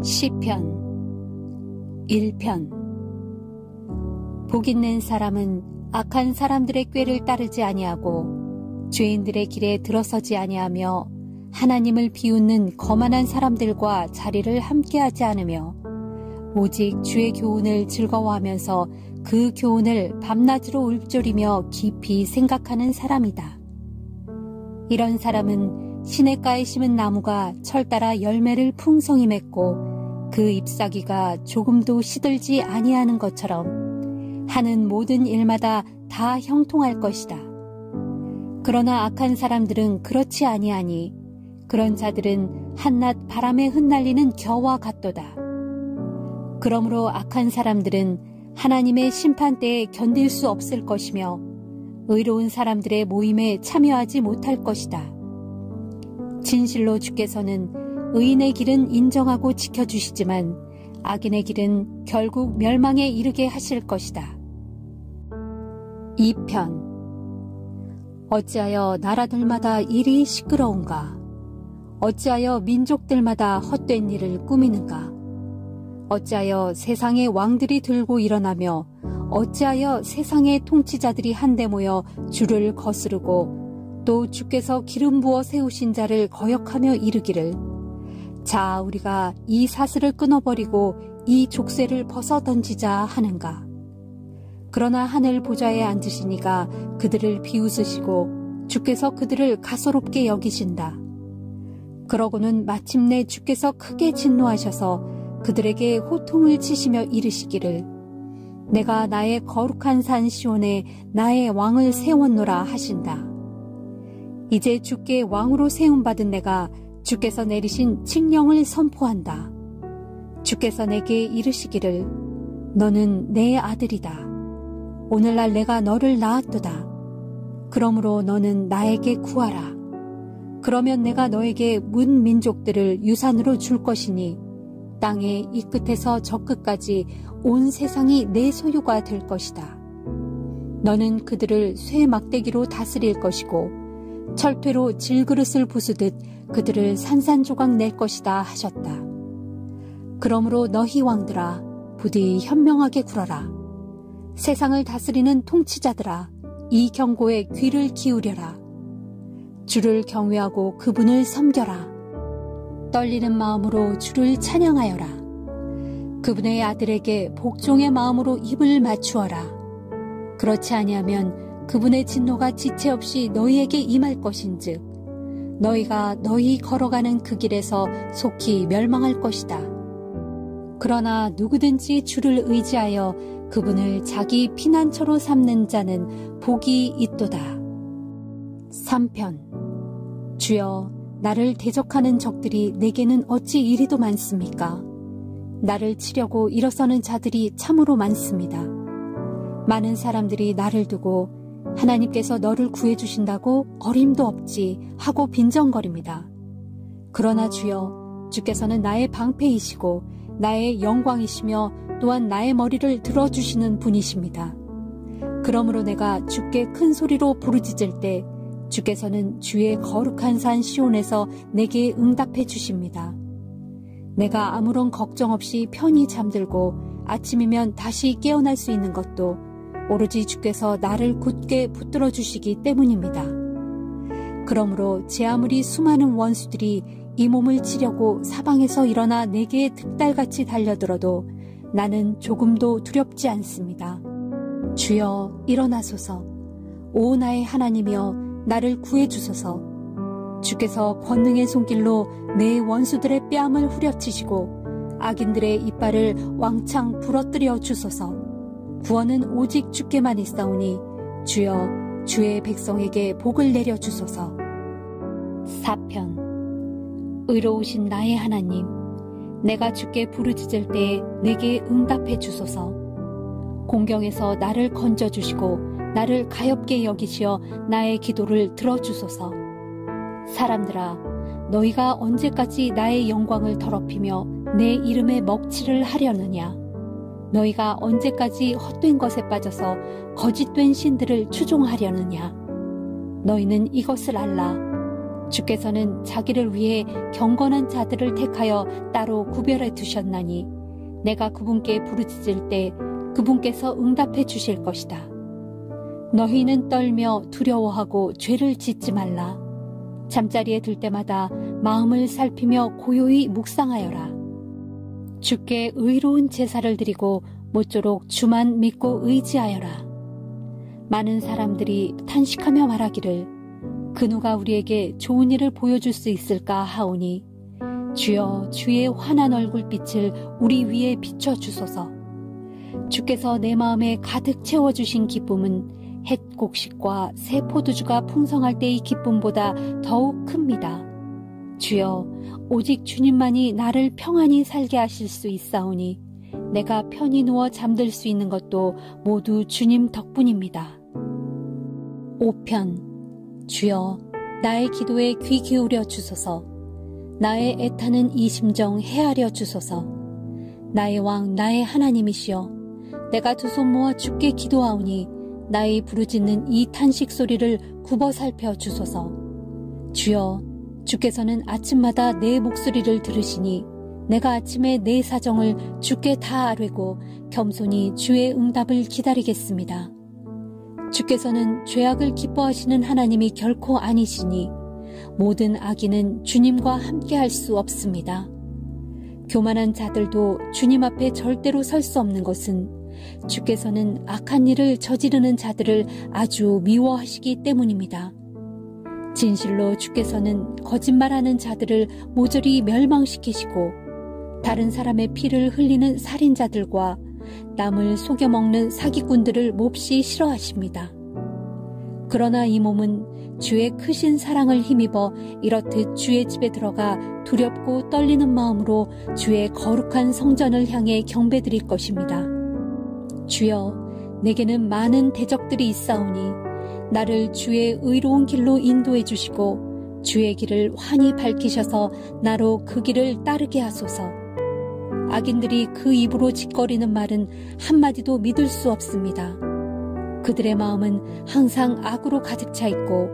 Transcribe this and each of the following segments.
시편 1편. 복 있는 사람은 악한 사람들의 꾀를 따르지 아니하고 죄인들의 길에 들어서지 아니하며 하나님을 비웃는 거만한 사람들과 자리를 함께하지 않으며 오직 주의 교훈을 즐거워하면서 그 교훈을 밤낮으로 읊조리며 깊이 생각하는 사람이다. 이런 사람은 시냇가에 심은 나무가 철따라 열매를 풍성히 맺고 그 잎사귀가 조금도 시들지 아니하는 것처럼 하는 모든 일마다 다 형통할 것이다. 그러나 악한 사람들은 그렇지 아니하니 그런 자들은 한낮 바람에 흩날리는 겨와 같도다. 그러므로 악한 사람들은 하나님의 심판대에 견딜 수 없을 것이며 의로운 사람들의 모임에 참여하지 못할 것이다. 진실로 주께서는 의인의 길은 인정하고 지켜주시지만 악인의 길은 결국 멸망에 이르게 하실 것이다. 2편. 어찌하여 나라들마다 일이 시끄러운가? 어찌하여 민족들마다 헛된 일을 꾸미는가? 어찌하여 세상의 왕들이 들고 일어나며 어찌하여 세상의 통치자들이 한데 모여 주를 거스르고 또 주께서 기름 부어 세우신 자를 거역하며 이르기를 자 우리가 이 사슬을 끊어버리고 이 족쇄를 벗어 던지자 하는가? 그러나 하늘 보좌에 앉으시니가 그들을 비웃으시고 주께서 그들을 가소롭게 여기신다. 그러고는 마침내 주께서 크게 진노하셔서 그들에게 호통을 치시며 이르시기를 내가 나의 거룩한 산 시온에 나의 왕을 세웠노라 하신다. 이제 주께 왕으로 세움받은 내가 주께서 내리신 칙령을 선포한다. 주께서 내게 이르시기를 너는 내 아들이다. 오늘날 내가 너를 낳았도다. 그러므로 너는 나에게 구하라. 그러면 내가 너에게 문 민족들을 유산으로 줄 것이니 땅의 이 끝에서 저 끝까지 온 세상이 내 소유가 될 것이다. 너는 그들을 쇠 막대기로 다스릴 것이고 철퇴로 질그릇을 부수듯 그들을 산산조각 낼 것이다 하셨다. 그러므로 너희 왕들아 부디 현명하게 굴어라. 세상을 다스리는 통치자들아 이 경고에 귀를 기울여라. 주를 경외하고 그분을 섬겨라. 떨리는 마음으로 주를 찬양하여라. 그분의 아들에게 복종의 마음으로 입을 맞추어라. 그렇지 아니하면 그분의 진노가 지체 없이 너희에게 임할 것인즉 너희가 너희 걸어가는 그 길에서 속히 멸망할 것이다. 그러나 누구든지 주를 의지하여 그분을 자기 피난처로 삼는 자는 복이 있도다. 3편. 주여 나를 대적하는 적들이 내게는 어찌 이리도 많습니까? 나를 치려고 일어서는 자들이 참으로 많습니다. 많은 사람들이 나를 두고 하나님께서 너를 구해주신다고 어림도 없지 하고 빈정거립니다. 그러나 주여 주께서는 나의 방패이시고 나의 영광이시며 또한 나의 머리를 들어주시는 분이십니다. 그러므로 내가 주께 큰 소리로 부르짖을 때 주께서는 주의 거룩한 산 시온에서 내게 응답해 주십니다. 내가 아무런 걱정 없이 편히 잠들고 아침이면 다시 깨어날 수 있는 것도 오로지 주께서 나를 굳게 붙들어 주시기 때문입니다. 그러므로 제 아무리 수많은 원수들이 이 몸을 치려고 사방에서 일어나 내게 득달같이 달려들어도 나는 조금도 두렵지 않습니다. 주여 일어나소서. 오 나의 하나님이여 나를 구해주소서. 주께서 권능의 손길로 내 원수들의 뺨을 후려치시고 악인들의 이빨을 왕창 부러뜨려 주소서. 구원은 오직 주께만 있사오니 주여 주의 백성에게 복을 내려 주소서. 4편. 의로우신 나의 하나님 내가 주께 부르짖을 때에 내게 응답해 주소서. 공경에서 나를 건져주시고 나를 가엾게 여기시어 나의 기도를 들어주소서. 사람들아 너희가 언제까지 나의 영광을 더럽히며 내 이름에 먹칠을 하려느냐? 너희가 언제까지 헛된 것에 빠져서 거짓된 신들을 추종하려느냐? 너희는 이것을 알라. 주께서는 자기를 위해 경건한 자들을 택하여 따로 구별해 두셨나니 내가 그분께 부르짖을 때 그분께서 응답해 주실 것이다. 너희는 떨며 두려워하고 죄를 짓지 말라. 잠자리에 들 때마다 마음을 살피며 고요히 묵상하여라. 주께 의로운 제사를 드리고 모쪼록 주만 믿고 의지하여라. 많은 사람들이 탄식하며 말하기를 그 누가 우리에게 좋은 일을 보여줄 수 있을까 하오니 주여 주의 환한 얼굴빛을 우리 위에 비춰주소서. 주께서 내 마음에 가득 채워주신 기쁨은 햇 곡식과 새 포도주가 풍성할 때의 기쁨보다 더욱 큽니다. 주여 오직 주님만이 나를 평안히 살게 하실 수 있사오니 내가 편히 누워 잠들 수 있는 것도 모두 주님 덕분입니다. 5편. 주여 나의 기도에 귀 기울여 주소서. 나의 애타는 이 심정 헤아려 주소서. 나의 왕 나의 하나님이시여 내가 두 손 모아 주께 기도하오니 나의 부르짖는 이 탄식 소리를 굽어 살펴 주소서. 주여 주께서는 아침마다 내 목소리를 들으시니 내가 아침에 내 사정을 주께 다 아뢰고 겸손히 주의 응답을 기다리겠습니다. 주께서는 죄악을 기뻐하시는 하나님이 결코 아니시니 모든 악인은 주님과 함께할 수 없습니다. 교만한 자들도 주님 앞에 절대로 설 수 없는 것은 주께서는 악한 일을 저지르는 자들을 아주 미워하시기 때문입니다. 진실로 주께서는 거짓말하는 자들을 모조리 멸망시키시고 다른 사람의 피를 흘리는 살인자들과 남을 속여먹는 사기꾼들을 몹시 싫어하십니다. 그러나 이 몸은 주의 크신 사랑을 힘입어 이렇듯 주의 집에 들어가 두렵고 떨리는 마음으로 주의 거룩한 성전을 향해 경배드릴 것입니다. 주여 내게는 많은 대적들이 있사오니 나를 주의 의로운 길로 인도해 주시고 주의 길을 환히 밝히셔서 나로 그 길을 따르게 하소서. 악인들이 그 입으로 짓거리는 말은 한마디도 믿을 수 없습니다. 그들의 마음은 항상 악으로 가득 차 있고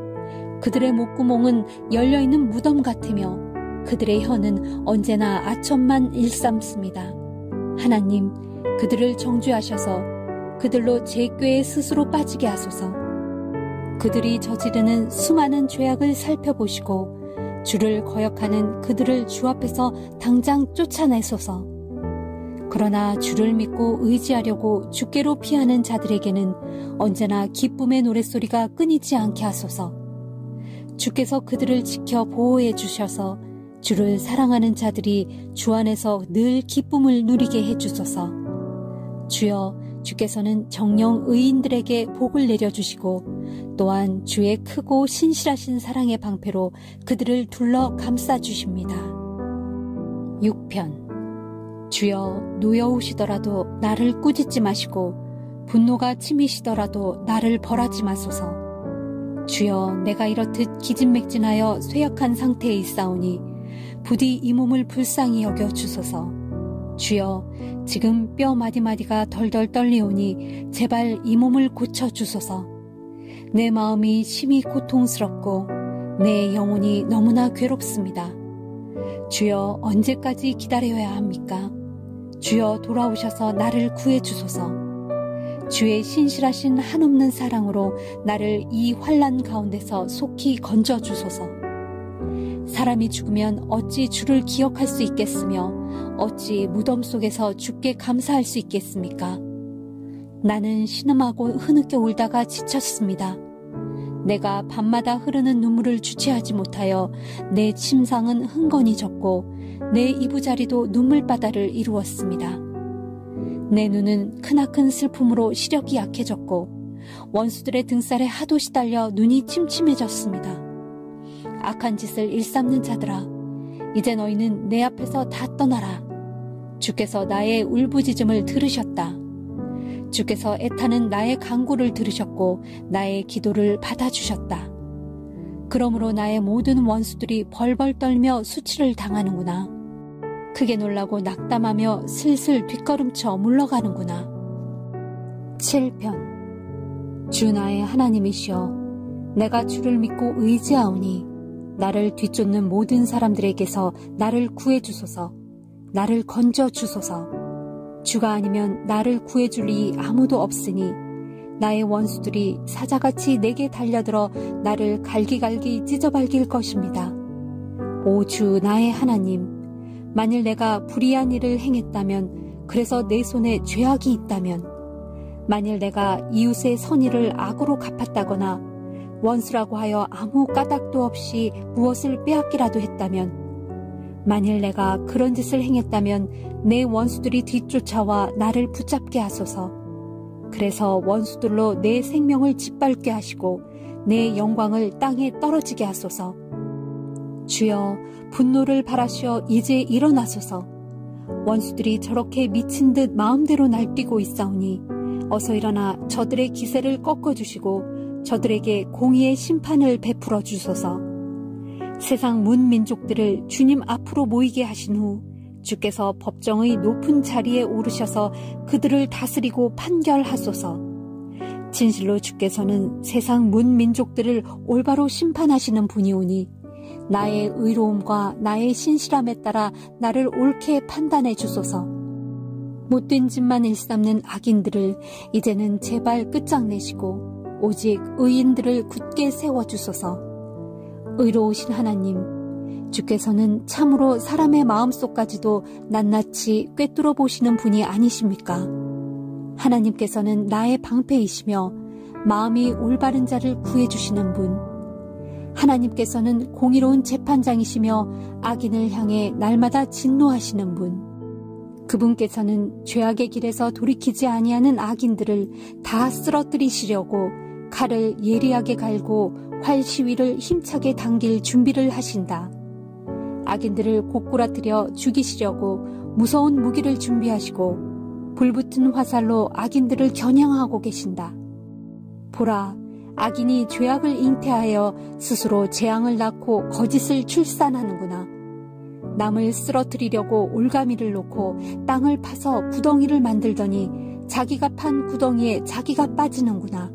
그들의 목구멍은 열려있는 무덤 같으며 그들의 혀는 언제나 아첨만 일삼습니다. 하나님 그들을 정죄하셔서 그들로 제 꾀에 스스로 빠지게 하소서. 그들이 저지르는 수많은 죄악을 살펴보시고 주를 거역하는 그들을 주 앞에서 당장 쫓아내소서. 그러나 주를 믿고 의지하려고 주께로 피하는 자들에게는 언제나 기쁨의 노랫소리가 끊이지 않게 하소서. 주께서 그들을 지켜 보호해 주셔서 주를 사랑하는 자들이 주 안에서 늘 기쁨을 누리게 해주소서. 주여 주께서는 정녕 의인들에게 복을 내려주시고 또한 주의 크고 신실하신 사랑의 방패로 그들을 둘러 감싸주십니다. 6편. 주여 노여우시더라도 나를 꾸짖지 마시고 분노가 치미시더라도 나를 벌하지 마소서. 주여 내가 이렇듯 기진맥진하여 쇠약한 상태에 있사오니 부디 이 몸을 불쌍히 여겨 주소서. 주여 지금 뼈 마디마디가 덜덜 떨리오니 제발 이 몸을 고쳐 주소서. 내 마음이 심히 고통스럽고 내 영혼이 너무나 괴롭습니다. 주여 언제까지 기다려야 합니까? 주여 돌아오셔서 나를 구해 주소서. 주의 신실하신 한없는 사랑으로 나를 이 환난 가운데서 속히 건져 주소서. 사람이 죽으면 어찌 주를 기억할 수 있겠으며 어찌 무덤 속에서 주께 감사할 수 있겠습니까? 나는 신음하고 흐느껴 울다가 지쳤습니다. 내가 밤마다 흐르는 눈물을 주체하지 못하여 내 침상은 흥건히 졌고 내 이부자리도 눈물바다를 이루었습니다. 내 눈은 크나큰 슬픔으로 시력이 약해졌고 원수들의 등살에 하도 시달려 눈이 침침해졌습니다. 악한 짓을 일삼는 자들아, 이제 너희는 내 앞에서 다 떠나라. 주께서 나의 울부짖음을 들으셨다. 주께서 애타는 나의 간구를 들으셨고 나의 기도를 받아주셨다. 그러므로 나의 모든 원수들이 벌벌 떨며 수치를 당하는구나. 크게 놀라고 낙담하며 슬슬 뒷걸음쳐 물러가는구나. 7편. 주 나의 하나님이시여 내가 주를 믿고 의지하오니 나를 뒤쫓는 모든 사람들에게서 나를 구해주소서. 나를 건져주소서. 주가 아니면 나를 구해줄 이 아무도 없으니 나의 원수들이 사자같이 내게 달려들어 나를 갈기갈기 찢어발길 것입니다. 오 주 나의 하나님, 만일 내가 불의한 일을 행했다면, 그래서 내 손에 죄악이 있다면, 만일 내가 이웃의 선의를 악으로 갚았다거나 원수라고 하여 아무 까닭도 없이 무엇을 빼앗기라도 했다면, 만일 내가 그런 짓을 행했다면 내 원수들이 뒤쫓아와 나를 붙잡게 하소서. 그래서 원수들로 내 생명을 짓밟게 하시고 내 영광을 땅에 떨어지게 하소서. 주여, 분노를 바라시어 이제 일어나소서. 원수들이 저렇게 미친 듯 마음대로 날뛰고 있사오니 어서 일어나 저들의 기세를 꺾어주시고 저들에게 공의의 심판을 베풀어 주소서. 세상 문민족들을 주님 앞으로 모이게 하신 후 주께서 법정의 높은 자리에 오르셔서 그들을 다스리고 판결하소서. 진실로 주께서는 세상 문민족들을 올바로 심판하시는 분이오니 나의 의로움과 나의 신실함에 따라 나를 옳게 판단해 주소서. 못된 짓만 일삼는 악인들을 이제는 제발 끝장내시고 오직 의인들을 굳게 세워주소서. 의로우신 하나님, 주께서는 참으로 사람의 마음속까지도 낱낱이 꿰뚫어 보시는 분이 아니십니까? 하나님께서는 나의 방패이시며 마음이 올바른 자를 구해주시는 분, 하나님께서는 공의로운 재판장이시며 악인을 향해 날마다 진노하시는 분, 그분께서는 죄악의 길에서 돌이키지 아니하는 악인들을 다 쓰러뜨리시려고 칼을 예리하게 갈고 활 시위를 힘차게 당길 준비를 하신다. 악인들을 고꾸라뜨려 죽이시려고 무서운 무기를 준비하시고 불붙은 화살로 악인들을 겨냥하고 계신다. 보라, 악인이 죄악을 잉태하여 스스로 재앙을 낳고 거짓을 출산하는구나. 남을 쓰러뜨리려고 올가미를 놓고 땅을 파서 구덩이를 만들더니 자기가 판 구덩이에 자기가 빠지는구나.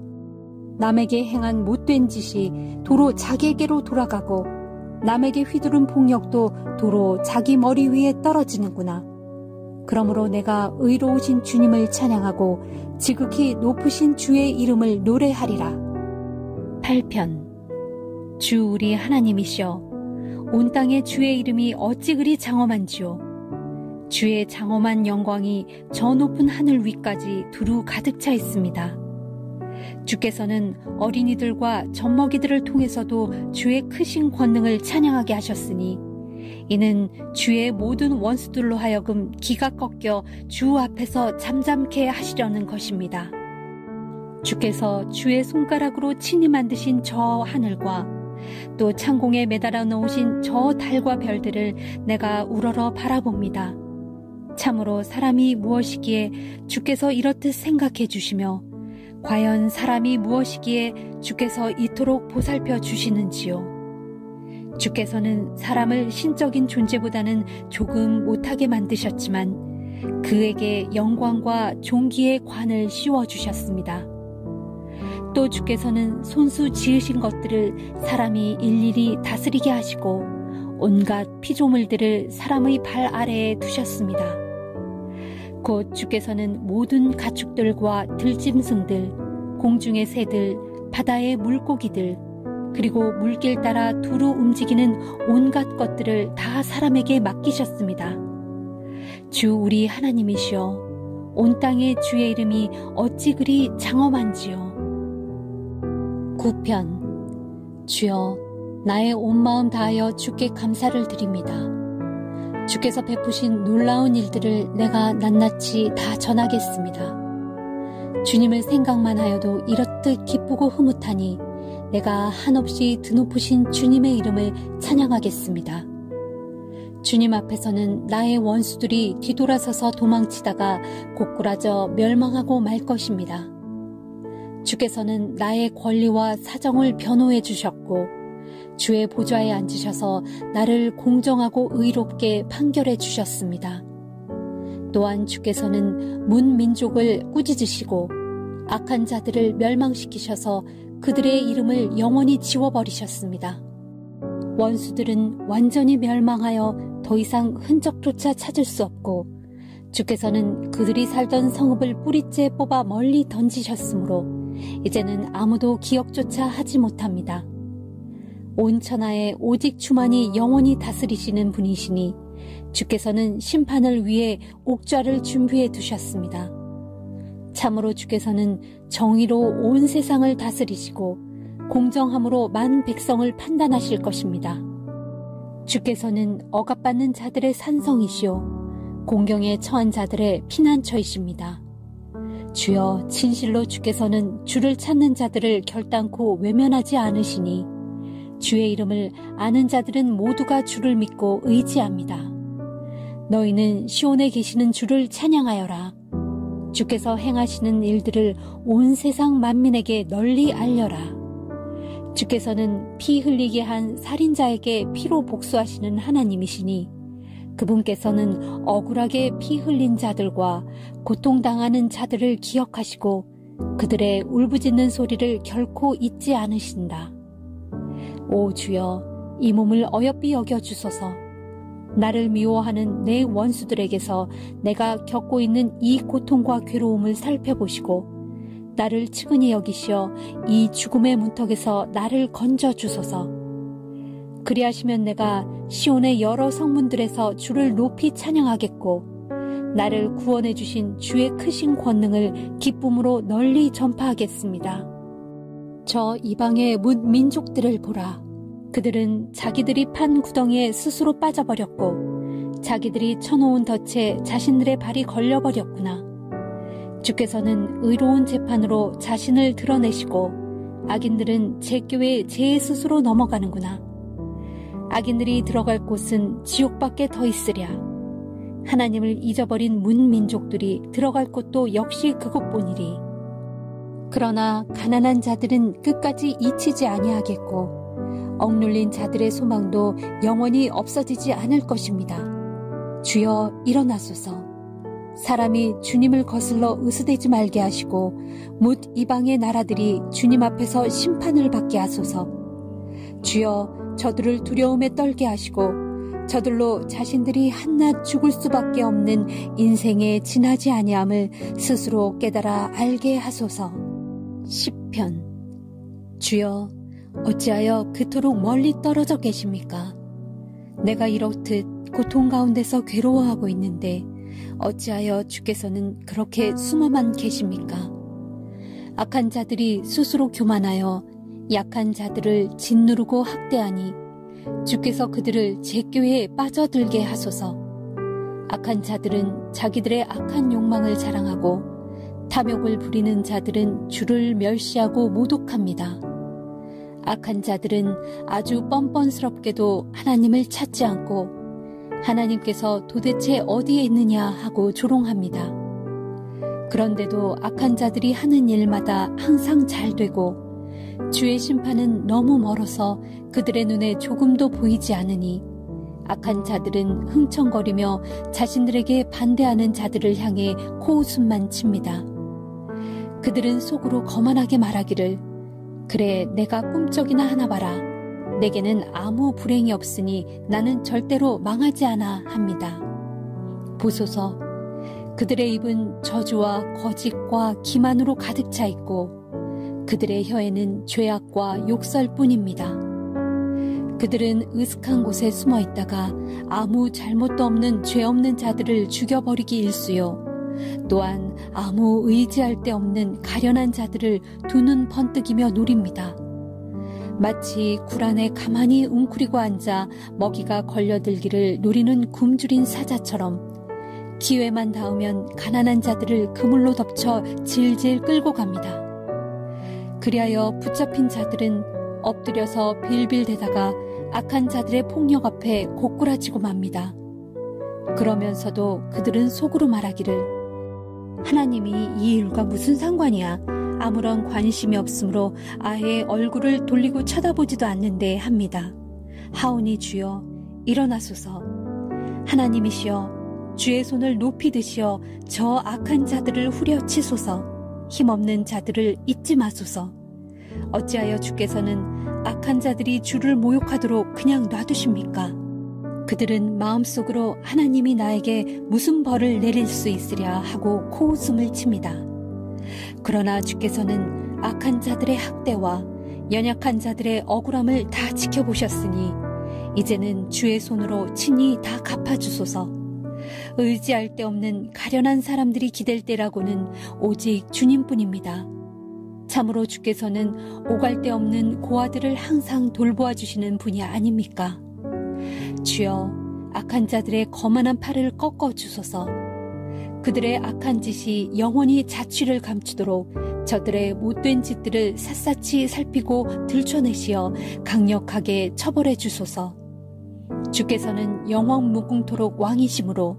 남에게 행한 못된 짓이 도로 자기에게로 돌아가고 남에게 휘두른 폭력도 도로 자기 머리 위에 떨어지는구나. 그러므로 내가 의로우신 주님을 찬양하고 지극히 높으신 주의 이름을 노래하리라. 8편. 주 우리 하나님이시여, 온 땅에 주의 이름이 어찌 그리 장엄한지요. 주의 장엄한 영광이 저 높은 하늘 위까지 두루 가득 차 있습니다. 주께서는 어린이들과 젖먹이들을 통해서도 주의 크신 권능을 찬양하게 하셨으니 이는 주의 모든 원수들로 하여금 기가 꺾여 주 앞에서 잠잠케 하시려는 것입니다. 주께서 주의 손가락으로 친히 만드신 저 하늘과 또 창공에 매달아 놓으신 저 달과 별들을 내가 우러러 바라봅니다. 참으로 사람이 무엇이기에 주께서 이렇듯 생각해 주시며 과연 사람이 무엇이기에 주께서 이토록 보살펴 주시는지요. 주께서는 사람을 신적인 존재보다는 조금 못하게 만드셨지만 그에게 영광과 존귀의 관을 씌워주셨습니다. 또 주께서는 손수 지으신 것들을 사람이 일일이 다스리게 하시고 온갖 피조물들을 사람의 발 아래에 두셨습니다. 곧 주께서는 모든 가축들과 들짐승들, 공중의 새들, 바다의 물고기들, 그리고 물길 따라 두루 움직이는 온갖 것들을 다 사람에게 맡기셨습니다. 주 우리 하나님이시여, 온 땅의 주의 이름이 어찌 그리 장엄한지요. 9편. 주여, 나의 온 마음 다하여 주께 감사를 드립니다. 주께서 베푸신 놀라운 일들을 내가 낱낱이 다 전하겠습니다. 주님을 생각만 하여도 이렇듯 기쁘고 흐뭇하니 내가 한없이 드높으신 주님의 이름을 찬양하겠습니다. 주님 앞에서는 나의 원수들이 뒤돌아서서 도망치다가 고꾸라져 멸망하고 말 것입니다. 주께서는 나의 권리와 사정을 변호해 주셨고 주의 보좌에 앉으셔서 나를 공정하고 의롭게 판결해 주셨습니다. 또한 주께서는 문민족을 꾸짖으시고 악한 자들을 멸망시키셔서 그들의 이름을 영원히 지워버리셨습니다. 원수들은 완전히 멸망하여 더 이상 흔적조차 찾을 수 없고 주께서는 그들이 살던 성읍을 뿌리째 뽑아 멀리 던지셨으므로 이제는 아무도 기억조차 하지 못합니다. 온 천하에 오직 주만이 영원히 다스리시는 분이시니 주께서는 심판을 위해 옥좌를 준비해 두셨습니다. 참으로 주께서는 정의로 온 세상을 다스리시고 공정함으로 많은 백성을 판단하실 것입니다. 주께서는 억압받는 자들의 산성이시오 공경에 처한 자들의 피난처이십니다. 주여, 진실로 주께서는 주를 찾는 자들을 결단코 외면하지 않으시니 주의 이름을 아는 자들은 모두가 주를 믿고 의지합니다. 너희는 시온에 계시는 주를 찬양하여라. 주께서 행하시는 일들을 온 세상 만민에게 널리 알려라. 주께서는 피 흘리게 한 살인자에게 피로 복수하시는 하나님이시니 그분께서는 억울하게 피 흘린 자들과 고통당하는 자들을 기억하시고 그들의 울부짖는 소리를 결코 잊지 않으신다. 오 주여, 이 몸을 어여삐 여겨주소서. 나를 미워하는 내 원수들에게서 내가 겪고 있는 이 고통과 괴로움을 살펴보시고 나를 측은히 여기시어 이 죽음의 문턱에서 나를 건져주소서. 그리하시면 내가 시온의 여러 성문들에서 주를 높이 찬양하겠고 나를 구원해 주신 주의 크신 권능을 기쁨으로 널리 전파하겠습니다. 저 이방의 민족들을 보라. 그들은 자기들이 판 구덩이에 스스로 빠져버렸고 자기들이 쳐놓은 덫에 자신들의 발이 걸려버렸구나. 주께서는 의로운 재판으로 자신을 드러내시고 악인들은 제교에 제 스스로 넘어가는구나. 악인들이 들어갈 곳은 지옥밖에 더 있으랴. 하나님을 잊어버린 문민족들이 들어갈 곳도 역시 그곳뿐이리. 그러나 가난한 자들은 끝까지 잊히지 아니하겠고 억눌린 자들의 소망도 영원히 없어지지 않을 것입니다. 주여, 일어나소서. 사람이 주님을 거슬러 으스대지 말게 하시고 뭇 이방의 나라들이 주님 앞에서 심판을 받게 하소서. 주여, 저들을 두려움에 떨게 하시고 저들로 자신들이 한낱 죽을 수밖에 없는 인생에 지나지 아니함을 스스로 깨달아 알게 하소서. 시편. 주여, 어찌하여 그토록 멀리 떨어져 계십니까? 내가 이렇듯 고통 가운데서 괴로워하고 있는데 어찌하여 주께서는 그렇게 숨어만 계십니까? 악한 자들이 스스로 교만하여 약한 자들을 짓누르고 학대하니 주께서 그들을 제교에 빠져들게 하소서. 악한 자들은 자기들의 악한 욕망을 자랑하고 탐욕을 부리는 자들은 주를 멸시하고 모독합니다. 악한 자들은 아주 뻔뻔스럽게도 하나님을 찾지 않고 하나님께서 도대체 어디에 있느냐 하고 조롱합니다. 그런데도 악한 자들이 하는 일마다 항상 잘 되고 주의 심판은 너무 멀어서 그들의 눈에 조금도 보이지 않으니 악한 자들은 흥청거리며 자신들에게 반대하는 자들을 향해 코웃음만 칩니다. 그들은 속으로 거만하게 말하기를 그래, 내가 꿈쩍이나 하나 봐라. 내게는 아무 불행이 없으니 나는 절대로 망하지 않아 합니다. 보소서, 그들의 입은 저주와 거짓과 기만으로 가득 차 있고 그들의 혀에는 죄악과 욕설뿐입니다. 그들은 으슥한 곳에 숨어 있다가 아무 잘못도 없는 죄 없는 자들을 죽여버리기 일쑤요. 또한 아무 의지할 데 없는 가련한 자들을 두 눈 번뜩이며 노립니다. 마치 굴 안에 가만히 웅크리고 앉아 먹이가 걸려들기를 노리는 굶주린 사자처럼 기회만 닿으면 가난한 자들을 그물로 덮쳐 질질 끌고 갑니다. 그리하여 붙잡힌 자들은 엎드려서 빌빌대다가 악한 자들의 폭력 앞에 고꾸라지고 맙니다. 그러면서도 그들은 속으로 말하기를 하나님이 이 일과 무슨 상관이야. 아무런 관심이 없으므로 아예 얼굴을 돌리고 쳐다보지도 않는데 합니다. 하오니 주여, 일어나소서. 하나님이시여, 주의 손을 높이 드시어 저 악한 자들을 후려치소서. 힘없는 자들을 잊지 마소서. 어찌하여 주께서는 악한 자들이 주를 모욕하도록 그냥 놔두십니까? 그들은 마음속으로 하나님이 나에게 무슨 벌을 내릴 수 있으랴 하고 코웃음을 칩니다. 그러나 주께서는 악한 자들의 학대와 연약한 자들의 억울함을 다 지켜보셨으니 이제는 주의 손으로 친히 다 갚아주소서. 의지할 데 없는 가련한 사람들이 기댈 때라고는 오직 주님뿐입니다. 참으로 주께서는 오갈 데 없는 고아들을 항상 돌보아 주시는 분이 아닙니까? 주여, 악한 자들의 거만한 팔을 꺾어 주소서. 그들의 악한 짓이 영원히 자취를 감추도록 저들의 못된 짓들을 샅샅이 살피고 들춰내시어 강력하게 처벌해 주소서. 주께서는 영원 무궁토록 왕이시므로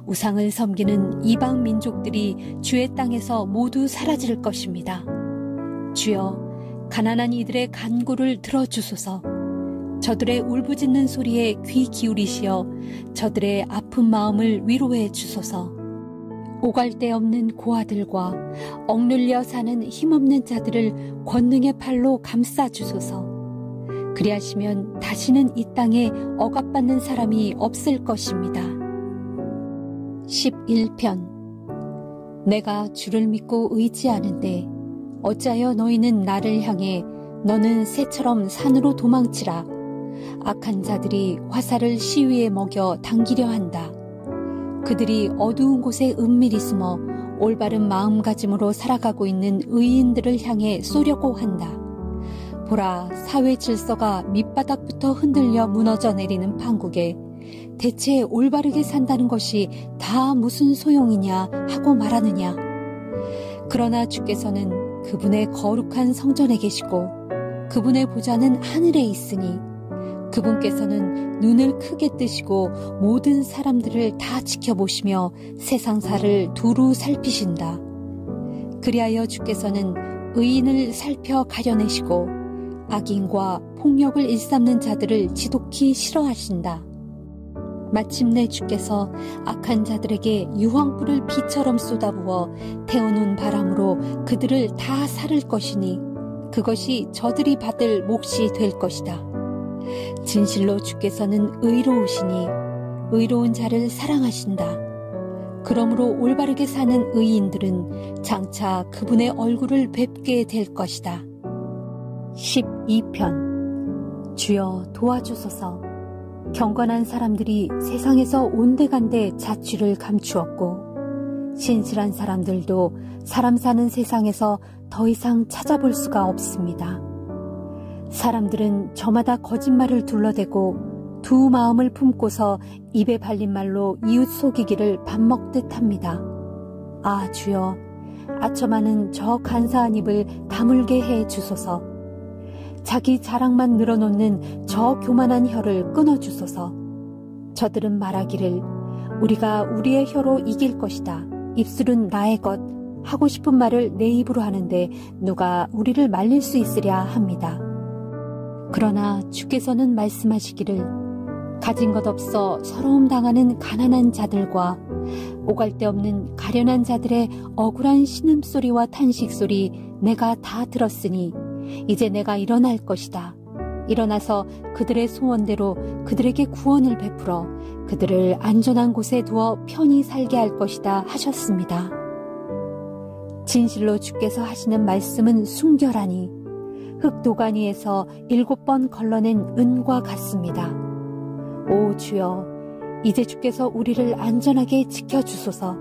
우상을 섬기는 이방 민족들이 주의 땅에서 모두 사라질 것입니다. 주여, 가난한 이들의 간구를 들어주소서. 저들의 울부짖는 소리에 귀 기울이시어 저들의 아픈 마음을 위로해 주소서. 오갈 데 없는 고아들과 억눌려 사는 힘없는 자들을 권능의 팔로 감싸 주소서. 그리하시면 다시는 이 땅에 억압받는 사람이 없을 것입니다. 11편. 내가 주를 믿고 의지하는데 어찌하여 너희는 나를 향해 너는 새처럼 산으로 도망치라. 악한 자들이 화살을 시위에 먹여 당기려 한다. 그들이 어두운 곳에 은밀히 숨어 올바른 마음가짐으로 살아가고 있는 의인들을 향해 쏘려고 한다. 보라, 사회 질서가 밑바닥부터 흔들려 무너져 내리는 판국에 대체 올바르게 산다는 것이 다 무슨 소용이냐 하고 말하느냐. 그러나 주께서는 그분의 거룩한 성전에 계시고 그분의 보좌는 하늘에 있으니 그분께서는 눈을 크게 뜨시고 모든 사람들을 다 지켜보시며 세상사를 두루 살피신다. 그리하여 주께서는 의인을 살펴 가려내시고 악인과 폭력을 일삼는 자들을 지독히 싫어하신다. 마침내 주께서 악한 자들에게 유황불을 비처럼 쏟아부어 태우는 바람으로 그들을 다 사를 것이니 그것이 저들이 받을 몫이 될 것이다. 진실로 주께서는 의로우시니 의로운 자를 사랑하신다. 그러므로 올바르게 사는 의인들은 장차 그분의 얼굴을 뵙게 될 것이다. 12편. 주여 도와주소서. 경건한 사람들이 세상에서 온데간데 자취를 감추었고 신실한 사람들도 사람 사는 세상에서 더 이상 찾아볼 수가 없습니다. 사람들은 저마다 거짓말을 둘러대고 두 마음을 품고서 입에 발린 말로 이웃 속이기를 밥 먹듯 합니다. 아 주여, 아첨하는 저 간사한 입을 다물게 해 주소서. 자기 자랑만 늘어놓는 저 교만한 혀를 끊어주소서. 저들은 말하기를 우리가 우리의 혀로 이길 것이다. 입술은 나의 것. 하고 싶은 말을 내 입으로 하는데 누가 우리를 말릴 수 있으랴 합니다. 그러나 주께서는 말씀하시기를 가진 것 없어 서러움 당하는 가난한 자들과 오갈 데 없는 가련한 자들의 억울한 신음소리와 탄식소리 내가 다 들었으니 이제 내가 일어날 것이다. 일어나서 그들의 소원대로 그들에게 구원을 베풀어 그들을 안전한 곳에 두어 편히 살게 할 것이다 하셨습니다. 진실로 주께서 하시는 말씀은 순결하니 흙도가니에서 7번 걸러낸 은과 같습니다. 오 주여, 이제 주께서 우리를 안전하게 지켜주소서.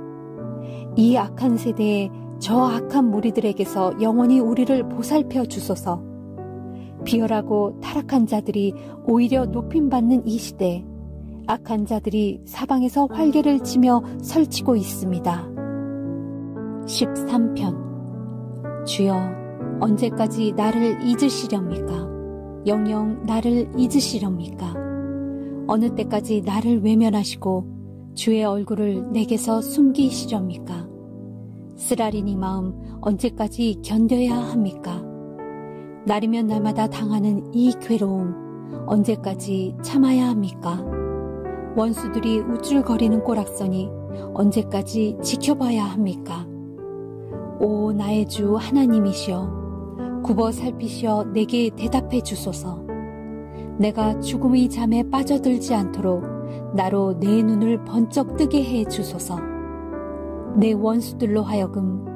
이 악한 세대에 저 악한 무리들에게서 영원히 우리를 보살펴 주소서. 비열하고 타락한 자들이 오히려 높임받는 이 시대, 악한 자들이 사방에서 활개를 치며 설치고 있습니다. 13편. 주여, 언제까지 나를 잊으시렵니까? 영영 나를 잊으시렵니까? 어느 때까지 나를 외면하시고 주의 얼굴을 내게서 숨기시렵니까? 쓰라린 이 마음 언제까지 견뎌야 합니까? 날이면 날마다 당하는 이 괴로움 언제까지 참아야 합니까? 원수들이 우쭐거리는 꼬락서니 언제까지 지켜봐야 합니까? 오 나의 주 하나님이시여, 굽어 살피시어 내게 대답해 주소서. 내가 죽음의 잠에 빠져들지 않도록 나로 내 눈을 번쩍 뜨게 해 주소서. 내 원수들로 하여금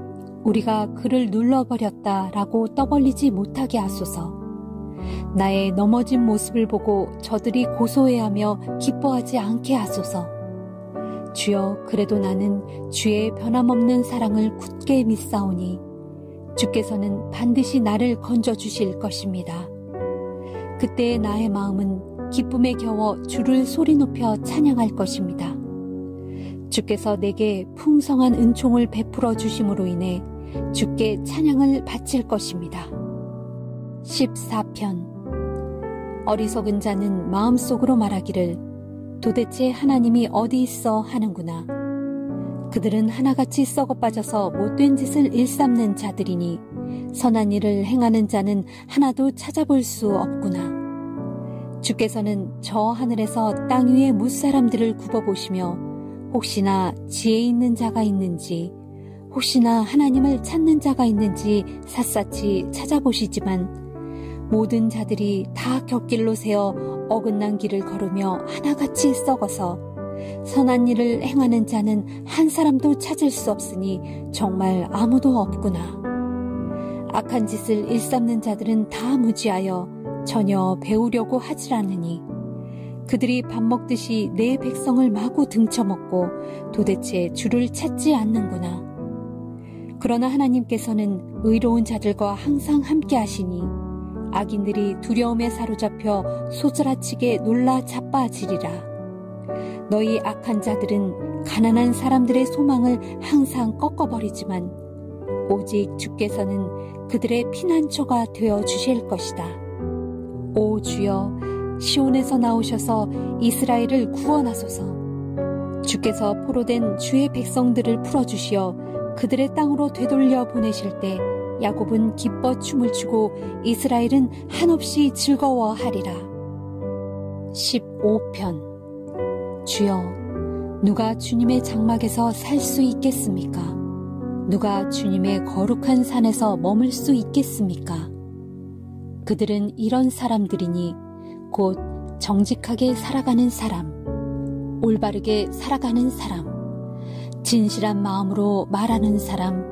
우리가 그를 눌러버렸다라고 떠벌리지 못하게 하소서. 나의 넘어진 모습을 보고 저들이 고소해하며 기뻐하지 않게 하소서. 주여, 그래도 나는 주의 변함없는 사랑을 굳게 믿사오니 주께서는 반드시 나를 건져주실 것입니다. 그때 나의 마음은 기쁨에 겨워 주를 소리 높여 찬양할 것입니다. 주께서 내게 풍성한 은총을 베풀어 주심으로 인해 주께 찬양을 바칠 것입니다. 14편. 어리석은 자는 마음속으로 말하기를 도대체 하나님이 어디 있어 하는구나. 그들은 하나같이 썩어 빠져서 못된 짓을 일삼는 자들이니 선한 일을 행하는 자는 하나도 찾아볼 수 없구나. 주께서는 저 하늘에서 땅 위의 무사람들을 굽어보시며 혹시나 지혜 있는 자가 있는지 혹시나 하나님을 찾는 자가 있는지 샅샅이 찾아보시지만 모든 자들이 다 곁길로 새어 어긋난 길을 걸으며 하나같이 썩어서 선한 일을 행하는 자는 한 사람도 찾을 수 없으니 정말 아무도 없구나. 악한 짓을 일삼는 자들은 다 무지하여 전혀 배우려고 하질 않으니 그들이 밥 먹듯이 내 백성을 마구 등쳐먹고 도대체 주를 찾지 않는구나. 그러나 하나님께서는 의로운 자들과 항상 함께 하시니 악인들이 두려움에 사로잡혀 소스라치게 놀라 자빠지리라. 너희 악한 자들은 가난한 사람들의 소망을 항상 꺾어버리지만 오직 주께서는 그들의 피난처가 되어 주실 것이다. 오 주여, 시온에서 나오셔서 이스라엘을 구원하소서. 주께서 포로된 주의 백성들을 풀어주시어 그들의 땅으로 되돌려 보내실 때 야곱은 기뻐 춤을 추고 이스라엘은 한없이 즐거워하리라. 15편. 주여, 누가 주님의 장막에서 살 수 있겠습니까? 누가 주님의 거룩한 산에서 머물 수 있겠습니까? 그들은 이런 사람들이니 곧 정직하게 살아가는 사람, 올바르게 살아가는 사람, 진실한 마음으로 말하는 사람,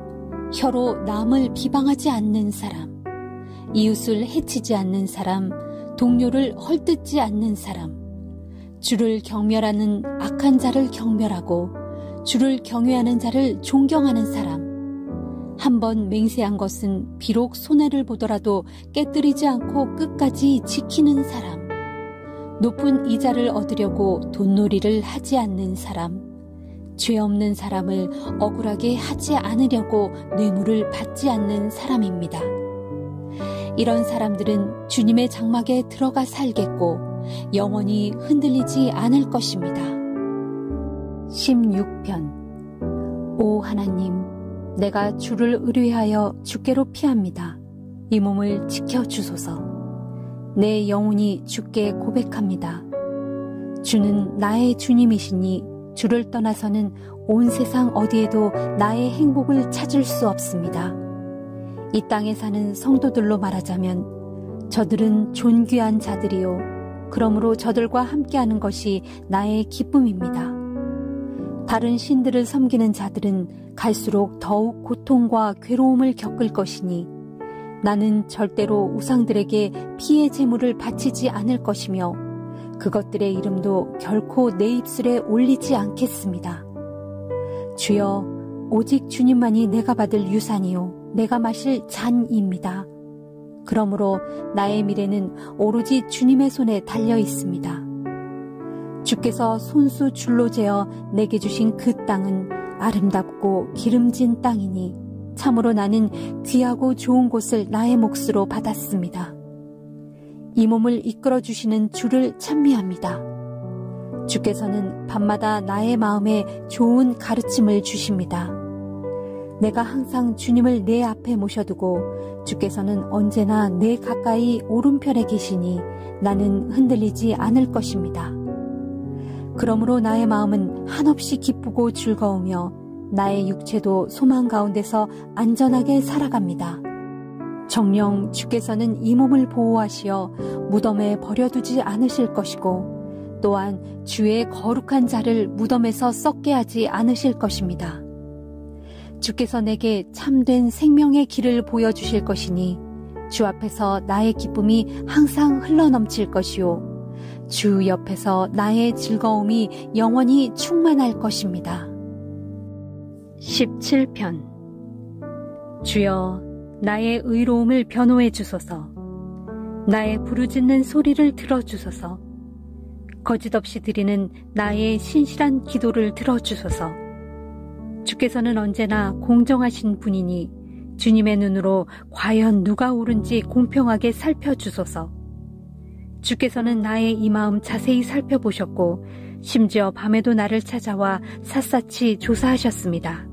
혀로 남을 비방하지 않는 사람, 이웃을 해치지 않는 사람, 동료를 헐뜯지 않는 사람, 주를 경멸하는 악한 자를 경멸하고 주를 경외하는 자를 존경하는 사람, 한번 맹세한 것은 비록 손해를 보더라도 깨뜨리지 않고 끝까지 지키는 사람, 높은 이자를 얻으려고 돈놀이를 하지 않는 사람, 죄 없는 사람을 억울하게 하지 않으려고 뇌물을 받지 않는 사람입니다. 이런 사람들은 주님의 장막에 들어가 살겠고 영원히 흔들리지 않을 것입니다. 16편. 오 하나님, 내가 주를 의뢰하여 주께로 피합니다. 이 몸을 지켜주소서. 내 영혼이 주께 고백합니다. 주는 나의 주님이시니 주를 떠나서는 온 세상 어디에도 나의 행복을 찾을 수 없습니다. 이 땅에 사는 성도들로 말하자면 저들은 존귀한 자들이요, 그러므로 저들과 함께하는 것이 나의 기쁨입니다. 다른 신들을 섬기는 자들은 갈수록 더욱 고통과 괴로움을 겪을 것이니 나는 절대로 우상들에게 피의 제물을 바치지 않을 것이며 그것들의 이름도 결코 내 입술에 올리지 않겠습니다. 주여, 오직 주님만이 내가 받을 유산이요 내가 마실 잔입니다. 그러므로 나의 미래는 오로지 주님의 손에 달려 있습니다. 주께서 손수 줄로 재어 내게 주신 그 땅은 아름답고 기름진 땅이니 참으로 나는 귀하고 좋은 곳을 나의 몫으로 받았습니다. 이 몸을 이끌어 주시는 주를 찬미합니다. 주께서는 밤마다 나의 마음에 좋은 가르침을 주십니다. 내가 항상 주님을 내 앞에 모셔두고 주께서는 언제나 내 가까이 오른편에 계시니 나는 흔들리지 않을 것입니다. 그러므로 나의 마음은 한없이 기쁘고 즐거우며 나의 육체도 소망 가운데서 안전하게 살아갑니다. 정녕 주께서는 이 몸을 보호하시어 무덤에 버려두지 않으실 것이고 또한 주의 거룩한 자를 무덤에서 썩게 하지 않으실 것입니다. 주께서 내게 참된 생명의 길을 보여주실 것이니 주 앞에서 나의 기쁨이 항상 흘러넘칠 것이요 주 옆에서 나의 즐거움이 영원히 충만할 것입니다. 17편. 주여 나의 의로움을 변호해 주소서. 나의 부르짖는 소리를 들어주소서. 거짓없이 드리는 나의 신실한 기도를 들어주소서. 주께서는 언제나 공정하신 분이니 주님의 눈으로 과연 누가 옳은지 공평하게 살펴주소서. 주께서는 나의 이 마음 자세히 살펴보셨고 심지어 밤에도 나를 찾아와 샅샅이 조사하셨습니다.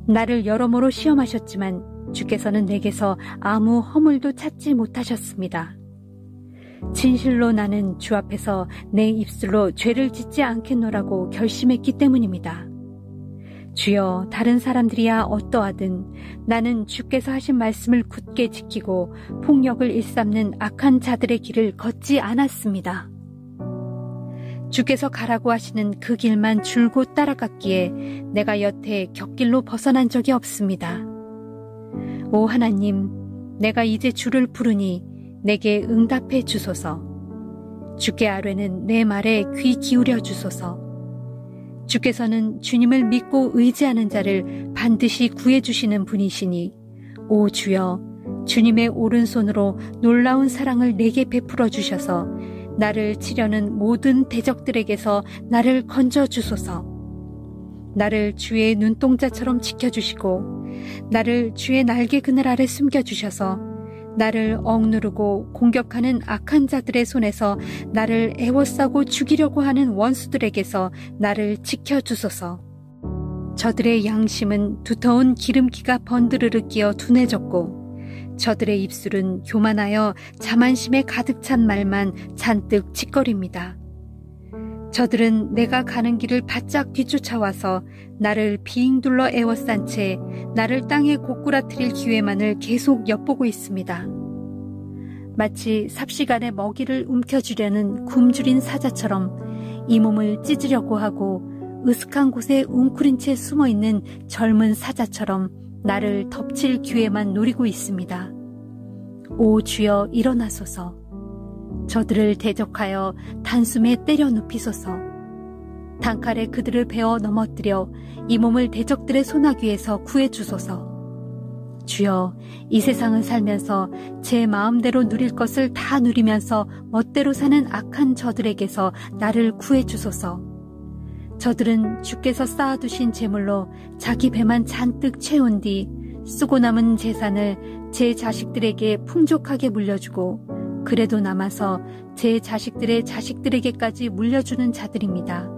나를 여러모로 시험하셨지만 주께서는 내게서 아무 허물도 찾지 못하셨습니다. 진실로 나는 주 앞에서 내 입술로 죄를 짓지 않겠노라고 결심했기 때문입니다. 주여, 다른 사람들이야 어떠하든 나는 주께서 하신 말씀을 굳게 지키고 폭력을 일삼는 악한 자들의 길을 걷지 않았습니다. 주께서 가라고 하시는 그 길만 줄곧 따라갔기에 내가 여태 곁길로 벗어난 적이 없습니다. 오 하나님, 내가 이제 주를 부르니 내게 응답해 주소서. 주께 아뢰는 내 말에 귀 기울여 주소서. 주께서는 주님을 믿고 의지하는 자를 반드시 구해주시는 분이시니 오 주여, 주님의 오른손으로 놀라운 사랑을 내게 베풀어 주셔서 나를 치려는 모든 대적들에게서 나를 건져 주소서. 나를 주의 눈동자처럼 지켜주시고 나를 주의 날개 그늘 아래 숨겨주셔서 나를 억누르고 공격하는 악한 자들의 손에서 나를 애워싸고 죽이려고 하는 원수들에게서 나를 지켜주소서. 저들의 양심은 두터운 기름기가 번드르르 끼어 둔해졌고 저들의 입술은 교만하여 자만심에 가득 찬 말만 잔뜩 짓거립니다. 저들은 내가 가는 길을 바짝 뒤쫓아와서 나를 빙 둘러 애워싼 채 나를 땅에 고꾸라뜨릴 기회만을 계속 엿보고 있습니다. 마치 삽시간에 먹이를 움켜쥐려는 굶주린 사자처럼 이 몸을 찢으려고 하고 으슥한 곳에 웅크린 채 숨어있는 젊은 사자처럼 나를 덮칠 기회만 노리고 있습니다. 오 주여, 일어나소서. 저들을 대적하여 단숨에 때려 눕히소서. 단칼에 그들을 베어 넘어뜨려 이 몸을 대적들의 소나귀에서 구해주소서. 주여, 이 세상을 살면서 제 마음대로 누릴 것을 다 누리면서 멋대로 사는 악한 저들에게서 나를 구해주소서. 저들은 주께서 쌓아두신 재물로 자기 배만 잔뜩 채운 뒤 쓰고 남은 재산을 제 자식들에게 풍족하게 물려주고 그래도 남아서 제 자식들의 자식들에게까지 물려주는 자들입니다.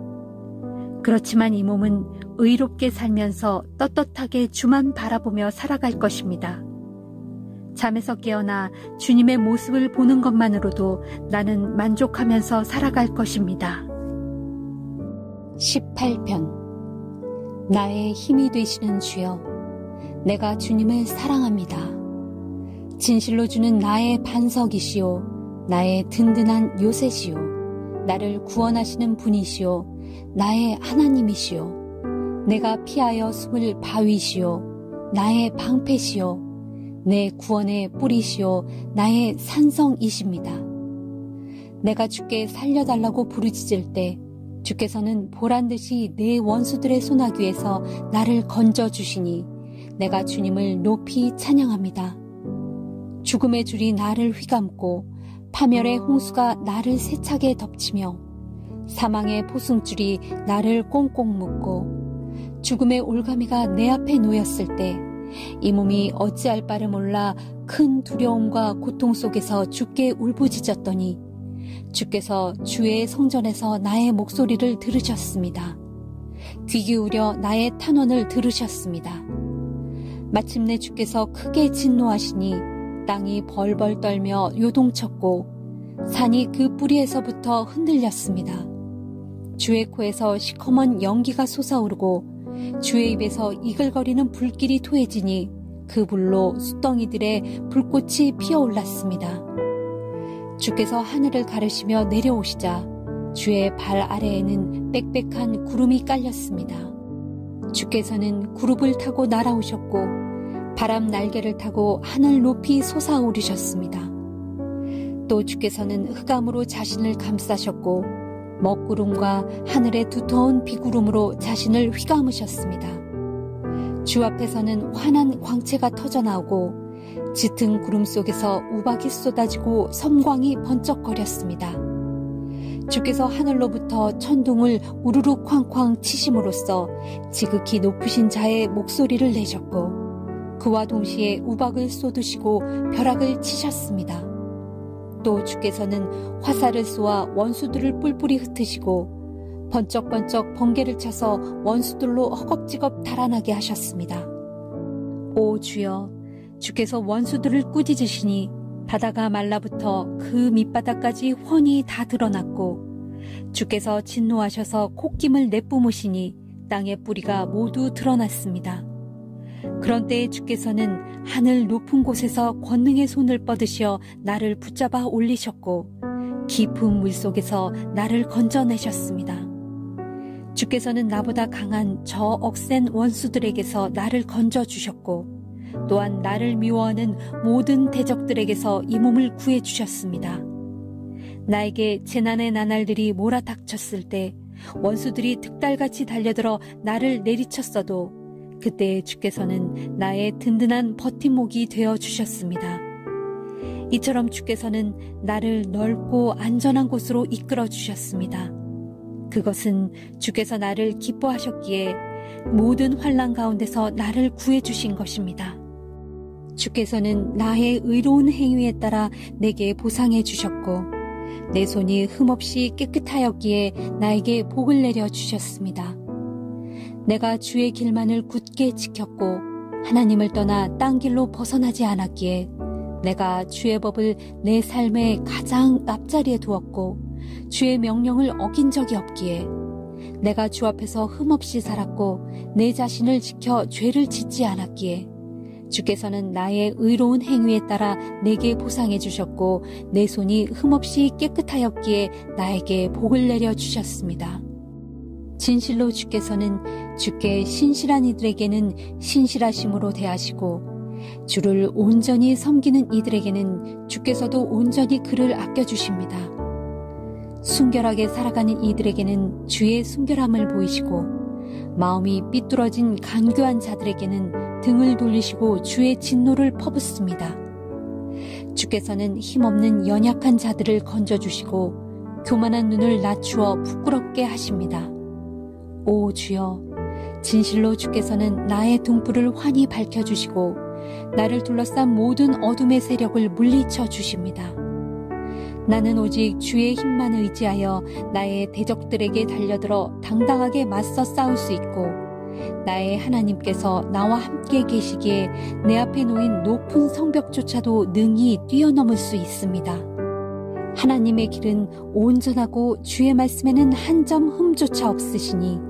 그렇지만 이 몸은 의롭게 살면서 떳떳하게 주만 바라보며 살아갈 것입니다. 잠에서 깨어나 주님의 모습을 보는 것만으로도 나는 만족하면서 살아갈 것입니다. 18편. 나의 힘이 되시는 주여, 내가 주님을 사랑합니다. 진실로 주는 나의 반석이시오, 나의 든든한 요새시오, 나를 구원하시는 분이시오, 나의 하나님이시오. 내가 피하여 숨을 바위시오, 나의 방패시오, 내 구원의 뿌리시오, 나의 산성이십니다. 내가 주께 살려달라고 부르짖을 때 주께서는 보란듯이 내 원수들의 소나귀에서 나를 건져주시니 내가 주님을 높이 찬양합니다. 죽음의 줄이 나를 휘감고 파멸의 홍수가 나를 세차게 덮치며 사망의 포승줄이 나를 꽁꽁 묶고 죽음의 올가미가 내 앞에 놓였을 때 이 몸이 어찌할 바를 몰라 큰 두려움과 고통 속에서 주께 울부짖었더니 주께서 주의 성전에서 나의 목소리를 들으셨습니다. 귀 기울여 나의 탄원을 들으셨습니다. 마침내 주께서 크게 진노하시니 땅이 벌벌 떨며 요동쳤고 산이 그 뿌리에서부터 흔들렸습니다. 주의 코에서 시커먼 연기가 솟아오르고 주의 입에서 이글거리는 불길이 토해지니 그 불로 숫덩이들의 불꽃이 피어올랐습니다. 주께서 하늘을 가르시며 내려오시자 주의 발 아래에는 빽빽한 구름이 깔렸습니다. 주께서는 구름을 타고 날아오셨고 바람 날개를 타고 하늘 높이 솟아오르셨습니다. 또 주께서는 흑암으로 자신을 감싸셨고 먹구름과 하늘의 두터운 비구름으로 자신을 휘감으셨습니다. 주 앞에서는 환한 광채가 터져나오고 짙은 구름 속에서 우박이 쏟아지고 섬광이 번쩍거렸습니다. 주께서 하늘로부터 천둥을 우르르 쾅쾅 치심으로써 지극히 높으신 자의 목소리를 내셨고 그와 동시에 우박을 쏟으시고 벼락을 치셨습니다. 또 주께서는 화살을 쏘아 원수들을 뿔뿔이 흩으시고 번쩍번쩍 번개를 쳐서 원수들로 허겁지겁 달아나게 하셨습니다. 오 주여, 주께서 원수들을 꾸짖으시니 바다가 말라붙어 그 밑바닥까지 훤히 다 드러났고 주께서 진노하셔서 콧김을 내뿜으시니 땅의 뿌리가 모두 드러났습니다. 그런 때에 주께서는 하늘 높은 곳에서 권능의 손을 뻗으시어 나를 붙잡아 올리셨고 깊은 물속에서 나를 건져내셨습니다. 주께서는 나보다 강한 저 억센 원수들에게서 나를 건져주셨고 또한 나를 미워하는 모든 대적들에게서 이 몸을 구해주셨습니다. 나에게 재난의 나날들이 몰아닥쳤을 때 원수들이 득달같이 달려들어 나를 내리쳤어도 그때 주께서는 나의 든든한 버팀목이 되어주셨습니다. 이처럼 주께서는 나를 넓고 안전한 곳으로 이끌어주셨습니다. 그것은 주께서 나를 기뻐하셨기에 모든 환난 가운데서 나를 구해주신 것입니다. 주께서는 나의 의로운 행위에 따라 내게 보상해 주셨고 내 손이 흠없이 깨끗하였기에 나에게 복을 내려 주셨습니다. 내가 주의 길만을 굳게 지켰고 하나님을 떠나 딴 길로 벗어나지 않았기에 내가 주의 법을 내 삶의 가장 앞자리에 두었고 주의 명령을 어긴 적이 없기에 내가 주 앞에서 흠없이 살았고 내 자신을 지켜 죄를 짓지 않았기에 주께서는 나의 의로운 행위에 따라 내게 보상해 주셨고 내 손이 흠없이 깨끗하였기에 나에게 복을 내려 주셨습니다. 진실로 주께서는 주께 신실한 이들에게는 신실하심으로 대하시고 주를 온전히 섬기는 이들에게는 주께서도 온전히 그를 아껴주십니다. 순결하게 살아가는 이들에게는 주의 순결함을 보이시고 마음이 삐뚤어진 간교한 자들에게는 등을 돌리시고 주의 진노를 퍼붓습니다. 주께서는 힘없는 연약한 자들을 건져주시고 교만한 눈을 낮추어 부끄럽게 하십니다. 오 주여, 진실로 주께서는 나의 등불을 환히 밝혀주시고 나를 둘러싼 모든 어둠의 세력을 물리쳐 주십니다. 나는 오직 주의 힘만 의지하여 나의 대적들에게 달려들어 당당하게 맞서 싸울 수 있고 나의 하나님께서 나와 함께 계시기에 내 앞에 놓인 높은 성벽조차도 능히 뛰어넘을 수 있습니다. 하나님의 길은 온전하고 주의 말씀에는 한 점 흠조차 없으시니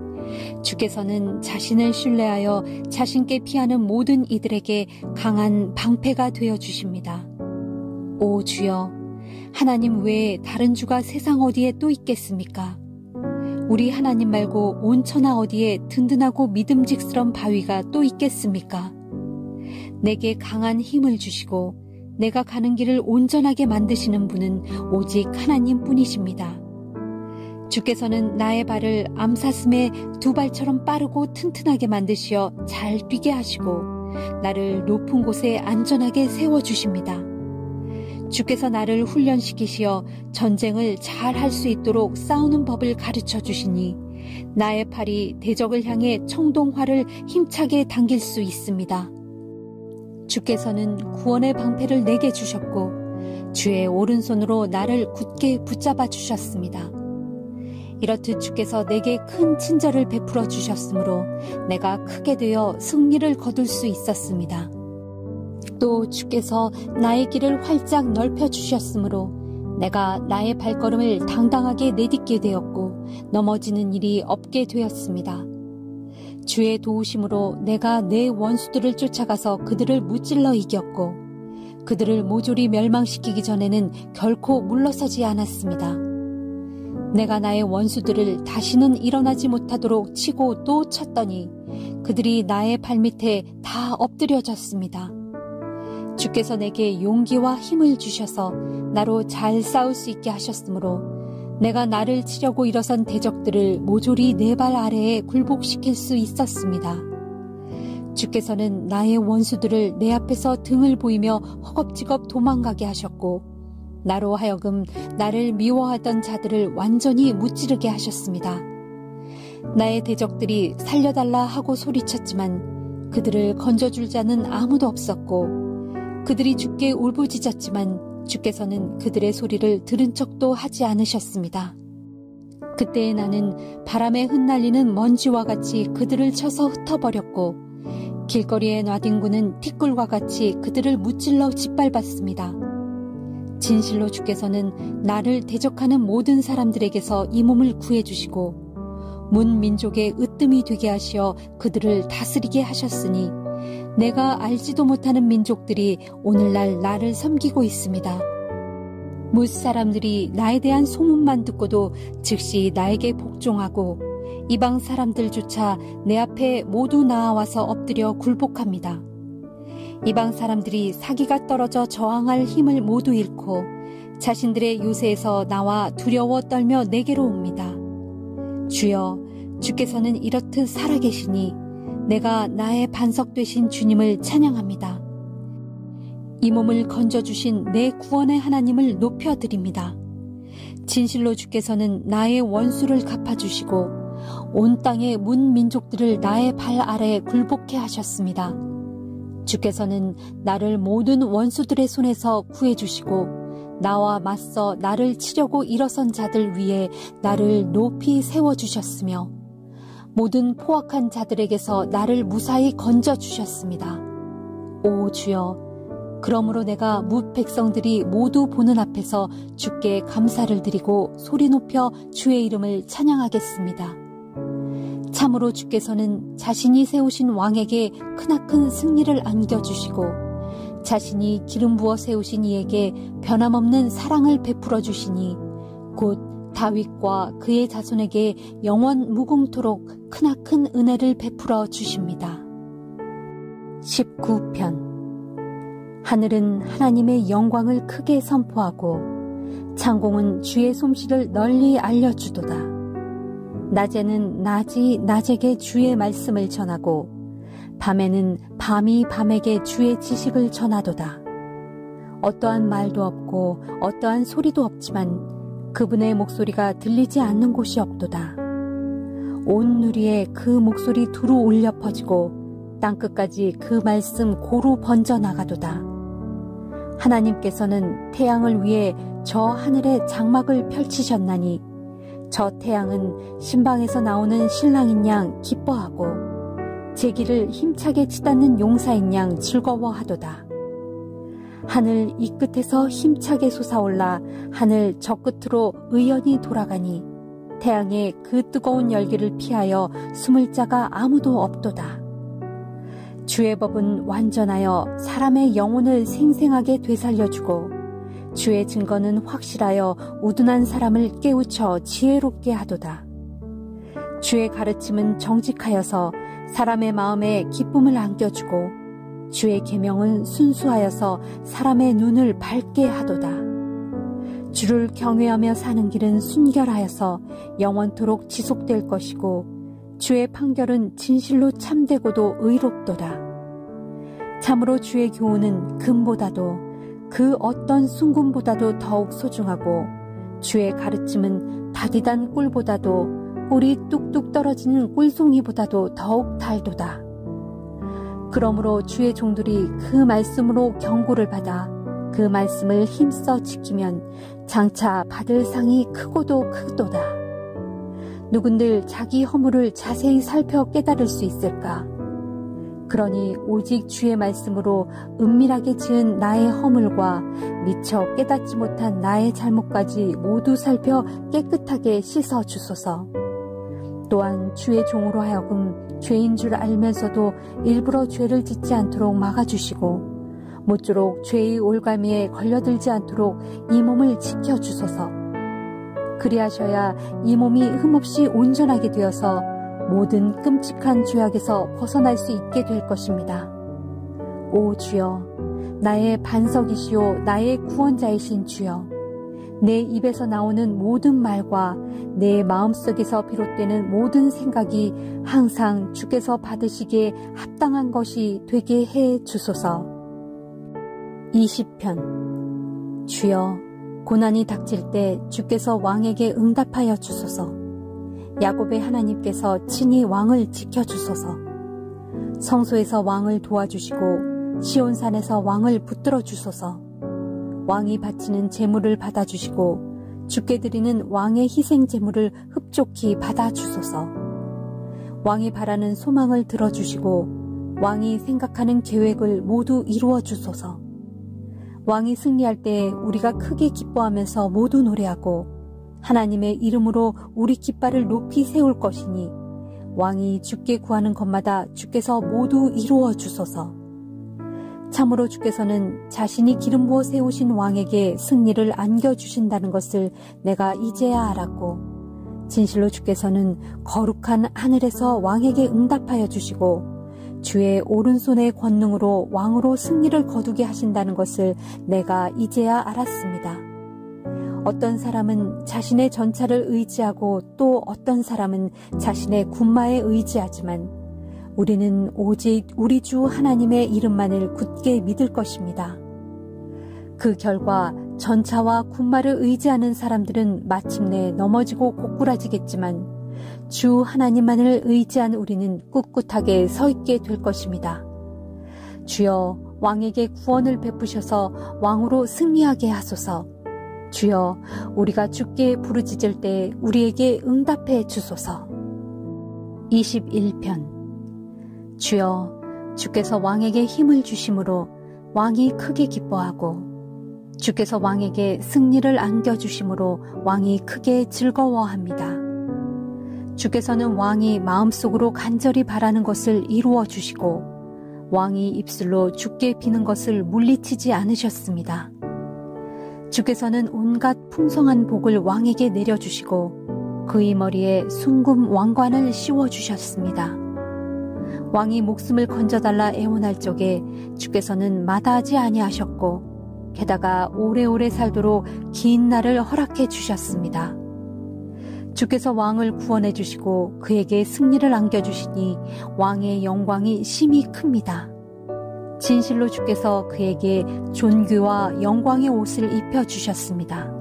주께서는 자신을 신뢰하여 자신께 피하는 모든 이들에게 강한 방패가 되어 주십니다. 오 주여, 하나님 외에 다른 주가 세상 어디에 또 있겠습니까? 우리 하나님 말고 온 천하 어디에 든든하고 믿음직스러운 바위가 또 있겠습니까? 내게 강한 힘을 주시고 내가 가는 길을 온전하게 만드시는 분은 오직 하나님뿐이십니다. 주께서는 나의 발을 암사슴의 두 발처럼 빠르고 튼튼하게 만드시어 잘 뛰게 하시고 나를 높은 곳에 안전하게 세워주십니다. 주께서 나를 훈련시키시어 전쟁을 잘 할 수 있도록 싸우는 법을 가르쳐 주시니 나의 팔이 대적을 향해 청동활을 힘차게 당길 수 있습니다. 주께서는 구원의 방패를 내게 주셨고 주의 오른손으로 나를 굳게 붙잡아 주셨습니다. 이렇듯 주께서 내게 큰 친절을 베풀어 주셨으므로 내가 크게 되어 승리를 거둘 수 있었습니다. 또 주께서 나의 길을 활짝 넓혀 주셨으므로 내가 나의 발걸음을 당당하게 내딛게 되었고 넘어지는 일이 없게 되었습니다. 주의 도우심으로 내가 내 원수들을 쫓아가서 그들을 무찔러 이겼고 그들을 모조리 멸망시키기 전에는 결코 물러서지 않았습니다. 내가 나의 원수들을 다시는 일어나지 못하도록 치고 또 쳤더니 그들이 나의 발밑에 다 엎드려졌습니다. 주께서 내게 용기와 힘을 주셔서 나로 잘 싸울 수 있게 하셨으므로 내가 나를 치려고 일어선 대적들을 모조리 내 발 아래에 굴복시킬 수 있었습니다. 주께서는 나의 원수들을 내 앞에서 등을 보이며 허겁지겁 도망가게 하셨고 나로 하여금 나를 미워하던 자들을 완전히 무찌르게 하셨습니다. 나의 대적들이 살려달라 하고 소리쳤지만 그들을 건져줄 자는 아무도 없었고 그들이 주께 울부짖었지만 주께서는 그들의 소리를 들은 척도 하지 않으셨습니다. 그때에 나는 바람에 흩날리는 먼지와 같이 그들을 쳐서 흩어버렸고 길거리에 놔뒹구는 티끌과 같이 그들을 무찔러 짓밟았습니다. 진실로 주께서는 나를 대적하는 모든 사람들에게서 이 몸을 구해주시고 문 민족의 으뜸이 되게 하시어 그들을 다스리게 하셨으니 내가 알지도 못하는 민족들이 오늘날 나를 섬기고 있습니다. 뭇 사람들이 나에 대한 소문만 듣고도 즉시 나에게 복종하고 이방 사람들조차 내 앞에 모두 나아와서 엎드려 굴복합니다. 이방 사람들이 사기가 떨어져 저항할 힘을 모두 잃고 자신들의 요새에서 나와 두려워 떨며 내게로 옵니다. 주여, 주께서는 이렇듯 살아계시니 내가 나의 반석 되신 주님을 찬양합니다. 이 몸을 건져주신 내 구원의 하나님을 높여드립니다. 진실로 주께서는 나의 원수를 갚아주시고 온 땅의 문 민족들을 나의 발 아래에 굴복해 하셨습니다. 주께서는 나를 모든 원수들의 손에서 구해주시고 나와 맞서 나를 치려고 일어선 자들 위에 나를 높이 세워주셨으며 모든 포악한 자들에게서 나를 무사히 건져주셨습니다. 오 주여, 그러므로 내가 뭇 백성들이 모두 보는 앞에서 주께 감사를 드리고 소리 높여 주의 이름을 찬양하겠습니다. 참으로 주께서는 자신이 세우신 왕에게 크나큰 승리를 안겨주시고 자신이 기름 부어 세우신 이에게 변함없는 사랑을 베풀어 주시니 곧 다윗과 그의 자손에게 영원 무궁토록 크나큰 은혜를 베풀어 주십니다. 19편. 하늘은 하나님의 영광을 크게 선포하고 창공은 주의 솜씨를 널리 알려주도다. 낮에는 낮이 낮에게 주의 말씀을 전하고 밤에는 밤이 밤에게 주의 지식을 전하도다. 어떠한 말도 없고 어떠한 소리도 없지만 그분의 목소리가 들리지 않는 곳이 없도다. 온 누리에 그 목소리 두루 울려 퍼지고 땅끝까지 그 말씀 고루 번져나가도다. 하나님께서는 태양을 위해 저 하늘에 장막을 펼치셨나니 저 태양은 신방에서 나오는 신랑인 양 기뻐하고 제기를 힘차게 치닫는 용사인 양 즐거워하도다. 하늘 이 끝에서 힘차게 솟아올라 하늘 저 끝으로 의연히 돌아가니 태양의 그 뜨거운 열기를 피하여 숨을 자가 아무도 없도다. 주의 법은 완전하여 사람의 영혼을 생생하게 되살려주고 주의 증거는 확실하여 우둔한 사람을 깨우쳐 지혜롭게 하도다. 주의 가르침은 정직하여서 사람의 마음에 기쁨을 안겨주고 주의 계명은 순수하여서 사람의 눈을 밝게 하도다. 주를 경외하며 사는 길은 순결하여서 영원토록 지속될 것이고 주의 판결은 진실로 참되고도 의롭도다. 참으로 주의 교훈은 금보다도 그 어떤 순금보다도 더욱 소중하고 주의 가르침은 다디단 꿀보다도 꿀이 뚝뚝 떨어지는 꿀송이보다도 더욱 달도다. 그러므로 주의 종들이 그 말씀으로 경고를 받아 그 말씀을 힘써 지키면 장차 받을 상이 크고도 크도다. 누군들 자기 허물을 자세히 살펴 깨달을 수 있을까? 그러니 오직 주의 말씀으로 은밀하게 지은 나의 허물과 미처 깨닫지 못한 나의 잘못까지 모두 살펴 깨끗하게 씻어 주소서. 또한 주의 종으로 하여금 죄인 줄 알면서도 일부러 죄를 짓지 않도록 막아주시고 모쪼록 죄의 올가미에 걸려들지 않도록 이 몸을 지켜주소서. 그리하셔야 이 몸이 흠없이 온전하게 되어서 모든 끔찍한 죄악에서 벗어날 수 있게 될 것입니다. 오 주여, 나의 반석이시오 나의 구원자이신 주여, 내 입에서 나오는 모든 말과 내 마음속에서 비롯되는 모든 생각이 항상 주께서 받으시기에 합당한 것이 되게 해 주소서. 20편. 주여, 고난이 닥칠 때 주께서 왕에게 응답하여 주소서. 야곱의 하나님께서 친히 왕을 지켜주소서. 성소에서 왕을 도와주시고 시온산에서 왕을 붙들어 주소서. 왕이 바치는 제물을 받아주시고 주께 드리는 왕의 희생 제물을 흡족히 받아주소서. 왕이 바라는 소망을 들어주시고 왕이 생각하는 계획을 모두 이루어 주소서. 왕이 승리할 때 우리가 크게 기뻐하면서 모두 노래하고 하나님의 이름으로 우리 깃발을 높이 세울 것이니 왕이 주께 구하는 것마다 주께서 모두 이루어 주소서. 참으로 주께서는 자신이 기름 부어 세우신 왕에게 승리를 안겨주신다는 것을 내가 이제야 알았고, 진실로 주께서는 거룩한 하늘에서 왕에게 응답하여 주시고 주의 오른손의 권능으로 왕으로 승리를 거두게 하신다는 것을 내가 이제야 알았습니다. 어떤 사람은 자신의 전차를 의지하고 또 어떤 사람은 자신의 군마에 의지하지만 우리는 오직 우리 주 하나님의 이름만을 굳게 믿을 것입니다. 그 결과 전차와 군마를 의지하는 사람들은 마침내 넘어지고 고꾸라지겠지만 주 하나님만을 의지한 우리는 꿋꿋하게 서 있게 될 것입니다. 주여, 왕에게 구원을 베푸셔서 왕으로 승리하게 하소서. 주여, 우리가 주께 부르짖을 때 우리에게 응답해 주소서. 21편. 주여, 주께서 왕에게 힘을 주심으로 왕이 크게 기뻐하고 주께서 왕에게 승리를 안겨주심으로 왕이 크게 즐거워합니다. 주께서는 왕이 마음속으로 간절히 바라는 것을 이루어 주시고 왕이 입술로 주께 비는 것을 물리치지 않으셨습니다. 주께서는 온갖 풍성한 복을 왕에게 내려주시고 그의 머리에 숭금 왕관을 씌워주셨습니다. 왕이 목숨을 건져달라 애원할 적에 주께서는 마다하지 아니하셨고 게다가 오래오래 살도록 긴 날을 허락해 주셨습니다. 주께서 왕을 구원해 주시고 그에게 승리를 안겨주시니 왕의 영광이 심히 큽니다. 진실로 주께서 그에게 존귀와 영광의 옷을 입혀주셨습니다.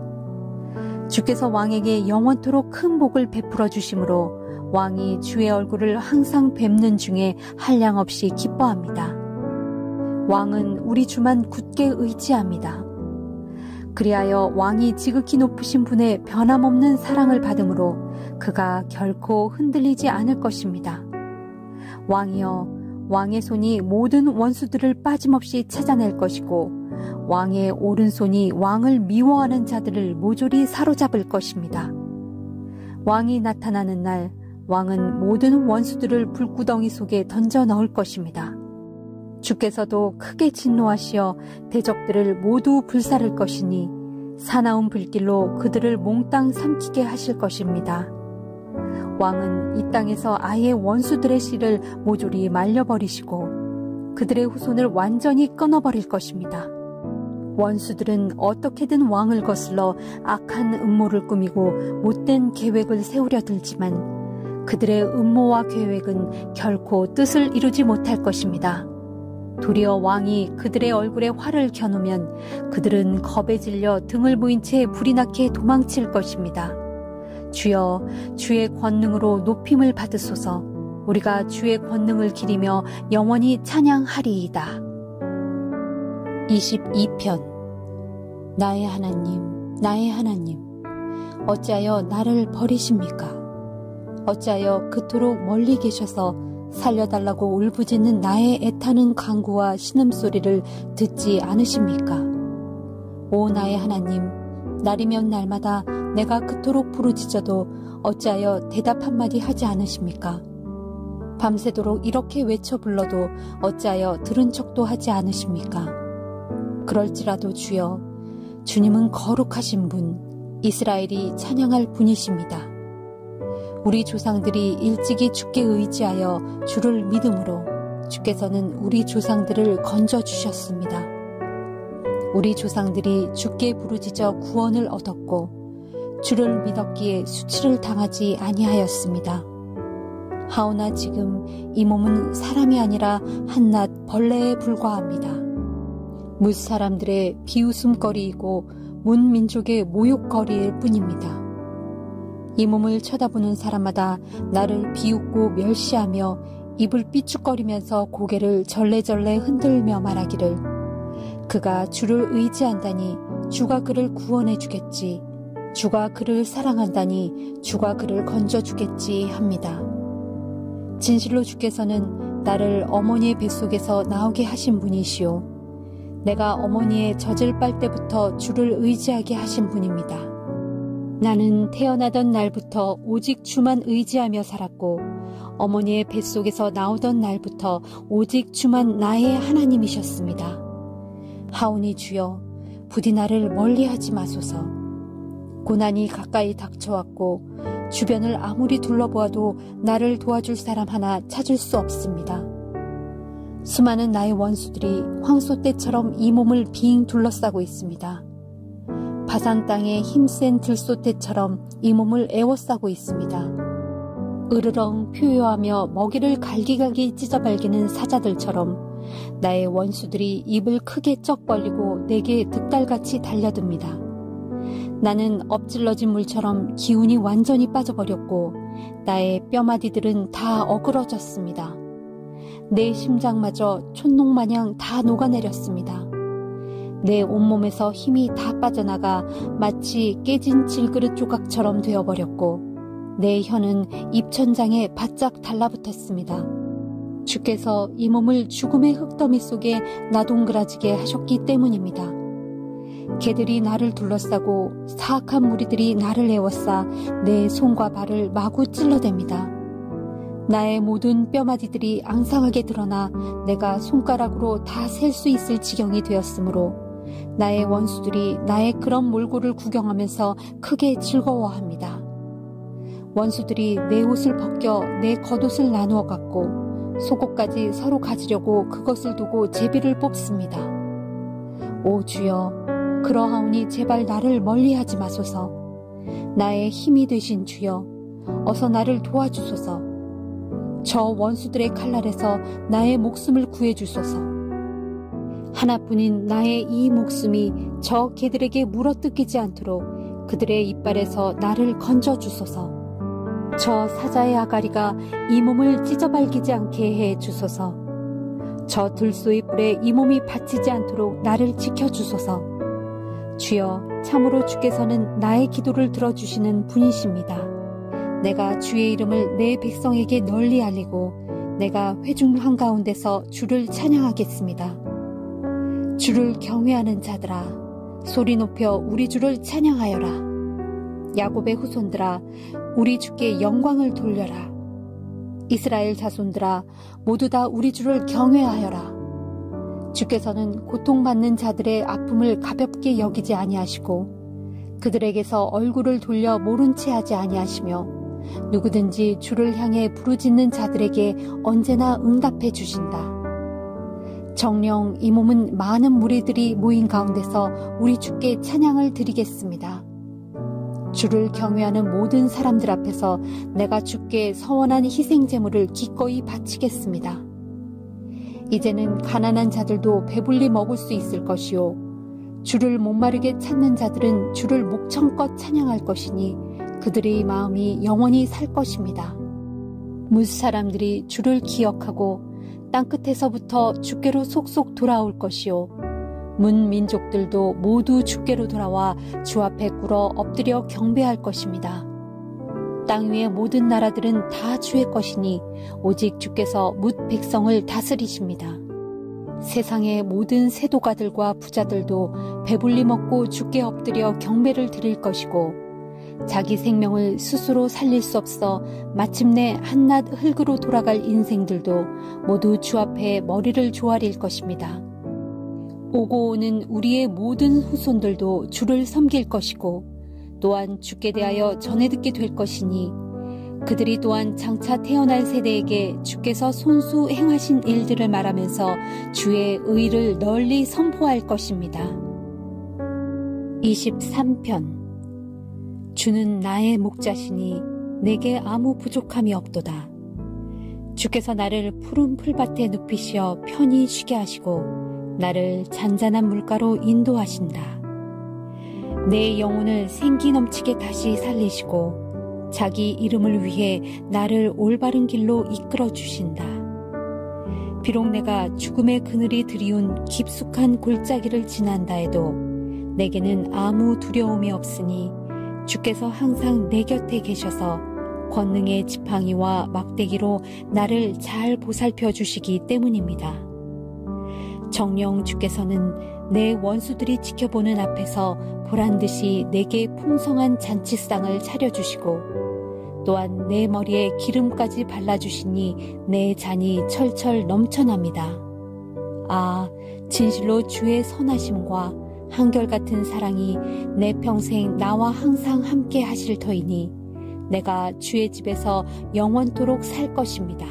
주께서 왕에게 영원토록 큰 복을 베풀어 주심으로 왕이 주의 얼굴을 항상 뵙는 중에 한량없이 기뻐합니다. 왕은 우리 주만 굳게 의지합니다. 그리하여 왕이 지극히 높으신 분의 변함없는 사랑을 받음으로 그가 결코 흔들리지 않을 것입니다. 왕이여, 왕의 손이 모든 원수들을 빠짐없이 찾아낼 것이고 왕의 오른손이 왕을 미워하는 자들을 모조리 사로잡을 것입니다. 왕이 나타나는 날 왕은 모든 원수들을 불구덩이 속에 던져 넣을 것입니다. 주께서도 크게 진노하시어 대적들을 모두 불사를 것이니 사나운 불길로 그들을 몽땅 삼키게 하실 것입니다. 왕은 이 땅에서 아예 원수들의 씨를 모조리 말려버리시고 그들의 후손을 완전히 끊어버릴 것입니다. 원수들은 어떻게든 왕을 거슬러 악한 음모를 꾸미고 못된 계획을 세우려 들지만 그들의 음모와 계획은 결코 뜻을 이루지 못할 것입니다. 도리어 왕이 그들의 얼굴에 활을 켜놓으면 그들은 겁에 질려 등을 보인 채 불이 나게 도망칠 것입니다. 주여, 주의 권능으로 높임을 받으소서. 우리가 주의 권능을 기리며 영원히 찬양하리이다. 22편. 나의 하나님, 나의 하나님, 어찌하여 나를 버리십니까? 어찌하여 그토록 멀리 계셔서 살려달라고 울부짖는 나의 애타는 간구와 신음소리를 듣지 않으십니까? 오 나의 하나님, 날이면 날마다 내가 그토록 부르짖어도 어찌하여 대답 한마디 하지 않으십니까? 밤새도록 이렇게 외쳐 불러도 어찌하여 들은 척도 하지 않으십니까? 그럴지라도 주여, 주님은 거룩하신 분, 이스라엘이 찬양할 분이십니다. 우리 조상들이 일찍이 주께 의지하여 주를 믿음으로 주께서는 우리 조상들을 건져주셨습니다. 우리 조상들이 주께 부르짖어 구원을 얻었고 주를 믿었기에 수치를 당하지 아니하였습니다. 하오나 지금 이 몸은 사람이 아니라 한낱 벌레에 불과합니다. 뭇사람들의 비웃음거리이고 문민족의 모욕거리일 뿐입니다. 이 몸을 쳐다보는 사람마다 나를 비웃고 멸시하며 입을 삐죽거리면서 고개를 절레절레 흔들며 말하기를 그가 주를 의지한다니 주가 그를 구원해 주겠지, 주가 그를 사랑한다니 주가 그를 건져주겠지 합니다. 진실로 주께서는 나를 어머니의 뱃속에서 나오게 하신 분이시오. 내가 어머니의 젖을 빨 때부터 주를 의지하게 하신 분입니다. 나는 태어나던 날부터 오직 주만 의지하며 살았고 어머니의 뱃속에서 나오던 날부터 오직 주만 나의 하나님이셨습니다. 하오니 주여, 부디 나를 멀리하지 마소서. 고난이 가까이 닥쳐왔고 주변을 아무리 둘러보아도 나를 도와줄 사람 하나 찾을 수 없습니다. 수많은 나의 원수들이 황소떼처럼 이 몸을 빙 둘러싸고 있습니다. 바산 땅의 힘센 들소떼처럼 이 몸을 에워싸고 있습니다. 으르렁 표효하며 먹이를 갈기갈기 찢어발기는 사자들처럼 나의 원수들이 입을 크게 쩍 벌리고 내게 득달같이 달려듭니다. 나는 엎질러진 물처럼 기운이 완전히 빠져버렸고 나의 뼈마디들은 다 어그러졌습니다. 내 심장마저 촛농마냥 다 녹아내렸습니다. 내 온몸에서 힘이 다 빠져나가 마치 깨진 질그릇 조각처럼 되어버렸고 내 혀는 입천장에 바짝 달라붙었습니다. 주께서 이 몸을 죽음의 흙더미 속에 나동그라지게 하셨기 때문입니다. 개들이 나를 둘러싸고 사악한 무리들이 나를 에워싸 내 손과 발을 마구 찔러댑니다. 나의 모든 뼈마디들이 앙상하게 드러나 내가 손가락으로 다 셀 수 있을 지경이 되었으므로 나의 원수들이 나의 그런 몰골을 구경하면서 크게 즐거워합니다. 원수들이 내 옷을 벗겨 내 겉옷을 나누어 갖고 속옷까지 서로 가지려고 그것을 두고 제비를 뽑습니다. 오 주여, 그러하오니 제발 나를 멀리하지 마소서. 나의 힘이 되신 주여, 어서 나를 도와주소서. 저 원수들의 칼날에서 나의 목숨을 구해주소서. 하나뿐인 나의 이 목숨이 저 개들에게 물어뜯기지 않도록 그들의 이빨에서 나를 건져주소서. 저 사자의 아가리가 이 몸을 찢어발기지 않게 해 주소서. 저 들소의 뿔에 이 몸이 받치지 않도록 나를 지켜주소서. 주여, 참으로 주께서는 나의 기도를 들어주시는 분이십니다. 내가 주의 이름을 내 백성에게 널리 알리고 내가 회중 한가운데서 주를 찬양하겠습니다. 주를 경외하는 자들아, 소리 높여 우리 주를 찬양하여라. 야곱의 후손들아, 우리 주께 영광을 돌려라. 이스라엘 자손들아, 모두 다 우리 주를 경외하여라. 주께서는 고통받는 자들의 아픔을 가볍게 여기지 아니하시고 그들에게서 얼굴을 돌려 모른 채 하지 아니하시며 누구든지 주를 향해 부르짖는 자들에게 언제나 응답해 주신다. 정녕 이 몸은 많은 무리들이 모인 가운데서 우리 주께 찬양을 드리겠습니다. 주를 경외하는 모든 사람들 앞에서 내가 주께 서원한 희생 제물을 기꺼이 바치겠습니다. 이제는 가난한 자들도 배불리 먹을 수 있을 것이요, 주를 목마르게 찾는 자들은 주를 목청껏 찬양할 것이니 그들의 마음이 영원히 살 것입니다. 뭇사람들이 주를 기억하고 땅끝에서부터 주께로 속속 돌아올 것이요, 문민족들도 모두 주께로 돌아와 주 앞에 꿇어 엎드려 경배할 것입니다. 땅 위의 모든 나라들은 다 주의 것이니 오직 주께서 뭇 백성을 다스리십니다. 세상의 모든 세도가들과 부자들도 배불리 먹고 주께 엎드려 경배를 드릴 것이고 자기 생명을 스스로 살릴 수 없어 마침내 한낱 흙으로 돌아갈 인생들도 모두 주 앞에 머리를 조아릴 것입니다. 오고 오는 우리의 모든 후손들도 주를 섬길 것이고 또한 주께 대하여 전해 듣게 될 것이니 그들이 또한 장차 태어날 세대에게 주께서 손수 행하신 일들을 말하면서 주의 의를 널리 선포할 것입니다. 23편 주는 나의 목자시니 내게 아무 부족함이 없도다. 주께서 나를 푸른 풀밭에 눕히시어 편히 쉬게 하시고 나를 잔잔한 물가로 인도하신다. 내 영혼을 생기 넘치게 다시 살리시고 자기 이름을 위해 나를 올바른 길로 이끌어 주신다. 비록 내가 죽음의 그늘이 드리운 깊숙한 골짜기를 지난다 해도 내게는 아무 두려움이 없으니 주께서 항상 내 곁에 계셔서 권능의 지팡이와 막대기로 나를 잘 보살펴 주시기 때문입니다. 정녕 주께서는 내 원수들이 지켜보는 앞에서 보란듯이 내게 풍성한 잔치상을 차려주시고 또한 내 머리에 기름까지 발라주시니 내 잔이 철철 넘쳐납니다. 아, 진실로 주의 선하심과 한결같은 사랑이 내 평생 나와 항상 함께 하실 터이니 내가 주의 집에서 영원토록 살 것입니다.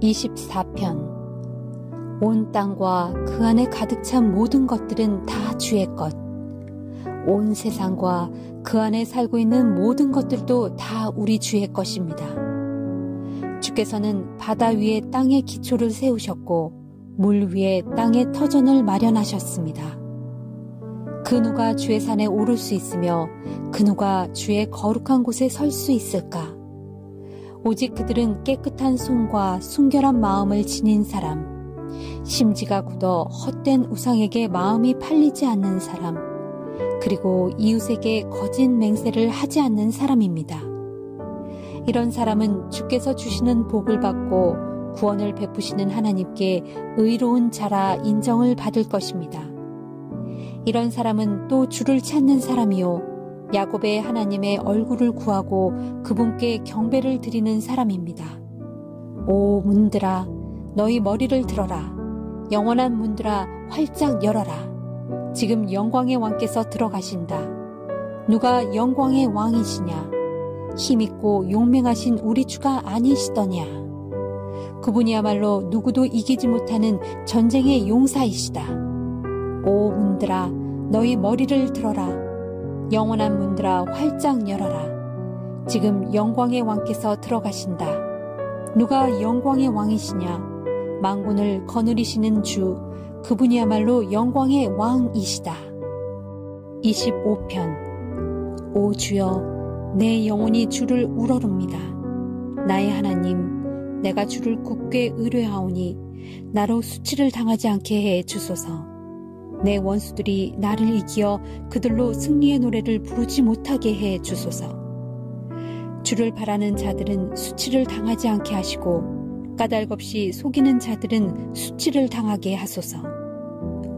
24편 온 땅과 그 안에 가득 찬 모든 것들은 다 주의 것. 온 세상과 그 안에 살고 있는 모든 것들도 다 우리 주의 것입니다. 주께서는 바다 위에 땅의 기초를 세우셨고 물 위에 땅의 터전을 마련하셨습니다. 그 누가 주의 산에 오를 수 있으며 그 누가 주의 거룩한 곳에 설 수 있을까? 오직 그들은 깨끗한 손과 순결한 마음을 지닌 사람, 심지가 굳어 헛된 우상에게 마음이 팔리지 않는 사람, 그리고 이웃에게 거짓 맹세를 하지 않는 사람입니다. 이런 사람은 주께서 주시는 복을 받고 구원을 베푸시는 하나님께 의로운 자라 인정을 받을 것입니다. 이런 사람은 또 주를 찾는 사람이요 야곱의 하나님의 얼굴을 구하고 그분께 경배를 드리는 사람입니다. 오 문들아 너희 머리를 들어라. 영원한 문들아 활짝 열어라. 지금 영광의 왕께서 들어가신다. 누가 영광의 왕이시냐? 힘있고 용맹하신 우리 주가 아니시더냐? 그분이야말로 누구도 이기지 못하는 전쟁의 용사이시다. 오 문들아 너희 머리를 들어라. 영원한 문들아 활짝 열어라. 지금 영광의 왕께서 들어가신다. 누가 영광의 왕이시냐? 만군을 거느리시는 주 그분이야말로 영광의 왕이시다. 25편 오 주여 내 영혼이 주를 우러릅니다. 나의 하나님 내가 주를 굳게 의뢰하오니 나로 수치를 당하지 않게 해 주소서. 내 원수들이 나를 이기어 그들로 승리의 노래를 부르지 못하게 해 주소서. 주를 바라는 자들은 수치를 당하지 않게 하시고 까닭없이 속이는 자들은 수치를 당하게 하소서.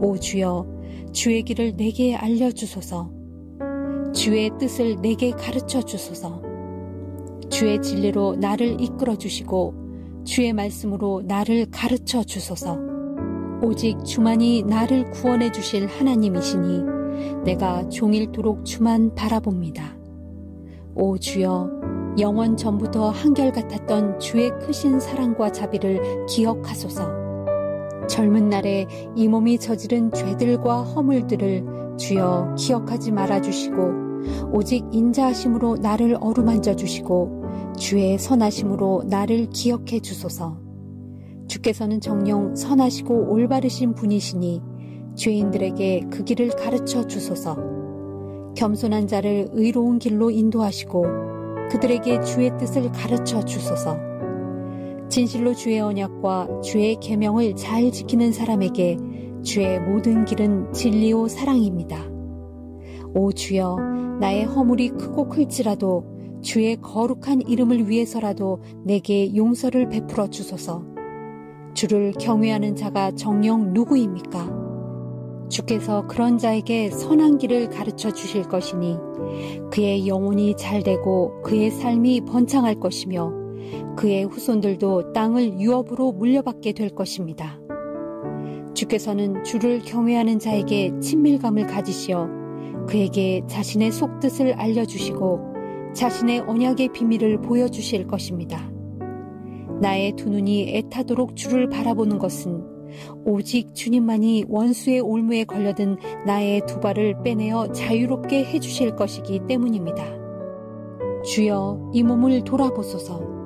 오 주여 주의 길을 내게 알려주소서. 주의 뜻을 내게 가르쳐 주소서. 주의 진리로 나를 이끌어 주시고 주의 말씀으로 나를 가르쳐 주소서. 오직 주만이 나를 구원해 주실 하나님이시니 내가 종일토록 주만 바라봅니다. 오 주여 영원 전부터 한결같았던 주의 크신 사랑과 자비를 기억하소서. 젊은 날에 이 몸이 저지른 죄들과 허물들을 주여 기억하지 말아주시고 오직 인자하심으로 나를 어루만져 주시고 주의 선하심으로 나를 기억해 주소서. 주께서는 정녕 선하시고 올바르신 분이시니 죄인들에게 그 길을 가르쳐 주소서. 겸손한 자를 의로운 길로 인도하시고 그들에게 주의 뜻을 가르쳐 주소서. 진실로 주의 언약과 주의 계명을 잘 지키는 사람에게 주의 모든 길은 진리요 사랑입니다. 오 주여 나의 허물이 크고 클지라도 주의 거룩한 이름을 위해서라도 내게 용서를 베풀어 주소서. 주를 경외하는 자가 정녕 누구입니까? 주께서 그런 자에게 선한 길을 가르쳐 주실 것이니 그의 영혼이 잘되고 그의 삶이 번창할 것이며 그의 후손들도 땅을 유업으로 물려받게 될 것입니다. 주께서는 주를 경외하는 자에게 친밀감을 가지시어 그에게 자신의 속뜻을 알려주시고 자신의 언약의 비밀을 보여주실 것입니다. 나의 두 눈이 애타도록 주를 바라보는 것은 오직 주님만이 원수의 올무에 걸려든 나의 두 발을 빼내어 자유롭게 해주실 것이기 때문입니다. 주여, 이 몸을 돌아보소서.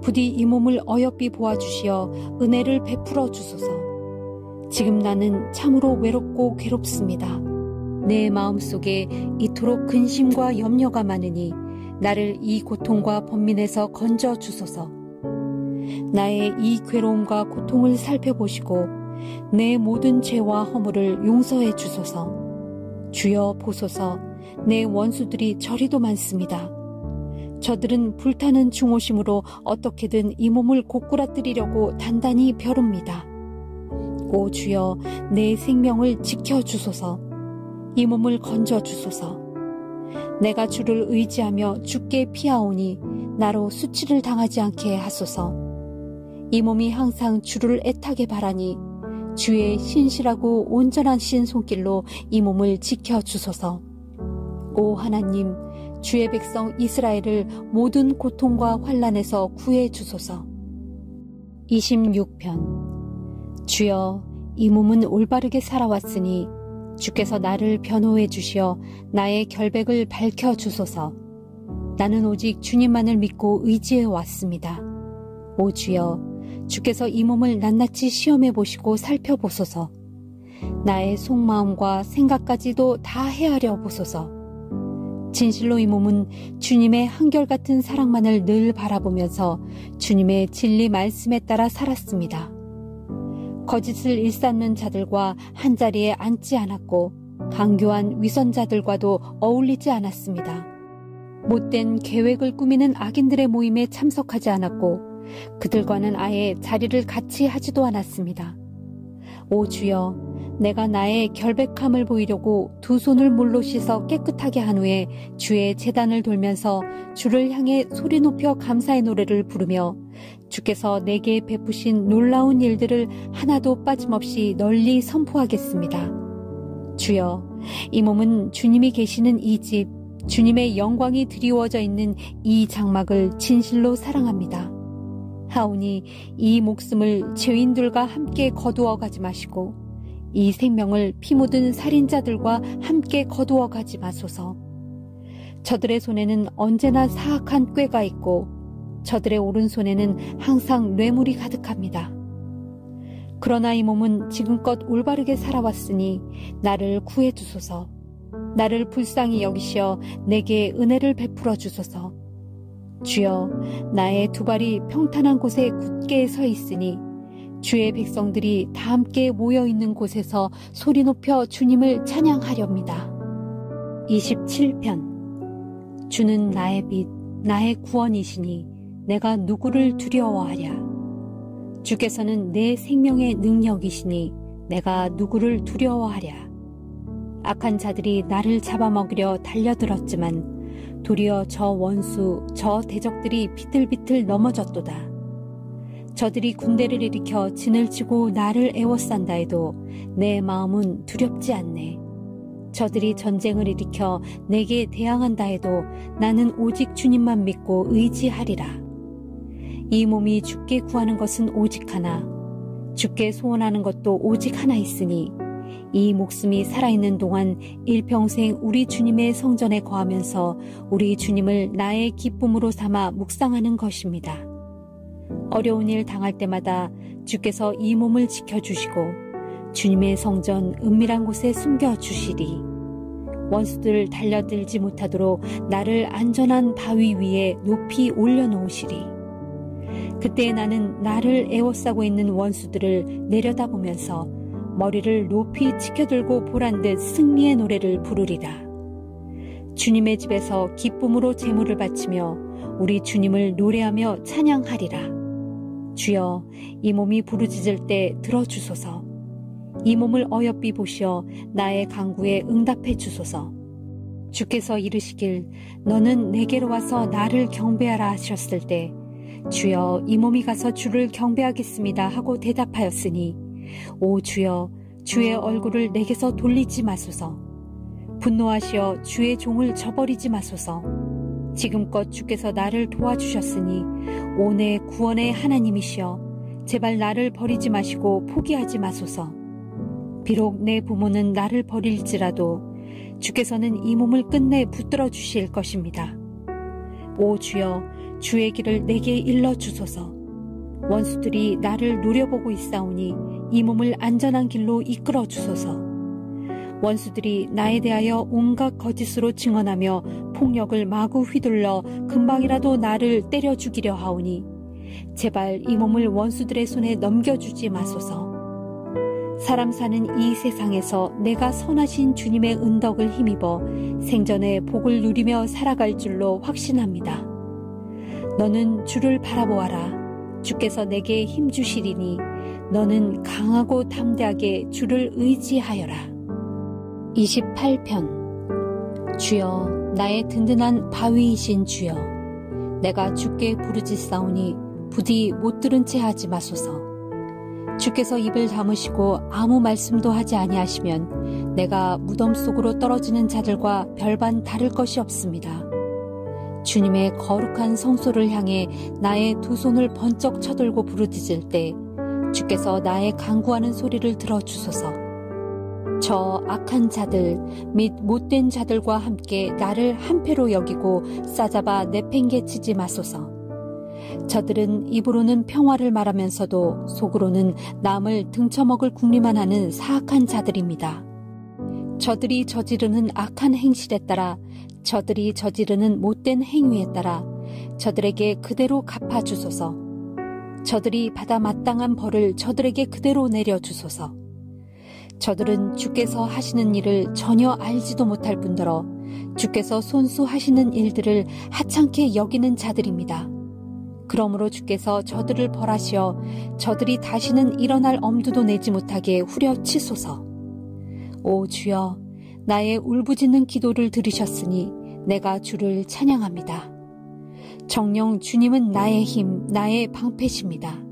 부디 이 몸을 어여삐 보아주시어 은혜를 베풀어 주소서. 지금 나는 참으로 외롭고 괴롭습니다. 내 마음속에 이토록 근심과 염려가 많으니 나를 이 고통과 번민에서 건져 주소서. 나의 이 괴로움과 고통을 살펴보시고 내 모든 죄와 허물을 용서해 주소서. 주여 보소서. 내 원수들이 저리도 많습니다. 저들은 불타는 중오심으로 어떻게든 이 몸을 고꾸라뜨리려고 단단히 벼릅니다. 오 주여, 내 생명을 지켜주소서. 이 몸을 건져주소서. 내가 주를 의지하며 주께 피하오니 나로 수치를 당하지 않게 하소서. 이 몸이 항상 주를 애타게 바라니 주의 신실하고 온전하신 손길로 이 몸을 지켜주소서. 오 하나님, 주의 백성 이스라엘을 모든 고통과 환난에서 구해주소서. 26편. 주여, 이 몸은 올바르게 살아왔으니 주께서 나를 변호해 주시어 나의 결백을 밝혀주소서. 나는 오직 주님만을 믿고 의지해 왔습니다. 오 주여, 주께서 이 몸을 낱낱이 시험해 보시고 살펴보소서. 나의 속마음과 생각까지도 다 헤아려 보소서. 진실로 이 몸은 주님의 한결같은 사랑만을 늘 바라보면서 주님의 진리 말씀에 따라 살았습니다. 거짓을 일삼는 자들과 한자리에 앉지 않았고 강교한 위선자들과도 어울리지 않았습니다. 못된 계획을 꾸미는 악인들의 모임에 참석하지 않았고 그들과는 아예 자리를 같이 하지도 않았습니다. 오 주여, 내가 나의 결백함을 보이려고 두 손을 물로 씻어 깨끗하게 한 후에 주의 제단을 돌면서 주를 향해 소리 높여 감사의 노래를 부르며 주께서 내게 베푸신 놀라운 일들을 하나도 빠짐없이 널리 선포하겠습니다. 주여, 이 몸은 주님이 계시는 이 집, 주님의 영광이 드리워져 있는 이 장막을 진실로 사랑합니다. 하오니 이 목숨을 죄인들과 함께 거두어 가지 마시고 이 생명을 피 묻은 살인자들과 함께 거두어 가지 마소서. 저들의 손에는 언제나 사악한 꾀가 있고 저들의 오른손에는 항상 뇌물이 가득합니다. 그러나 이 몸은 지금껏 올바르게 살아왔으니 나를 구해 주소서. 나를 불쌍히 여기시어 내게 은혜를 베풀어 주소서. 주여, 나의 두 발이 평탄한 곳에 굳게 서 있으니 주의 백성들이 다 함께 모여있는 곳에서 소리 높여 주님을 찬양하렵니다. 27편. 주는 나의 빛, 나의 구원이시니 내가 누구를 두려워하랴. 주께서는 내 생명의 능력이시니 내가 누구를 두려워하랴. 악한 자들이 나를 잡아먹으려 달려들었지만 도리어 저 원수, 저 대적들이 비틀비틀 넘어졌도다. 저들이 군대를 일으켜 진을 치고 나를 애워싼다 해도 내 마음은 두렵지 않네. 저들이 전쟁을 일으켜 내게 대항한다 해도 나는 오직 주님만 믿고 의지하리라. 이 몸이 주께 구하는 것은 오직 하나, 주께 소원하는 것도 오직 하나 있으니 이 목숨이 살아있는 동안 일평생 우리 주님의 성전에 거하면서 우리 주님을 나의 기쁨으로 삼아 묵상하는 것입니다. 어려운 일 당할 때마다 주께서 이 몸을 지켜주시고 주님의 성전 은밀한 곳에 숨겨주시리. 원수들 달려들지 못하도록 나를 안전한 바위 위에 높이 올려놓으시리. 그때 나는 나를 애워싸고 있는 원수들을 내려다보면서 머리를 높이 치켜들고 보란듯 승리의 노래를 부르리라. 주님의 집에서 기쁨으로 제물을 바치며 우리 주님을 노래하며 찬양하리라. 주여, 이 몸이 부르짖을 때 들어주소서. 이 몸을 어여삐 보시어 나의 간구에 응답해 주소서. 주께서 이르시길 너는 내게로 와서 나를 경배하라 하셨을 때 주여, 이 몸이 가서 주를 경배하겠습니다 하고 대답하였으니 오 주여, 주의 얼굴을 내게서 돌리지 마소서. 분노하시어 주의 종을 저버리지 마소서. 지금껏 주께서 나를 도와주셨으니 오 내 구원의 하나님이시여, 제발 나를 버리지 마시고 포기하지 마소서. 비록 내 부모는 나를 버릴지라도 주께서는 이 몸을 끝내 붙들어 주실 것입니다. 오 주여, 주의 길을 내게 일러주소서. 원수들이 나를 노려보고 있사오니 이 몸을 안전한 길로 이끌어 주소서. 원수들이 나에 대하여 온갖 거짓으로 증언하며 폭력을 마구 휘둘러 금방이라도 나를 때려 죽이려 하오니 제발 이 몸을 원수들의 손에 넘겨주지 마소서. 사람 사는 이 세상에서 내가 선하신 주님의 은덕을 힘입어 생전에 복을 누리며 살아갈 줄로 확신합니다. 너는 주를 바라보아라. 주께서 내게 힘 주시리니 너는 강하고 담대하게 주를 의지하여라. 28편. 주여, 나의 든든한 바위이신 주여, 내가 주께 부르짖사오니 부디 못 들은 채 하지 마소서. 주께서 입을 다무시고 아무 말씀도 하지 아니하시면 내가 무덤 속으로 떨어지는 자들과 별반 다를 것이 없습니다. 주님의 거룩한 성소를 향해 나의 두 손을 번쩍 쳐들고 부르짖을 때 주께서 나의 간구하는 소리를 들어주소서. 저 악한 자들 및 못된 자들과 함께 나를 한패로 여기고 싸잡아 내팽개치지 마소서. 저들은 입으로는 평화를 말하면서도 속으로는 남을 등쳐먹을 궁리만 하는 사악한 자들입니다. 저들이 저지르는 악한 행실에 따라, 저들이 저지르는 못된 행위에 따라 저들에게 그대로 갚아주소서. 저들이 받아 마땅한 벌을 저들에게 그대로 내려주소서. 저들은 주께서 하시는 일을 전혀 알지도 못할 뿐더러 주께서 손수하시는 일들을 하찮게 여기는 자들입니다. 그러므로 주께서 저들을 벌하시어 저들이 다시는 일어날 엄두도 내지 못하게 후려치소서. 오 주여, 나의 울부짖는 기도를 들으셨으니 내가 주를 찬양합니다. 정녕 주님은 나의 힘, 나의 방패십니다.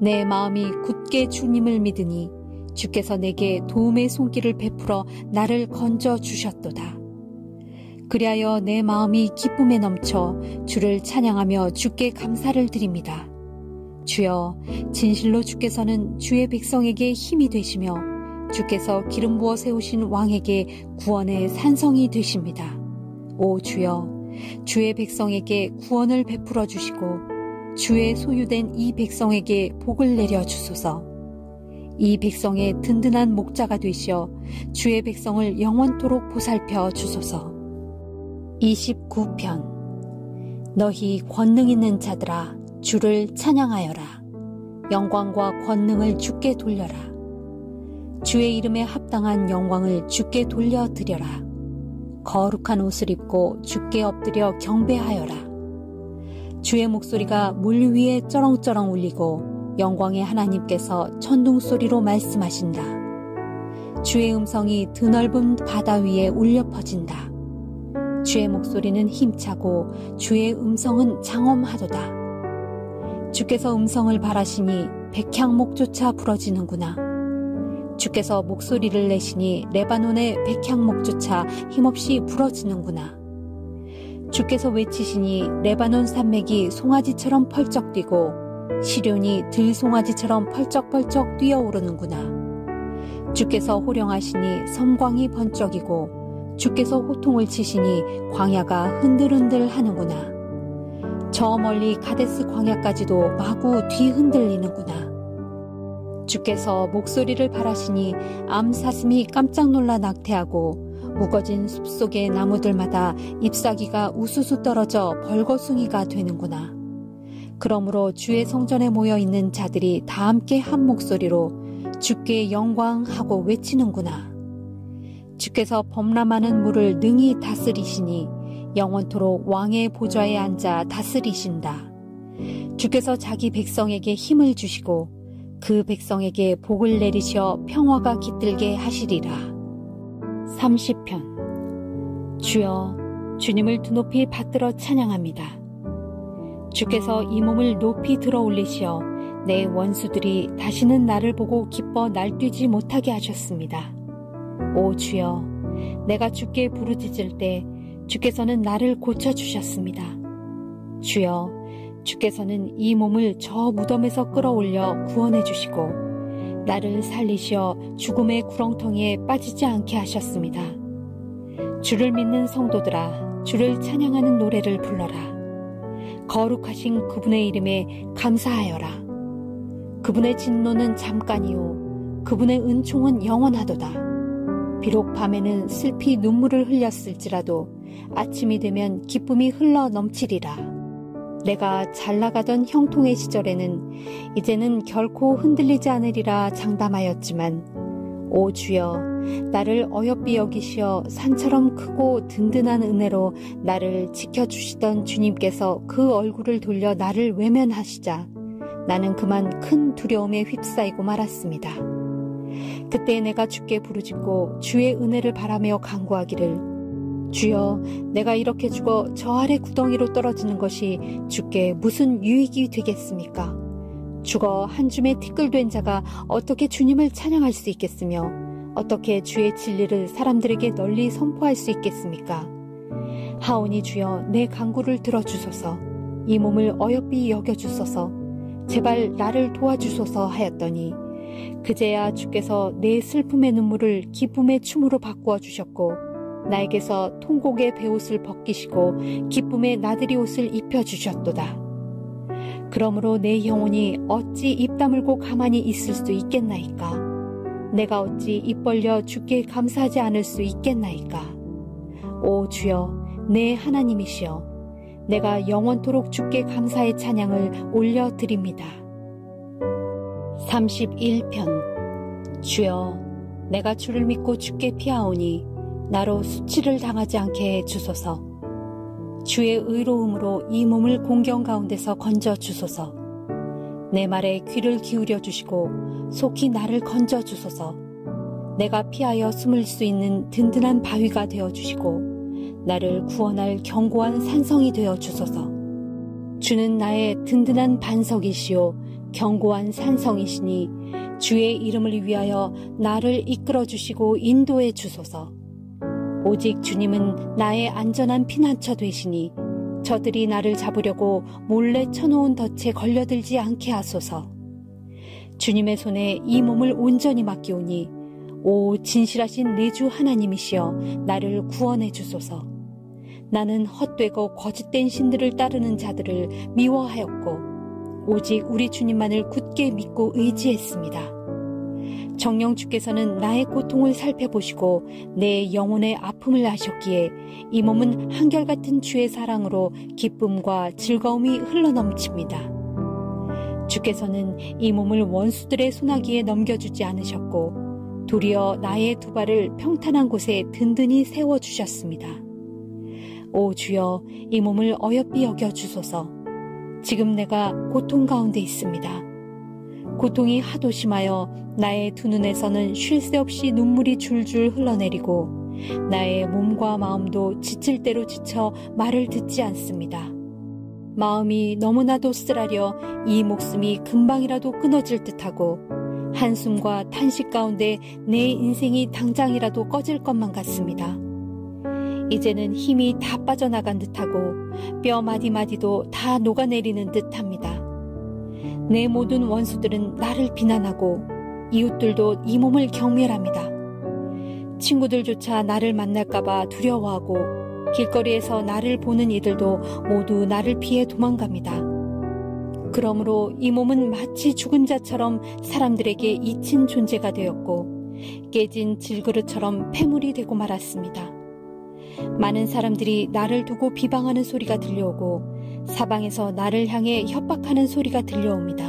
내 마음이 굳게 주님을 믿으니 주께서 내게 도움의 손길을 베풀어 나를 건져 주셨도다. 그리하여 내 마음이 기쁨에 넘쳐 주를 찬양하며 주께 감사를 드립니다. 주여, 진실로 주께서는 주의 백성에게 힘이 되시며 주께서 기름 부어 세우신 왕에게 구원의 산성이 되십니다. 오 주여, 주의 백성에게 구원을 베풀어 주시고 주의 소유된 이 백성에게 복을 내려 주소서. 이 백성의 든든한 목자가 되시어 주의 백성을 영원토록 보살펴 주소서. 29편. 너희 권능 있는 자들아, 주를 찬양하여라. 영광과 권능을 주께 돌려라. 주의 이름에 합당한 영광을 주께 돌려드려라. 거룩한 옷을 입고 주께 엎드려 경배하여라. 주의 목소리가 물 위에 쩌렁쩌렁 울리고 영광의 하나님께서 천둥소리로 말씀하신다. 주의 음성이 드넓은 바다 위에 울려 퍼진다. 주의 목소리는 힘차고 주의 음성은 장엄하도다. 주께서 음성을 발하시니 백향목조차 부러지는구나. 주께서 목소리를 내시니 레바논의 백향목조차 힘없이 부러지는구나. 주께서 외치시니 레바논 산맥이 송아지처럼 펄쩍 뛰고 시련이 들송아지처럼 펄쩍펄쩍 뛰어오르는구나. 주께서 호령하시니 섬광이 번쩍이고 주께서 호통을 치시니 광야가 흔들흔들 하는구나. 저 멀리 가데스 광야까지도 마구 뒤흔들리는구나. 주께서 목소리를 발하시니 암사슴이 깜짝 놀라 낙태하고 우거진 숲속의 나무들마다 잎사귀가 우수수 떨어져 벌거숭이가 되는구나. 그러므로 주의 성전에 모여있는 자들이 다 함께 한 목소리로 주께 영광하고 외치는구나. 주께서 범람하는 물을 능히 다스리시니 영원토록 왕의 보좌에 앉아 다스리신다. 주께서 자기 백성에게 힘을 주시고 그 백성에게 복을 내리셔 평화가 깃들게 하시리라. 30편. 주여, 주님을 두 높이 받들어 찬양합니다. 주께서 이 몸을 높이 들어 올리시어 내 원수들이 다시는 나를 보고 기뻐 날뛰지 못하게 하셨습니다. 오 주여, 내가 주께 부르짖을 때 주께서는 나를 고쳐주셨습니다. 주여, 주께서는 이 몸을 저 무덤에서 끌어올려 구원해 주시고 나를 살리시어 죽음의 구렁텅이에 빠지지 않게 하셨습니다. 주를 믿는 성도들아, 주를 찬양하는 노래를 불러라. 거룩하신 그분의 이름에 감사하여라. 그분의 진노는 잠깐이요 그분의 은총은 영원하도다. 비록 밤에는 슬피 눈물을 흘렸을지라도 아침이 되면 기쁨이 흘러 넘치리라. 내가 잘나가던 형통의 시절에는 이제는 결코 흔들리지 않으리라 장담하였지만 오 주여, 나를 어여삐 여기시어 산처럼 크고 든든한 은혜로 나를 지켜주시던 주님께서 그 얼굴을 돌려 나를 외면하시자 나는 그만 큰 두려움에 휩싸이고 말았습니다. 그때 내가 주께 부르짖고 주의 은혜를 바라며 간구하기를 주여, 내가 이렇게 죽어 저 아래 구덩이로 떨어지는 것이 주께 무슨 유익이 되겠습니까? 죽어 한 줌의 티끌된 자가 어떻게 주님을 찬양할 수 있겠으며 어떻게 주의 진리를 사람들에게 널리 선포할 수 있겠습니까? 하오니 주여, 내 간구를 들어주소서. 이 몸을 어여삐 여겨주소서. 제발 나를 도와주소서 하였더니 그제야 주께서 내 슬픔의 눈물을 기쁨의 춤으로 바꾸어 주셨고 나에게서 통곡의 베옷을 벗기시고 기쁨의 나들이 옷을 입혀주셨도다. 그러므로 내 영혼이 어찌 입 다물고 가만히 있을 수 있겠나이까? 내가 어찌 입 벌려 주께 감사하지 않을 수 있겠나이까? 오 주여, 내 하나님이시여, 내가 영원토록 주께 감사의 찬양을 올려드립니다. 31편. 주여, 내가 주를 믿고 주께 피하오니 나로 수치를 당하지 않게 해주소서. 주의 의로움으로 이 몸을 공경 가운데서 건져 주소서. 내 말에 귀를 기울여 주시고 속히 나를 건져 주소서. 내가 피하여 숨을 수 있는 든든한 바위가 되어 주시고 나를 구원할 견고한 산성이 되어 주소서. 주는 나의 든든한 반석이시요 견고한 산성이시니 주의 이름을 위하여 나를 이끌어 주시고 인도해 주소서. 오직 주님은 나의 안전한 피난처 되시니 저들이 나를 잡으려고 몰래 쳐놓은 덫에 걸려들지 않게 하소서. 주님의 손에 이 몸을 온전히 맡기오니 오 진실하신 내 주 하나님이시여, 나를 구원해 주소서. 나는 헛되고 거짓된 신들을 따르는 자들을 미워하였고 오직 우리 주님만을 굳게 믿고 의지했습니다. 정녕 주께서는 나의 고통을 살펴보시고 내 영혼의 아픔을 아셨기에 이 몸은 한결같은 주의 사랑으로 기쁨과 즐거움이 흘러넘칩니다. 주께서는 이 몸을 원수들의 손아귀에 넘겨주지 않으셨고 도리어 나의 두 발을 평탄한 곳에 든든히 세워주셨습니다. 오 주여, 이 몸을 어여삐 여겨주소서. 지금 내가 고통 가운데 있습니다. 고통이 하도 심하여 나의 두 눈에서는 쉴 새 없이 눈물이 줄줄 흘러내리고 나의 몸과 마음도 지칠 대로 지쳐 말을 듣지 않습니다. 마음이 너무나도 쓰라려 이 목숨이 금방이라도 끊어질 듯하고 한숨과 탄식 가운데 내 인생이 당장이라도 꺼질 것만 같습니다. 이제는 힘이 다 빠져나간 듯하고 뼈 마디마디도 다 녹아내리는 듯합니다. 내 모든 원수들은 나를 비난하고 이웃들도 이 몸을 경멸합니다. 친구들조차 나를 만날까봐 두려워하고 길거리에서 나를 보는 이들도 모두 나를 피해 도망갑니다. 그러므로 이 몸은 마치 죽은 자처럼 사람들에게 잊힌 존재가 되었고 깨진 질그릇처럼 폐물이 되고 말았습니다. 많은 사람들이 나를 두고 비방하는 소리가 들려오고 사방에서 나를 향해 협박하는 소리가 들려옵니다.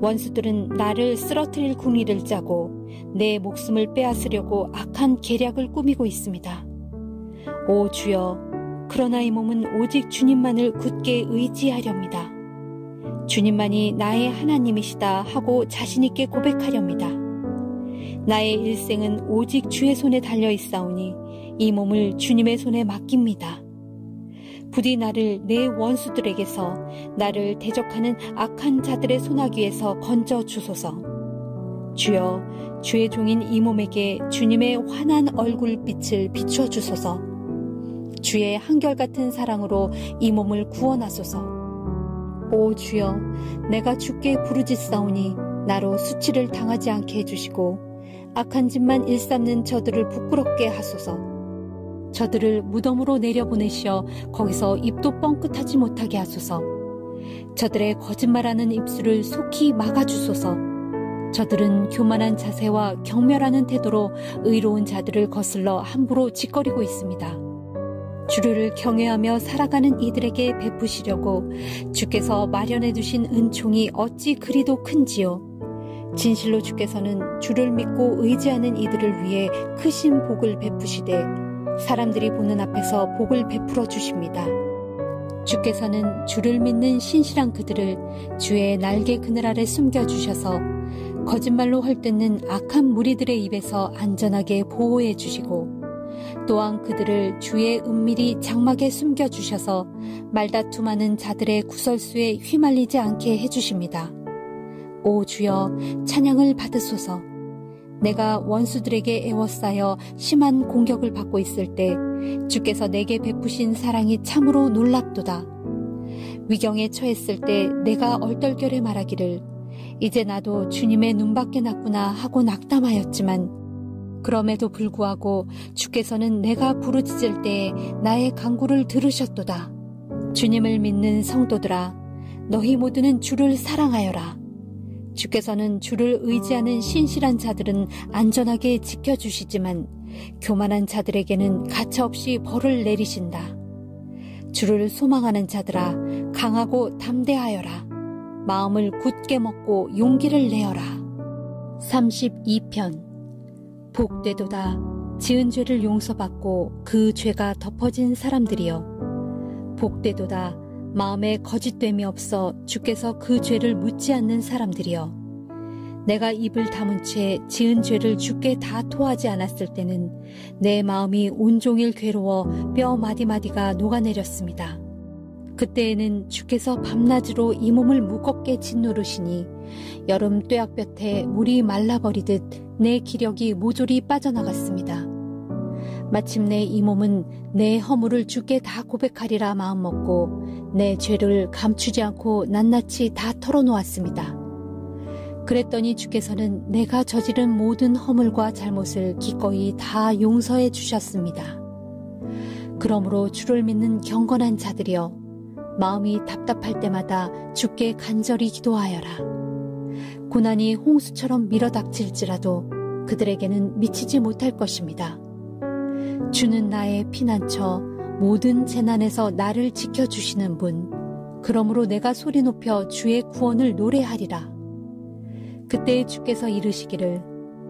원수들은 나를 쓰러뜨릴 궁리를 짜고 내 목숨을 빼앗으려고 악한 계략을 꾸미고 있습니다. 오 주여, 그러나 이 몸은 오직 주님만을 굳게 의지하렵니다. 주님만이 나의 하나님이시다 하고 자신있게 고백하렵니다. 나의 일생은 오직 주의 손에 달려 있사오니 이 몸을 주님의 손에 맡깁니다. 부디 나를 내 원수들에게서 나를 대적하는 악한 자들의 손아귀에서 건져 주소서. 주여, 주의 종인 이 몸에게 주님의 환한 얼굴빛을 비추어 주소서. 주의 한결같은 사랑으로 이 몸을 구원하소서. 오 주여, 내가 주께 부르짖사오니 나로 수치를 당하지 않게 해주시고 악한 짓만 일삼는 저들을 부끄럽게 하소서. 저들을 무덤으로 내려보내시어 거기서 입도 뻥끗하지 못하게 하소서. 저들의 거짓말하는 입술을 속히 막아주소서. 저들은 교만한 자세와 경멸하는 태도로 의로운 자들을 거슬러 함부로 짓거리고 있습니다. 주를 경외하며 살아가는 이들에게 베푸시려고 주께서 마련해 두신 은총이 어찌 그리도 큰지요. 진실로 주께서는 주를 믿고 의지하는 이들을 위해 크신 복을 베푸시되 사람들이 보는 앞에서 복을 베풀어 주십니다. 주께서는 주를 믿는 신실한 그들을 주의 날개 그늘 아래 숨겨주셔서 거짓말로 헐뜯는 악한 무리들의 입에서 안전하게 보호해 주시고 또한 그들을 주의 은밀히 장막에 숨겨주셔서 말다툼하는 자들의 구설수에 휘말리지 않게 해주십니다. 오 주여, 찬양을 받으소서. 내가 원수들에게 애워싸여 심한 공격을 받고 있을 때 주께서 내게 베푸신 사랑이 참으로 놀랍도다. 위경에 처했을 때 내가 얼떨결에 말하기를 이제 나도 주님의 눈밖에 났구나 하고 낙담하였지만 그럼에도 불구하고 주께서는 내가 부르짖을 때에 나의 간구를 들으셨도다. 주님을 믿는 성도들아, 너희 모두는 주를 사랑하여라. 주께서는 주를 의지하는 신실한 자들은 안전하게 지켜주시지만 교만한 자들에게는 가차없이 벌을 내리신다. 주를 소망하는 자들아, 강하고 담대하여라. 마음을 굳게 먹고 용기를 내어라. 32편. 복되도다. 지은 죄를 용서받고 그 죄가 덮어진 사람들이여. 복되도다. 마음에 거짓됨이 없어 주께서 그 죄를 묻지 않는 사람들이여. 내가 입을 다문 채 지은 죄를 주께 다 토하지 않았을 때는 내 마음이 온종일 괴로워 뼈 마디마디가 녹아내렸습니다. 그때에는 주께서 밤낮으로 이 몸을 무겁게 짓누르시니 여름 뙤약볕에 물이 말라버리듯 내 기력이 모조리 빠져나갔습니다. 마침내 이 몸은 내 허물을 주께 다 고백하리라 마음먹고 내 죄를 감추지 않고 낱낱이 다 털어놓았습니다. 그랬더니 주께서는 내가 저지른 모든 허물과 잘못을 기꺼이 다 용서해 주셨습니다. 그러므로 주를 믿는 경건한 자들이여, 마음이 답답할 때마다 주께 간절히 기도하여라. 고난이 홍수처럼 밀어닥칠지라도 그들에게는 미치지 못할 것입니다. 주는 나의 피난처, 모든 재난에서 나를 지켜주시는 분. 그러므로 내가 소리 높여 주의 구원을 노래하리라. 그때 주께서 이르시기를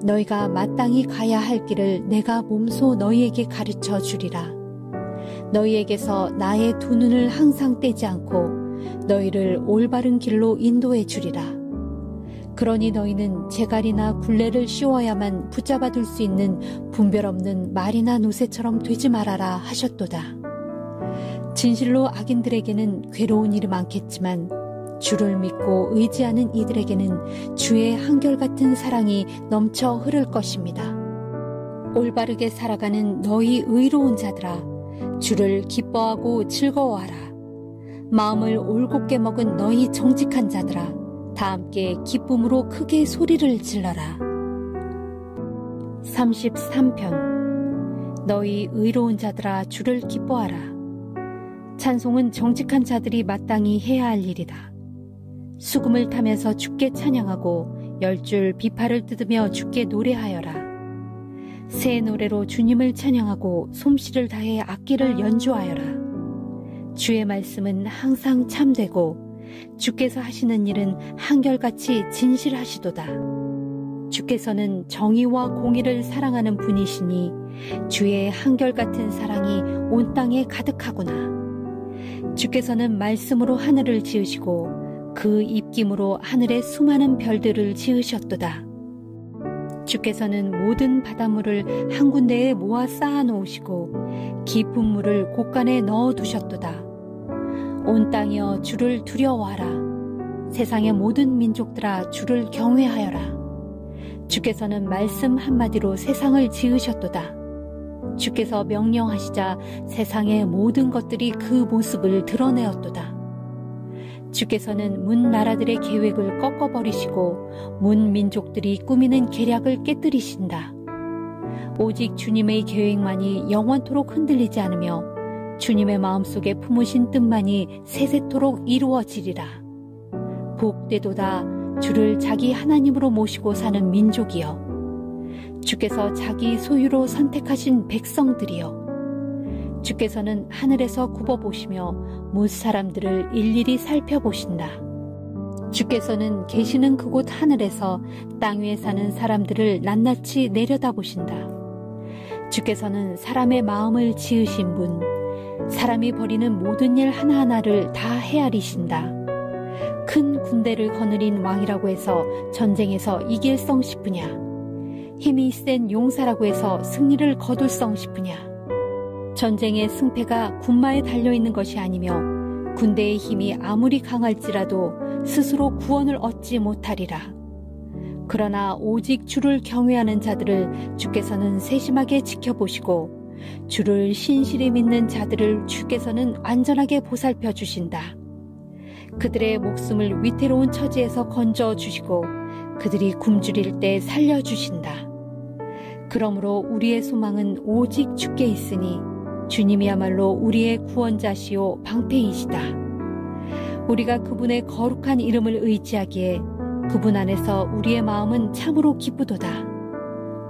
너희가 마땅히 가야 할 길을 내가 몸소 너희에게 가르쳐 주리라. 너희에게서 나의 두 눈을 항상 떼지 않고 너희를 올바른 길로 인도해 주리라. 그러니 너희는 제갈이나 굴레를 씌워야만 붙잡아 둘 수 있는 분별 없는 말이나 노새처럼 되지 말아라 하셨도다. 진실로 악인들에게는 괴로운 일이 많겠지만 주를 믿고 의지하는 이들에게는 주의 한결같은 사랑이 넘쳐 흐를 것입니다. 올바르게 살아가는 너희 의로운 자들아, 주를 기뻐하고 즐거워하라. 마음을 올곧게 먹은 너희 정직한 자들아, 다 함께 기쁨으로 크게 소리를 질러라. 33편. 너희 의로운 자들아, 주를 기뻐하라. 찬송은 정직한 자들이 마땅히 해야 할 일이다. 수금을 타면서 주께 찬양하고 10줄 비파를 뜯으며 주께 노래하여라. 새 노래로 주님을 찬양하고 솜씨를 다해 악기를 연주하여라. 주의 말씀은 항상 참되고 주께서 하시는 일은 한결같이 진실하시도다. 주께서는 정의와 공의를 사랑하는 분이시니 주의 한결같은 사랑이 온 땅에 가득하구나. 주께서는 말씀으로 하늘을 지으시고 그 입김으로 하늘의 수많은 별들을 지으셨도다. 주께서는 모든 바닷물을 한 군데에 모아 쌓아 놓으시고 깊은 물을 곳간에 넣어 두셨도다. 온 땅이여 주를 두려워하라. 세상의 모든 민족들아 주를 경외하여라. 주께서는 말씀 한마디로 세상을 지으셨도다. 주께서 명령하시자 세상의 모든 것들이 그 모습을 드러내었도다. 주께서는 문 나라들의 계획을 꺾어버리시고 문 민족들이 꾸미는 계략을 깨뜨리신다. 오직 주님의 계획만이 영원토록 흔들리지 않으며 주님의 마음속에 품으신 뜻만이 세세토록 이루어지리라. 복되도다 주를 자기 하나님으로 모시고 사는 민족이여. 주께서 자기 소유로 선택하신 백성들이여. 주께서는 하늘에서 굽어보시며 뭇 사람들을 일일이 살펴보신다. 주께서는 계시는 그곳 하늘에서 땅 위에 사는 사람들을 낱낱이 내려다보신다. 주께서는 사람의 마음을 지으신 분, 사람이 벌이는 모든 일 하나하나를 다 헤아리신다. 큰 군대를 거느린 왕이라고 해서 전쟁에서 이길성 싶으냐? 힘이 센 용사라고 해서 승리를 거둘성 싶으냐? 전쟁의 승패가 군마에 달려있는 것이 아니며 군대의 힘이 아무리 강할지라도 스스로 구원을 얻지 못하리라. 그러나 오직 주를 경외하는 자들을 주께서는 세심하게 지켜보시고 주를 신실히 믿는 자들을 주께서는 안전하게 보살펴 주신다. 그들의 목숨을 위태로운 처지에서 건져 주시고 그들이 굶주릴 때 살려주신다. 그러므로 우리의 소망은 오직 주께 있으니 주님이야말로 우리의 구원자시요 방패이시다. 우리가 그분의 거룩한 이름을 의지하기에 그분 안에서 우리의 마음은 참으로 기쁘도다.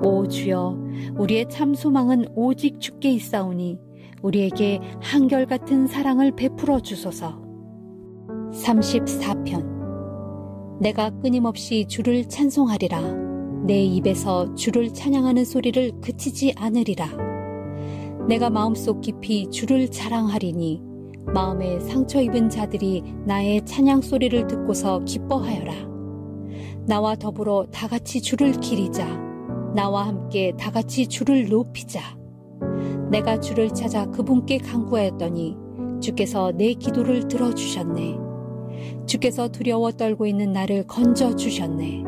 오 주여, 우리의 참 소망은 오직 주께 있사오니 우리에게 한결같은 사랑을 베풀어 주소서. 34편. 내가 끊임없이 주를 찬송하리라. 내 입에서 주를 찬양하는 소리를 그치지 않으리라. 내가 마음속 깊이 주를 자랑하리니 마음에 상처 입은 자들이 나의 찬양 소리를 듣고서 기뻐하여라. 나와 더불어 다같이 주를 기리자. 나와 함께 다같이 주를 높이자. 내가 주를 찾아 그분께 간구하였더니 주께서 내 기도를 들어주셨네. 주께서 두려워 떨고 있는 나를 건져주셨네.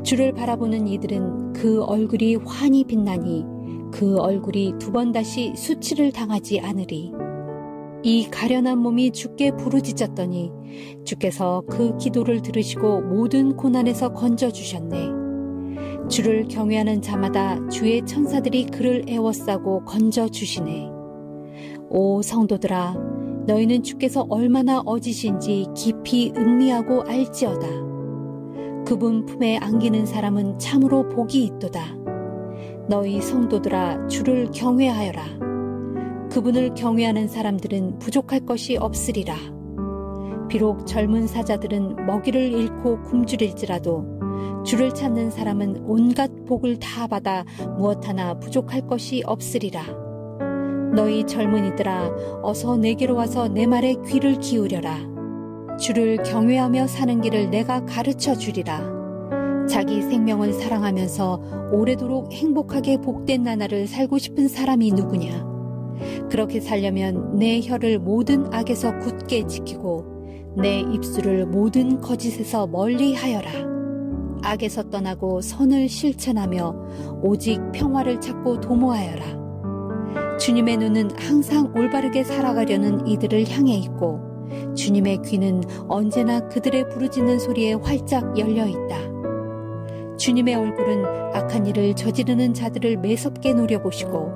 주를 바라보는 이들은 그 얼굴이 환히 빛나니 그 얼굴이 두 번 다시 수치를 당하지 않으리. 이 가련한 몸이 주께 부르짖었더니 주께서 그 기도를 들으시고 모든 고난에서 건져주셨네. 주를 경외하는 자마다 주의 천사들이 그를 에워싸고 건져주시네. 오 성도들아, 너희는 주께서 얼마나 어지신지 깊이 음미하고 알지어다. 그분 품에 안기는 사람은 참으로 복이 있도다. 너희 성도들아, 주를 경외하여라. 그분을 경외하는 사람들은 부족할 것이 없으리라. 비록 젊은 사자들은 먹이를 잃고 굶주릴지라도 주를 찾는 사람은 온갖 복을 다 받아 무엇 하나 부족할 것이 없으리라. 너희 젊은이들아, 어서 내게로 와서 내 말에 귀를 기울여라. 주를 경외하며 사는 길을 내가 가르쳐 주리라. 자기 생명을 사랑하면서 오래도록 행복하게 복된 나날을 살고 싶은 사람이 누구냐? 그렇게 살려면 내 혀를 모든 악에서 굳게 지키고 내 입술을 모든 거짓에서 멀리 하여라. 악에서 떠나고 선을 실천하며 오직 평화를 찾고 도모하여라. 주님의 눈은 항상 올바르게 살아가려는 이들을 향해 있고 주님의 귀는 언제나 그들의 부르짖는 소리에 활짝 열려 있다. 주님의 얼굴은 악한 일을 저지르는 자들을 매섭게 노려보시고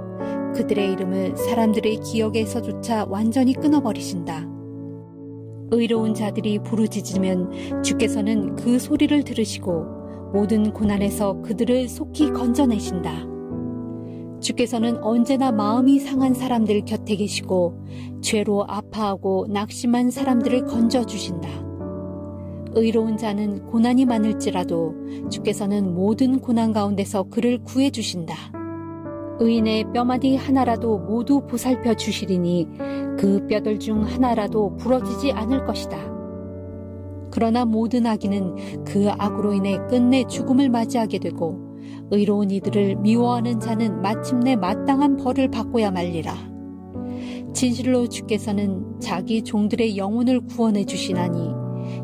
그들의 이름을 사람들의 기억에서조차 완전히 끊어버리신다. 의로운 자들이 부르짖으면 주께서는 그 소리를 들으시고 모든 고난에서 그들을 속히 건져내신다. 주께서는 언제나 마음이 상한 사람들 곁에 계시고 죄로 아파하고 낙심한 사람들을 건져주신다. 의로운 자는 고난이 많을지라도 주께서는 모든 고난 가운데서 그를 구해주신다. 의인의 뼈마디 하나라도 모두 보살펴 주시리니 그 뼈들 중 하나라도 부러지지 않을 것이다. 그러나 모든 악인은 그 악으로 인해 끝내 죽음을 맞이하게 되고 의로운 이들을 미워하는 자는 마침내 마땅한 벌을 받고야 말리라. 진실로 주께서는 자기 종들의 영혼을 구원해 주시나니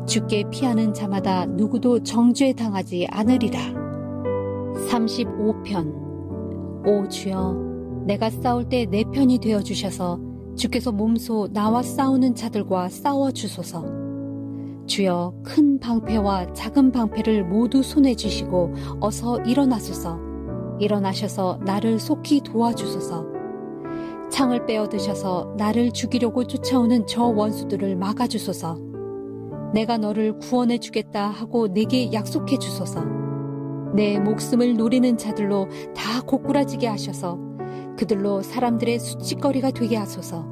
주께 피하는 자마다 누구도 정죄에 당하지 않으리라. 35편. 오 주여, 내가 싸울 때 내 편이 되어 주셔서 주께서 몸소 나와 싸우는 자들과 싸워 주소서. 주여, 큰 방패와 작은 방패를 모두 손에 쥐시고 어서 일어나소서. 일어나셔서 나를 속히 도와주소서. 창을 빼어드셔서 나를 죽이려고 쫓아오는 저 원수들을 막아주소서. 내가 너를 구원해 주겠다 하고 내게 약속해 주소서. 내 목숨을 노리는 자들로 다 고꾸라지게 하셔서 그들로 사람들의 수치거리가 되게 하소서.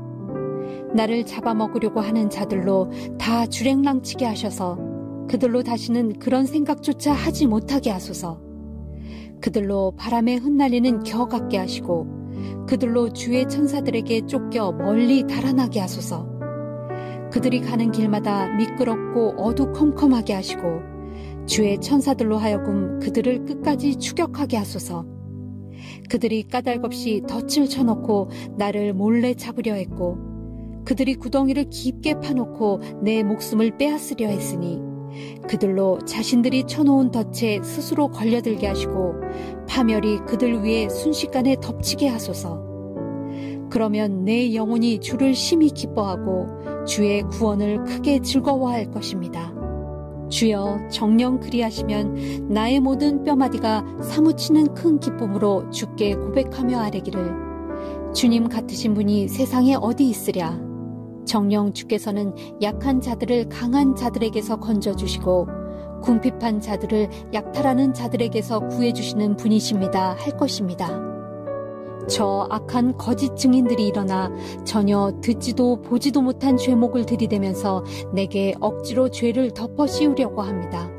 나를 잡아먹으려고 하는 자들로 다 주랭랑치게 하셔서 그들로 다시는 그런 생각조차 하지 못하게 하소서. 그들로 바람에 흩날리는 겨 같게 하시고 그들로 주의 천사들에게 쫓겨 멀리 달아나게 하소서. 그들이 가는 길마다 미끄럽고 어두컴컴하게 하시고 주의 천사들로 하여금 그들을 끝까지 추격하게 하소서. 그들이 까닭없이 덫을 쳐놓고 나를 몰래 잡으려 했고 그들이 구덩이를 깊게 파놓고 내 목숨을 빼앗으려 했으니 그들로 자신들이 쳐놓은 덫에 스스로 걸려들게 하시고 파멸이 그들 위에 순식간에 덮치게 하소서. 그러면 내 영혼이 주를 심히 기뻐하고 주의 구원을 크게 즐거워할 것입니다. 주여, 정녕 그리하시면 나의 모든 뼈마디가 사무치는 큰 기쁨으로 주께 고백하며 아뢰기를 주님 같으신 분이 세상에 어디 있으랴. 정녕 주께서는 약한 자들을 강한 자들에게서 건져주시고 궁핍한 자들을 약탈하는 자들에게서 구해주시는 분이십니다 할 것입니다. 저 악한 거짓 증인들이 일어나 전혀 듣지도 보지도 못한 죄목을 들이대면서 내게 억지로 죄를 덮어 씌우려고 합니다.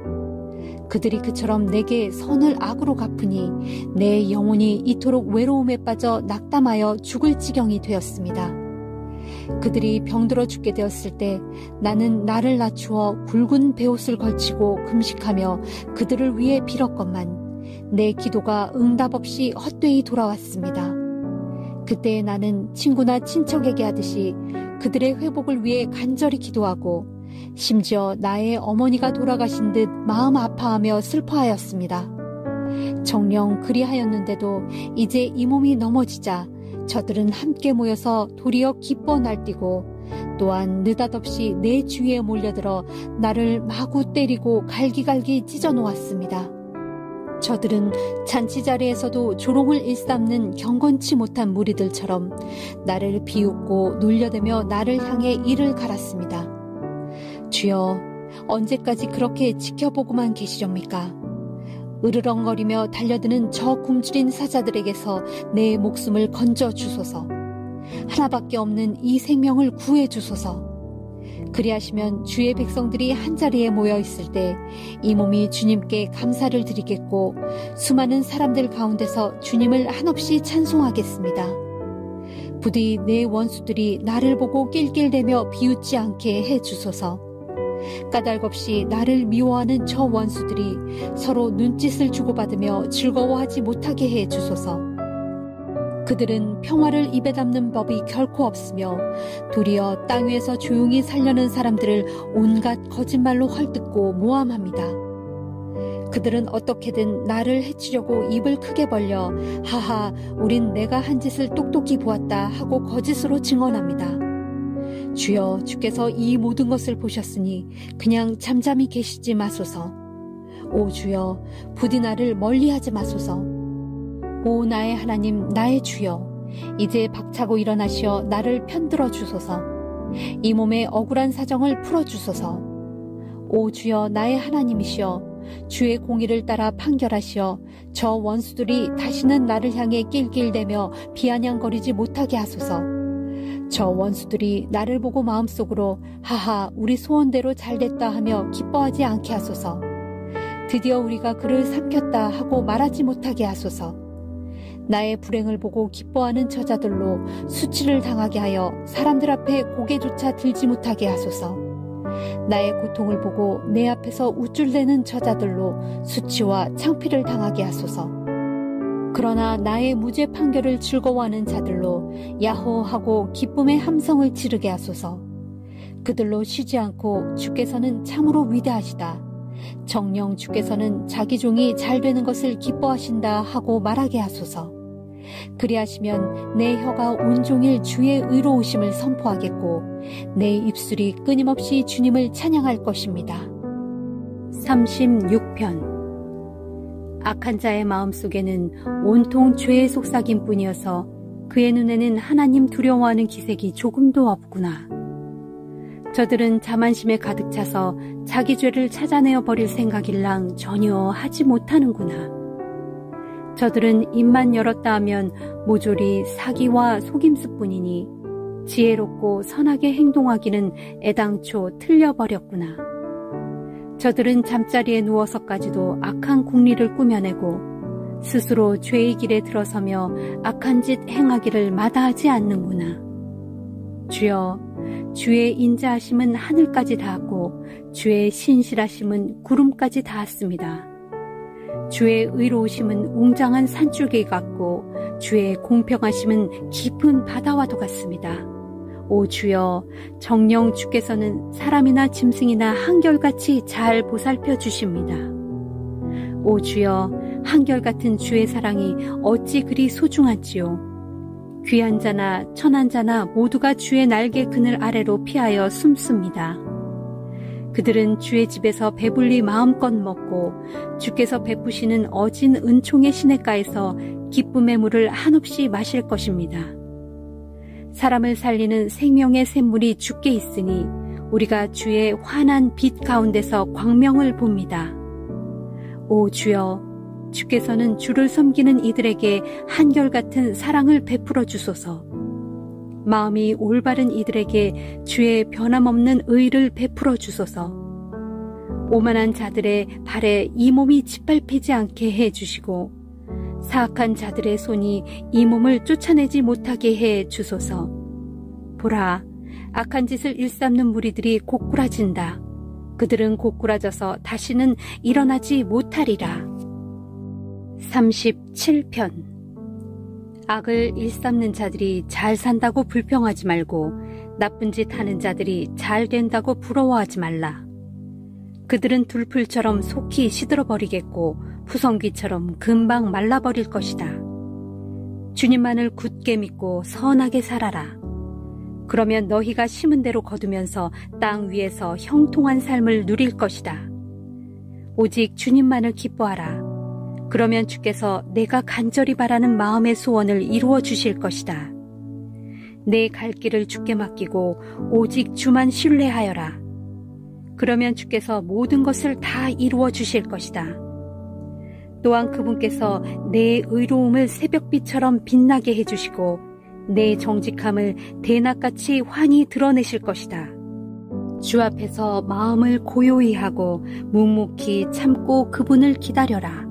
그들이 그처럼 내게 선을 악으로 갚으니 내 영혼이 이토록 외로움에 빠져 낙담하여 죽을 지경이 되었습니다. 그들이 병들어 죽게 되었을 때 나는 나를 낮추어 굵은 베옷을 걸치고 금식하며 그들을 위해 빌었건만 내 기도가 응답 없이 헛되이 돌아왔습니다. 그때 나는 친구나 친척에게 하듯이 그들의 회복을 위해 간절히 기도하고 심지어 나의 어머니가 돌아가신 듯 마음 아파하며 슬퍼하였습니다. 정녕 그리하였는데도 이제 이 몸이 넘어지자 저들은 함께 모여서 도리어 기뻐 날뛰고 또한 느닷없이 내 주위에 몰려들어 나를 마구 때리고 갈기갈기 찢어 놓았습니다. 저들은 잔치 자리에서도 조롱을 일삼는 경건치 못한 무리들처럼 나를 비웃고 놀려대며 나를 향해 이를 갈았습니다. 주여, 언제까지 그렇게 지켜보고만 계시렵니까? 으르렁거리며 달려드는 저 굶주린 사자들에게서 내 목숨을 건져 주소서. 하나밖에 없는 이 생명을 구해 주소서. 그리하시면 주의 백성들이 한자리에 모여 있을 때 이 몸이 주님께 감사를 드리겠고 수많은 사람들 가운데서 주님을 한없이 찬송하겠습니다. 부디 내 원수들이 나를 보고 낄낄대며 비웃지 않게 해 주소서. 까닭없이 나를 미워하는 저 원수들이 서로 눈짓을 주고받으며 즐거워하지 못하게 해 주소서. 그들은 평화를 입에 담는 법이 결코 없으며 도리어 땅 위에서 조용히 살려는 사람들을 온갖 거짓말로 헐뜯고 모함합니다. 그들은 어떻게든 나를 해치려고 입을 크게 벌려 하하 우린 내가 한 짓을 똑똑히 보았다 하고 거짓으로 증언합니다. 주여, 주께서 이 모든 것을 보셨으니 그냥 잠잠히 계시지 마소서. 오 주여, 부디 나를 멀리하지 마소서. 오 나의 하나님, 나의 주여, 이제 박차고 일어나시어 나를 편들어 주소서. 이 몸의 억울한 사정을 풀어주소서. 오 주여, 나의 하나님이시여, 주의 공의를 따라 판결하시어 저 원수들이 다시는 나를 향해 낄낄대며 비아냥거리지 못하게 하소서. 저 원수들이 나를 보고 마음속으로 하하 우리 소원대로 잘됐다 하며 기뻐하지 않게 하소서. 드디어 우리가 그를 삼켰다 하고 말하지 못하게 하소서. 나의 불행을 보고 기뻐하는 저자들로 수치를 당하게 하여 사람들 앞에 고개조차 들지 못하게 하소서. 나의 고통을 보고 내 앞에서 우쭐대는 저자들로 수치와 창피를 당하게 하소서. 그러나 나의 무죄 판결을 즐거워하는 자들로 야호하고 기쁨의 함성을 지르게 하소서. 그들로 쉬지 않고 주께서는 참으로 위대하시다. 정녕 주께서는 자기 종이 잘 되는 것을 기뻐하신다 하고 말하게 하소서. 그리하시면 내 혀가 온종일 주의 의로우심을 선포하겠고 내 입술이 끊임없이 주님을 찬양할 것입니다. 36편. 악한 자의 마음속에는 온통 죄의 속삭임뿐이어서 그의 눈에는 하나님 두려워하는 기색이 조금도 없구나. 저들은 자만심에 가득 차서 자기 죄를 찾아내어 버릴 생각일랑 전혀 하지 못하는구나. 저들은 입만 열었다 하면 모조리 사기와 속임수뿐이니 지혜롭고 선하게 행동하기는 애당초 틀려버렸구나. 저들은 잠자리에 누워서까지도 악한 궁리를 꾸며내고 스스로 죄의 길에 들어서며 악한 짓 행하기를 마다하지 않는구나. 주여, 주의 인자하심은 하늘까지 닿았고 주의 신실하심은 구름까지 닿았습니다. 주의 의로우심은 웅장한 산줄기 같고 주의 공평하심은 깊은 바다와도 같습니다. 오 주여, 정녕 주께서는 사람이나 짐승이나 한결같이 잘 보살펴 주십니다. 오 주여, 한결같은 주의 사랑이 어찌 그리 소중하지요. 귀한 자나 천한 자나 모두가 주의 날개 그늘 아래로 피하여 숨습니다. 그들은 주의 집에서 배불리 마음껏 먹고 주께서 베푸시는 어진 은총의 시냇가에서 기쁨의 물을 한없이 마실 것입니다. 사람을 살리는 생명의 샘물이 주께 있으니 우리가 주의 환한 빛 가운데서 광명을 봅니다. 오 주여, 주께서는 주를 섬기는 이들에게 한결같은 사랑을 베풀어 주소서. 마음이 올바른 이들에게 주의 변함없는 의를 베풀어 주소서. 오만한 자들의 발에 이 몸이 짓밟히지 않게 해 주시고 사악한 자들의 손이 이 몸을 쫓아내지 못하게 해 주소서. 보라, 악한 짓을 일삼는 무리들이 고꾸라진다. 그들은 고꾸라져서 다시는 일어나지 못하리라. 37편. 악을 일삼는 자들이 잘 산다고 불평하지 말고 나쁜 짓 하는 자들이 잘 된다고 부러워하지 말라. 그들은 둘풀처럼 속히 시들어버리겠고 푸성귀처럼 금방 말라버릴 것이다. 주님만을 굳게 믿고 선하게 살아라. 그러면 너희가 심은 대로 거두면서 땅 위에서 형통한 삶을 누릴 것이다. 오직 주님만을 기뻐하라. 그러면 주께서 내가 간절히 바라는 마음의 소원을 이루어 주실 것이다. 내 갈 길을 주께 맡기고 오직 주만 신뢰하여라. 그러면 주께서 모든 것을 다 이루어 주실 것이다. 또한 그분께서 내 의로움을 새벽빛처럼 빛나게 해주시고 내 정직함을 대낮같이 환히 드러내실 것이다. 주 앞에서 마음을 고요히 하고 묵묵히 참고 그분을 기다려라.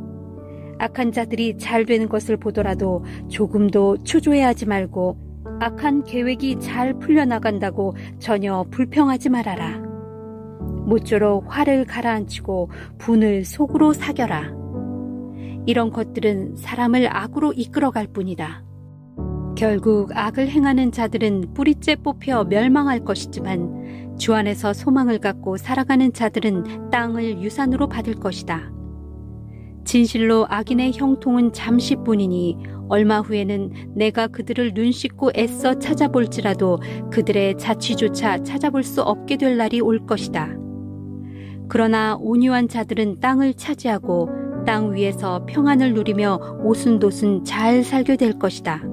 악한 자들이 잘 되는 것을 보더라도 조금도 초조해하지 말고 악한 계획이 잘 풀려나간다고 전혀 불평하지 말아라. 모쪼록 화를 가라앉히고 분을 속으로 사겨라. 이런 것들은 사람을 악으로 이끌어갈 뿐이다. 결국 악을 행하는 자들은 뿌리째 뽑혀 멸망할 것이지만 주 안에서 소망을 갖고 살아가는 자들은 땅을 유산으로 받을 것이다. 진실로 악인의 형통은 잠시뿐이니 얼마 후에는 내가 그들을 눈씻고 애써 찾아볼지라도 그들의 자취조차 찾아볼 수 없게 될 날이 올 것이다. 그러나 온유한 자들은 땅을 차지하고 땅 위에서 평안을 누리며 오순도순 잘 살게 될 것이다.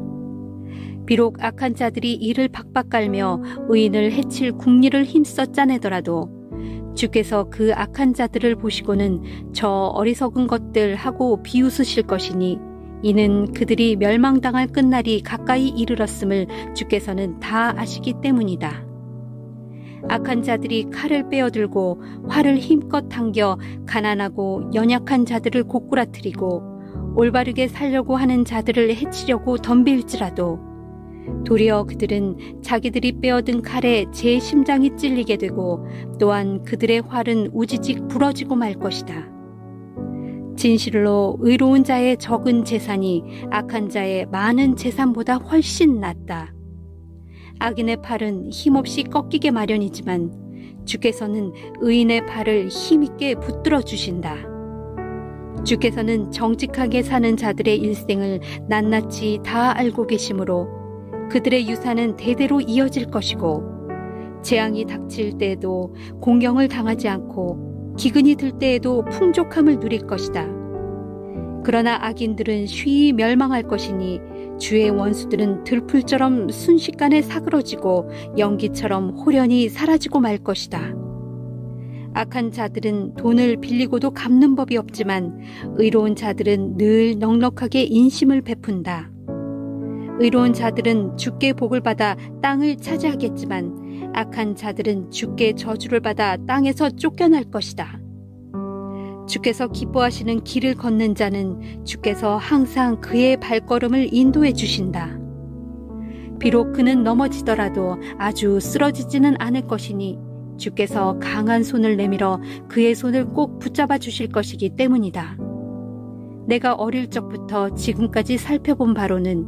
비록 악한 자들이 이를 박박 깔며 의인을 해칠 궁리를 힘써 짜내더라도 주께서 그 악한 자들을 보시고는 저 어리석은 것들 하고 비웃으실 것이니 이는 그들이 멸망당할 끝날이 가까이 이르렀음을 주께서는 다 아시기 때문이다. 악한 자들이 칼을 빼어들고 활을 힘껏 당겨 가난하고 연약한 자들을 고꾸라뜨리고 올바르게 살려고 하는 자들을 해치려고 덤빌지라도 도리어 그들은 자기들이 빼어든 칼에 제 심장이 찔리게 되고 또한 그들의 활은 우지직 부러지고 말 것이다. 진실로 의로운 자의 적은 재산이 악한 자의 많은 재산보다 훨씬 낫다. 악인의 팔은 힘없이 꺾이게 마련이지만 주께서는 의인의 팔을 힘있게 붙들어 주신다. 주께서는 정직하게 사는 자들의 일생을 낱낱이 다 알고 계시므로 그들의 유산은 대대로 이어질 것이고 재앙이 닥칠 때에도 공경을 당하지 않고 기근이 들 때에도 풍족함을 누릴 것이다. 그러나 악인들은 쉬이 멸망할 것이니 주의 원수들은 들풀처럼 순식간에 사그러지고 연기처럼 홀연히 사라지고 말 것이다. 악한 자들은 돈을 빌리고도 갚는 법이 없지만 의로운 자들은 늘 넉넉하게 인심을 베푼다. 의로운 자들은 주께 복을 받아 땅을 차지하겠지만 악한 자들은 주께 저주를 받아 땅에서 쫓겨날 것이다. 주께서 기뻐하시는 길을 걷는 자는 주께서 항상 그의 발걸음을 인도해 주신다. 비록 그는 넘어지더라도 아주 쓰러지지는 않을 것이니 주께서 강한 손을 내밀어 그의 손을 꼭 붙잡아 주실 것이기 때문이다. 내가 어릴 적부터 지금까지 살펴본 바로는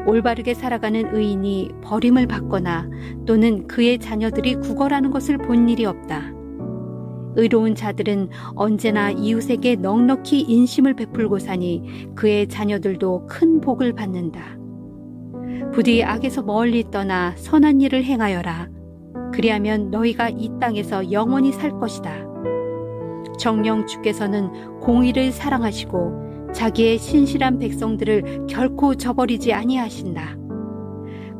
올바르게 살아가는 의인이 버림을 받거나 또는 그의 자녀들이 구걸하는 것을 본 일이 없다. 의로운 자들은 언제나 이웃에게 넉넉히 인심을 베풀고 사니 그의 자녀들도 큰 복을 받는다. 부디 악에서 멀리 떠나 선한 일을 행하여라. 그리하면 너희가 이 땅에서 영원히 살 것이다. 정녕 주께서는 공의를 사랑하시고 자기의 신실한 백성들을 결코 저버리지 아니하신다.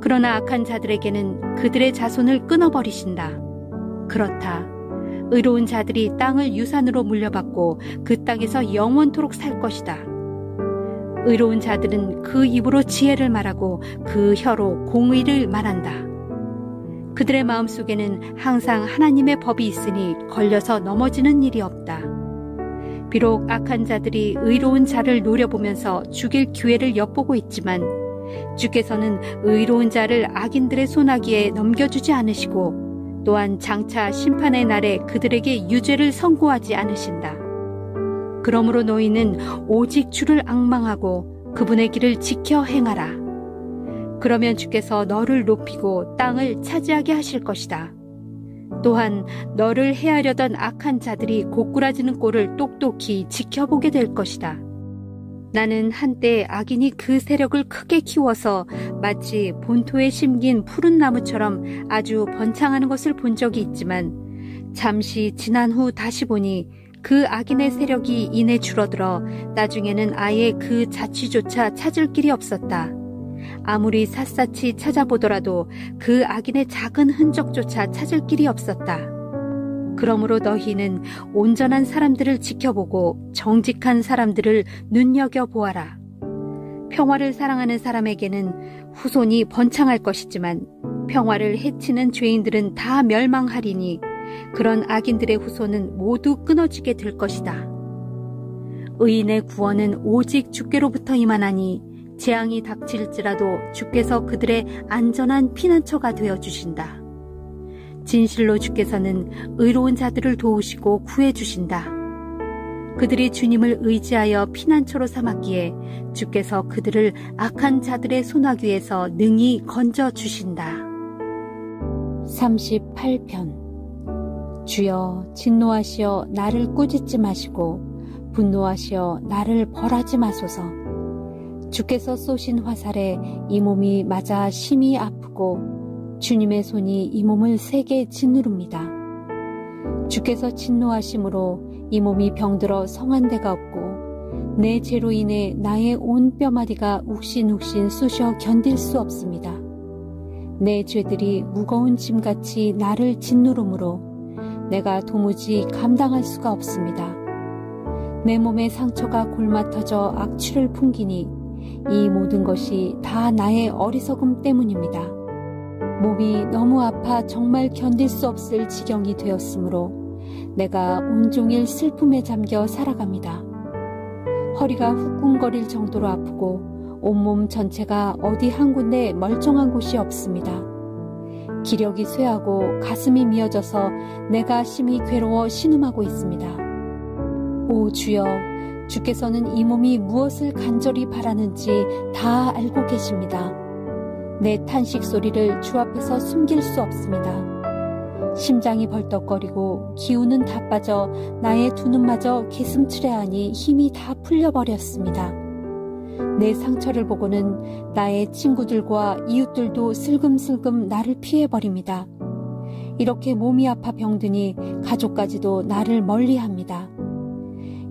그러나 악한 자들에게는 그들의 자손을 끊어버리신다. 그렇다. 의로운 자들이 땅을 유산으로 물려받고 그 땅에서 영원토록 살 것이다. 의로운 자들은 그 입으로 지혜를 말하고 그 혀로 공의를 말한다. 그들의 마음속에는 항상 하나님의 법이 있으니 걸려서 넘어지는 일이 없다. 비록 악한 자들이 의로운 자를 노려보면서 죽일 기회를 엿보고 있지만 주께서는 의로운 자를 악인들의 손아귀에 넘겨주지 않으시고 또한 장차 심판의 날에 그들에게 유죄를 선고하지 않으신다. 그러므로 너희는 오직 주를 앙망하고 그분의 길을 지켜 행하라. 그러면 주께서 너를 높이고 땅을 차지하게 하실 것이다. 또한 너를 해하려던 악한 자들이 고꾸라지는 꼴을 똑똑히 지켜보게 될 것이다. 나는 한때 악인이 그 세력을 크게 키워서 마치 본토에 심긴 푸른 나무처럼 아주 번창하는 것을 본 적이 있지만 잠시 지난 후 다시 보니 그 악인의 세력이 이내 줄어들어 나중에는 아예 그 자취조차 찾을 길이 없었다. 아무리 샅샅이 찾아보더라도 그 악인의 작은 흔적조차 찾을 길이 없었다. 그러므로 너희는 온전한 사람들을 지켜보고 정직한 사람들을 눈여겨보아라. 평화를 사랑하는 사람에게는 후손이 번창할 것이지만 평화를 해치는 죄인들은 다 멸망하리니 그런 악인들의 후손은 모두 끊어지게 될 것이다. 의인의 구원은 오직 주께로부터 임하나니 재앙이 닥칠지라도 주께서 그들의 안전한 피난처가 되어주신다. 진실로 주께서는 의로운 자들을 도우시고 구해주신다. 그들이 주님을 의지하여 피난처로 삼았기에 주께서 그들을 악한 자들의 손아귀에서 능히 건져주신다. 38편. 주여 진노하시어 나를 꾸짖지 마시고 분노하시어 나를 벌하지 마소서. 주께서 쏘신 화살에 이 몸이 맞아 심히 아프고 주님의 손이 이 몸을 세게 짓누릅니다. 주께서 진노하심으로 이 몸이 병들어 성한 데가 없고 내 죄로 인해 나의 온 뼈마디가 욱신욱신 쑤셔 견딜 수 없습니다. 내 죄들이 무거운 짐같이 나를 짓누르므로 내가 도무지 감당할 수가 없습니다. 내 몸의 상처가 골마터져 악취를 풍기니 이 모든 것이 다 나의 어리석음 때문입니다. 몸이 너무 아파 정말 견딜 수 없을 지경이 되었으므로 내가 온종일 슬픔에 잠겨 살아갑니다. 허리가 후끈거릴 정도로 아프고 온몸 전체가 어디 한 군데 멀쩡한 곳이 없습니다. 기력이 쇠하고 가슴이 미어져서 내가 심히 괴로워 신음하고 있습니다. 오 주여, 주께서는 이 몸이 무엇을 간절히 바라는지 다 알고 계십니다. 내 탄식 소리를 주 앞에서 숨길 수 없습니다. 심장이 벌떡거리고 기운은 다 빠져 나의 두 눈마저 개슴츠레하니 힘이 다 풀려버렸습니다. 내 상처를 보고는 나의 친구들과 이웃들도 슬금슬금 나를 피해버립니다. 이렇게 몸이 아파 병드니 가족까지도 나를 멀리합니다.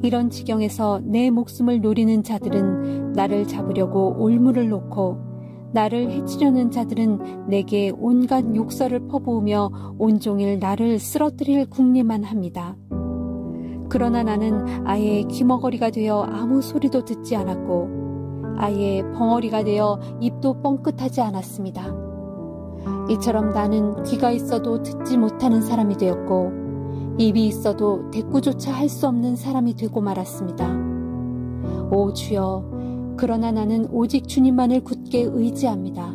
이런 지경에서 내 목숨을 노리는 자들은 나를 잡으려고 올무를 놓고 나를 해치려는 자들은 내게 온갖 욕설을 퍼부으며 온종일 나를 쓰러뜨릴 궁리만 합니다. 그러나 나는 아예 귀머거리가 되어 아무 소리도 듣지 않았고 아예 벙어리가 되어 입도 뻥끗하지 않았습니다. 이처럼 나는 귀가 있어도 듣지 못하는 사람이 되었고 입이 있어도 대꾸조차 할 수 없는 사람이 되고 말았습니다. 오 주여, 그러나 나는 오직 주님만을 굳게 의지합니다.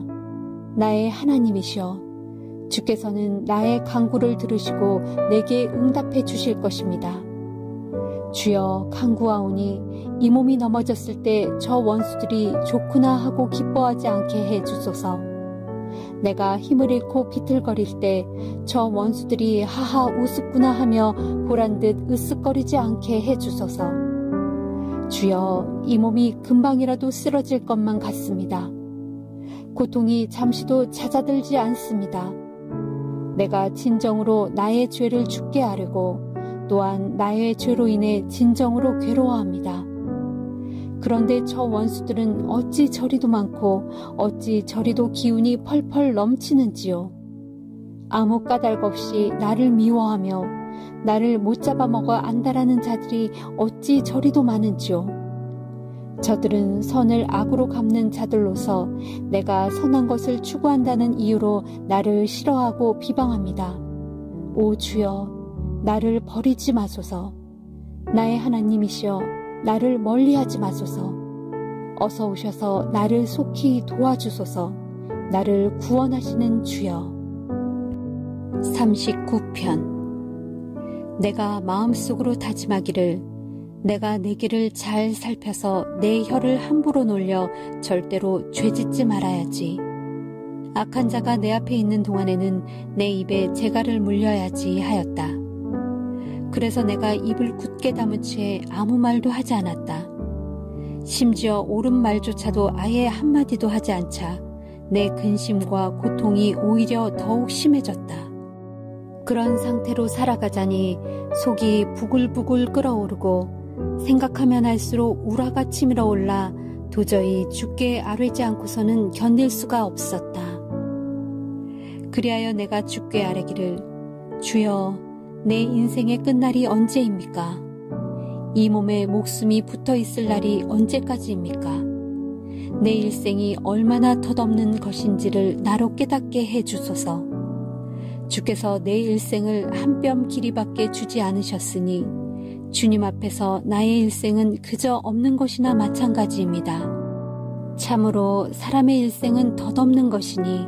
나의 하나님이시여, 주께서는 나의 간구를 들으시고 내게 응답해 주실 것입니다. 주여, 간구하오니 이 몸이 넘어졌을 때 저 원수들이 좋구나 하고 기뻐하지 않게 해 주소서. 내가 힘을 잃고 비틀거릴 때 저 원수들이 하하 우습구나 하며 보란듯 으쓱거리지 않게 해 주소서. 주여, 이 몸이 금방이라도 쓰러질 것만 같습니다. 고통이 잠시도 잦아들지 않습니다. 내가 진정으로 나의 죄를 주께 아뢰고 또한 나의 죄로 인해 진정으로 괴로워합니다. 그런데 저 원수들은 어찌 저리도 많고 어찌 저리도 기운이 펄펄 넘치는지요. 아무 까닭 없이 나를 미워하며 나를 못 잡아먹어 안다라는 자들이 어찌 저리도 많은지요. 저들은 선을 악으로 갚는 자들로서 내가 선한 것을 추구한다는 이유로 나를 싫어하고 비방합니다. 오 주여, 나를 버리지 마소서. 나의 하나님이시여, 나를 멀리하지 마소서. 어서 오셔서 나를 속히 도와주소서. 나를 구원하시는 주여. 39편. 내가 마음속으로 다짐하기를 내가 내 길을 잘 살펴서 내 혀를 함부로 놀려 절대로 죄짓지 말아야지. 악한 자가 내 앞에 있는 동안에는 내 입에 재갈을 물려야지 하였다. 그래서 내가 입을 굳게 다문 채 아무 말도 하지 않았다. 심지어 옳은 말조차도 아예 한마디도 하지 않자 내 근심과 고통이 오히려 더욱 심해졌다. 그런 상태로 살아가자니 속이 부글부글 끓어오르고 생각하면 할수록 우라가 치밀어 올라 도저히 주께 아뢰지 않고서는 견딜 수가 없었다. 그리하여 내가 주께 아뢰기를 주여, 내 인생의 끝날이 언제입니까? 이 몸에 목숨이 붙어있을 날이 언제까지입니까? 내 일생이 얼마나 덧없는 것인지를 나로 깨닫게 해주소서. 주께서 내 일생을 한 뼘 길이밖에 주지 않으셨으니 주님 앞에서 나의 일생은 그저 없는 것이나 마찬가지입니다. 참으로 사람의 일생은 덧없는 것이니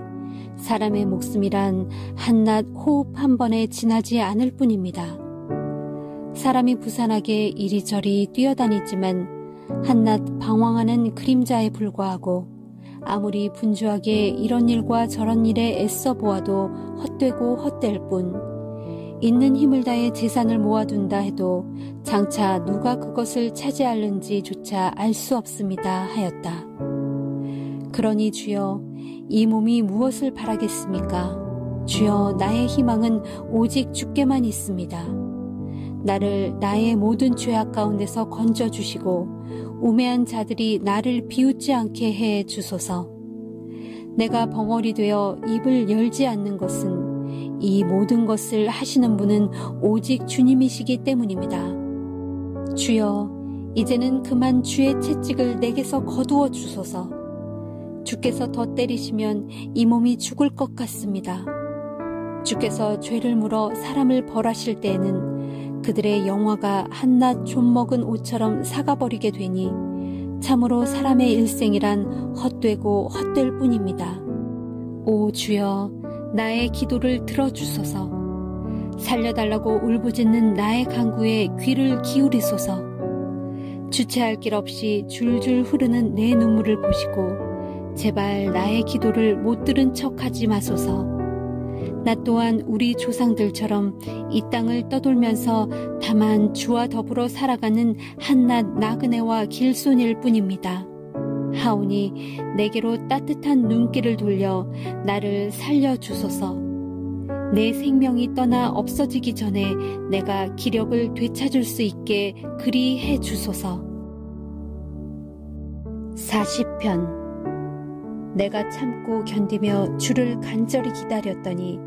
사람의 목숨이란 한낱 호흡 한 번에 지나지 않을 뿐입니다. 사람이 부산하게 이리저리 뛰어다니지만 한낱 방황하는 그림자에 불과하고 아무리 분주하게 이런 일과 저런 일에 애써 보아도 헛되고 헛될 뿐 있는 힘을 다해 재산을 모아둔다 해도 장차 누가 그것을 차지하는지조차 알 수 없습니다 하였다. 그러니 주여, 이 몸이 무엇을 바라겠습니까? 주여, 나의 희망은 오직 주께만 있습니다. 나를 나의 모든 죄악 가운데서 건져주시고 우매한 자들이 나를 비웃지 않게 해 주소서. 내가 벙어리 되어 입을 열지 않는 것은 이 모든 것을 하시는 분은 오직 주님이시기 때문입니다. 주여, 이제는 그만 주의 채찍을 내게서 거두어 주소서. 주께서 더 때리시면 이 몸이 죽을 것 같습니다. 주께서 죄를 물어 사람을 벌하실 때에는 그들의 영화가 한낱 좀 먹은 옷처럼 사가버리게 되니 참으로 사람의 일생이란 헛되고 헛될 뿐입니다. 오 주여, 나의 기도를 들어주소서. 살려달라고 울부짖는 나의 간구에 귀를 기울이소서. 주체할 길 없이 줄줄 흐르는 내 눈물을 보시고 제발 나의 기도를 못 들은 척하지 마소서. 나 또한 우리 조상들처럼 이 땅을 떠돌면서 다만 주와 더불어 살아가는 한낱 나그네와 길손일 뿐입니다. 하오니 내게로 따뜻한 눈길을 돌려 나를 살려주소서. 내 생명이 떠나 없어지기 전에 내가 기력을 되찾을 수 있게 그리 해주소서. 40편. 내가 참고 견디며 주를 간절히 기다렸더니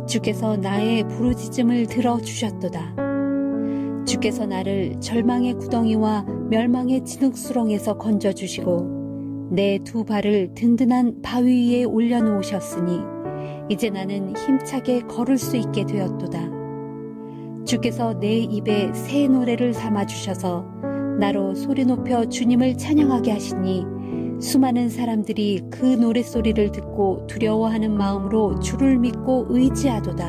주께서 나의 부르짖음을 들어주셨도다. 주께서 나를 절망의 구덩이와 멸망의 진흙수렁에서 건져주시고 내 두 발을 든든한 바위 위에 올려놓으셨으니 이제 나는 힘차게 걸을 수 있게 되었도다. 주께서 내 입에 새 노래를 삼아주셔서 나로 소리 높여 주님을 찬양하게 하시니 수많은 사람들이 그 노랫소리를 듣고 두려워하는 마음으로 주를 믿고 의지하도다.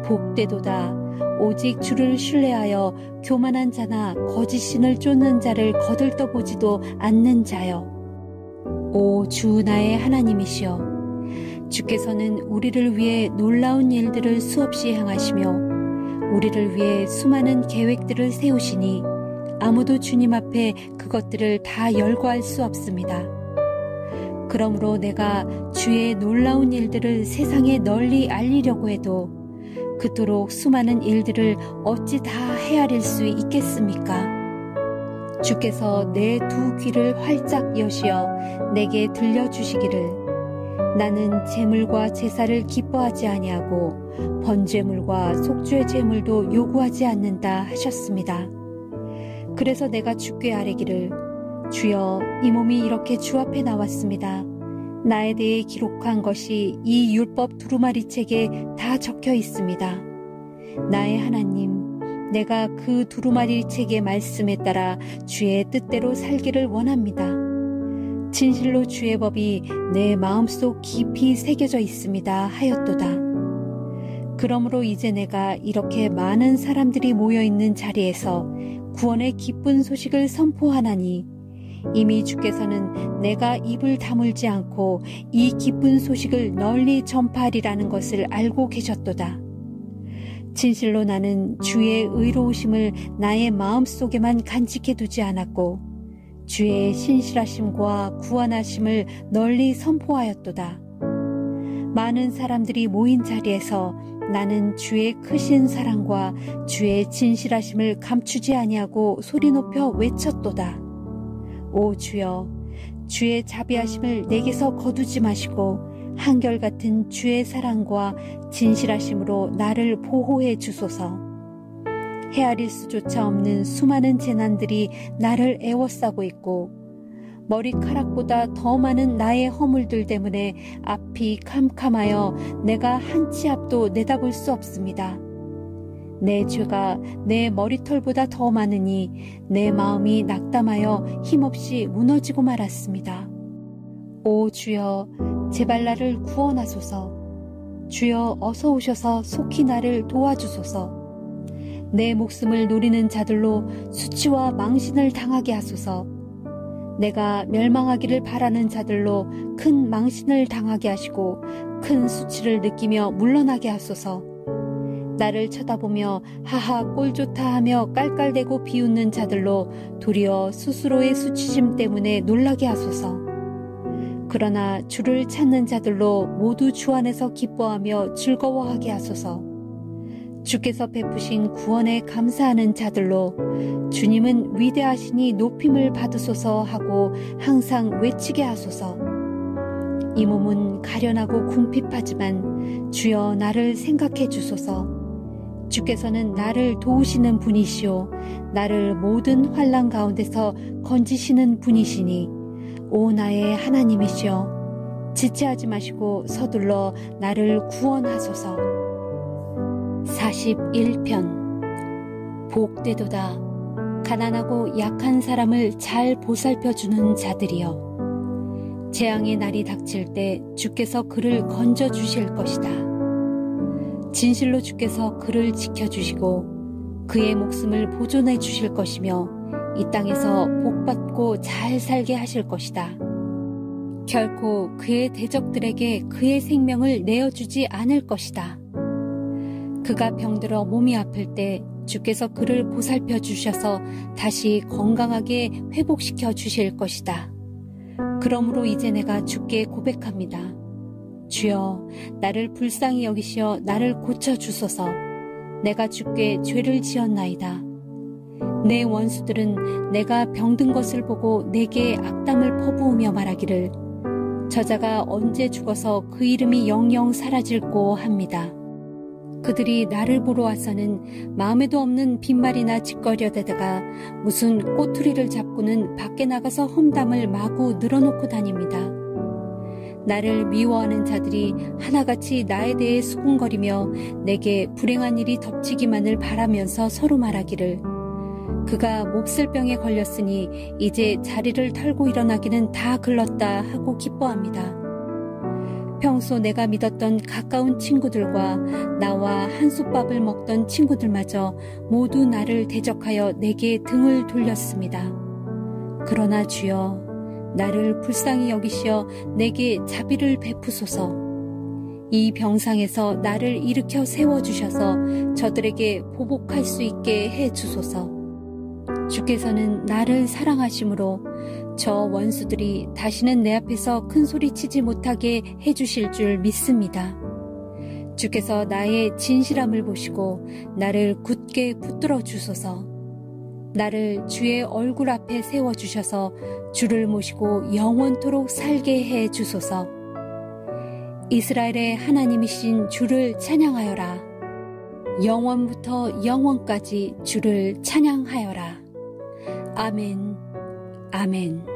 복되도다. 오직 주를 신뢰하여 교만한 자나 거짓 신을 쫓는 자를 거들떠보지도 않는 자여. 오 주 나의 하나님이시여, 주께서는 우리를 위해 놀라운 일들을 수없이 행하시며 우리를 위해 수많은 계획들을 세우시니 아무도 주님 앞에 그것들을 다 열거할 수 없습니다. 그러므로 내가 주의 놀라운 일들을 세상에 널리 알리려고 해도 그토록 수많은 일들을 어찌 다 헤아릴 수 있겠습니까? 주께서 내 두 귀를 활짝 여시어 내게 들려주시기를 나는 제물과 제사를 기뻐하지 아니하고 번제물과 속죄 제물도 요구하지 않는다 하셨습니다. 그래서 내가 주께 아뢰기를 주여, 이 몸이 이렇게 주 앞에 나왔습니다. 나에 대해 기록한 것이 이 율법 두루마리 책에 다 적혀 있습니다. 나의 하나님, 내가 그 두루마리 책의 말씀에 따라 주의 뜻대로 살기를 원합니다. 진실로 주의 법이 내 마음속 깊이 새겨져 있습니다 하였도다. 그러므로 이제 내가 이렇게 많은 사람들이 모여있는 자리에서 구원의 기쁜 소식을 선포하나니 이미 주께서는 내가 입을 다물지 않고 이 기쁜 소식을 널리 전파하리라는 것을 알고 계셨도다. 진실로 나는 주의 의로우심을 나의 마음속에만 간직해두지 않았고 주의 신실하심과 구원하심을 널리 선포하였도다. 많은 사람들이 모인 자리에서 나는 주의 크신 사랑과 주의 진실하심을 감추지 아니하고 소리 높여 외쳤도다. 오 주여, 주의 자비하심을 내게서 거두지 마시고 한결같은 주의 사랑과 진실하심으로 나를 보호해 주소서. 헤아릴 수조차 없는 수많은 재난들이 나를 애워싸고 있고 머리카락보다 더 많은 나의 허물들 때문에 앞이 캄캄하여 내가 한 치 앞도 내다볼 수 없습니다. 내 죄가 내 머리털보다 더 많으니 내 마음이 낙담하여 힘없이 무너지고 말았습니다. 오 주여, 제발 나를 구원하소서. 주여, 어서 오셔서 속히 나를 도와주소서. 내 목숨을 노리는 자들로 수치와 망신을 당하게 하소서. 내가 멸망하기를 바라는 자들로 큰 망신을 당하게 하시고 큰 수치를 느끼며 물러나게 하소서. 나를 쳐다보며 하하 꼴좋다 하며 깔깔대고 비웃는 자들로 도리어 스스로의 수치심 때문에 놀라게 하소서. 그러나 주를 찾는 자들로 모두 주 안에서 기뻐하며 즐거워하게 하소서. 주께서 베푸신 구원에 감사하는 자들로 주님은 위대하시니 높임을 받으소서 하고 항상 외치게 하소서. 이 몸은 가련하고 궁핍하지만 주여 나를 생각해 주소서. 주께서는 나를 도우시는 분이시오 나를 모든 환난 가운데서 건지시는 분이시니 오 나의 하나님이시여, 지체하지 마시고 서둘러 나를 구원하소서. 41편. 복되도다. 가난하고 약한 사람을 잘 보살펴주는 자들이여. 재앙의 날이 닥칠 때 주께서 그를 건져주실 것이다. 진실로 주께서 그를 지켜주시고 그의 목숨을 보존해 주실 것이며 이 땅에서 복받고 잘 살게 하실 것이다. 결코 그의 대적들에게 그의 생명을 내어주지 않을 것이다. 그가 병들어 몸이 아플 때 주께서 그를 보살펴 주셔서 다시 건강하게 회복시켜 주실 것이다. 그러므로 이제 내가 주께 고백합니다. 주여, 나를 불쌍히 여기시어 나를 고쳐주소서. 내가 주께 죄를 지었나이다. 내 원수들은 내가 병든 것을 보고 내게 악담을 퍼부으며 말하기를 저자가 언제 죽어서 그 이름이 영영 사라질꼬 합니다. 그들이 나를 보러 와서는 마음에도 없는 빈말이나 짓거려대다가 무슨 꼬투리를 잡고는 밖에 나가서 험담을 마구 늘어놓고 다닙니다. 나를 미워하는 자들이 하나같이 나에 대해 수군거리며 내게 불행한 일이 덮치기만을 바라면서 서로 말하기를 그가 몹쓸 병에 걸렸으니 이제 자리를 털고 일어나기는 다 글렀다 하고 기뻐합니다. 평소 내가 믿었던 가까운 친구들과 나와 한솥밥을 먹던 친구들마저 모두 나를 대적하여 내게 등을 돌렸습니다. 그러나 주여, 나를 불쌍히 여기시어 내게 자비를 베푸소서. 이 병상에서 나를 일으켜 세워주셔서 저들에게 보복할 수 있게 해주소서. 주께서는 나를 사랑하심으로 저 원수들이 다시는 내 앞에서 큰 소리 치지 못하게 해주실 줄 믿습니다. 주께서 나의 진실함을 보시고 나를 굳게 붙들어 주소서. 나를 주의 얼굴 앞에 세워주셔서 주를 모시고 영원토록 살게 해 주소서. 이스라엘의 하나님이신 주를 찬양하여라. 영원부터 영원까지 주를 찬양하여라. 아멘, 아멘.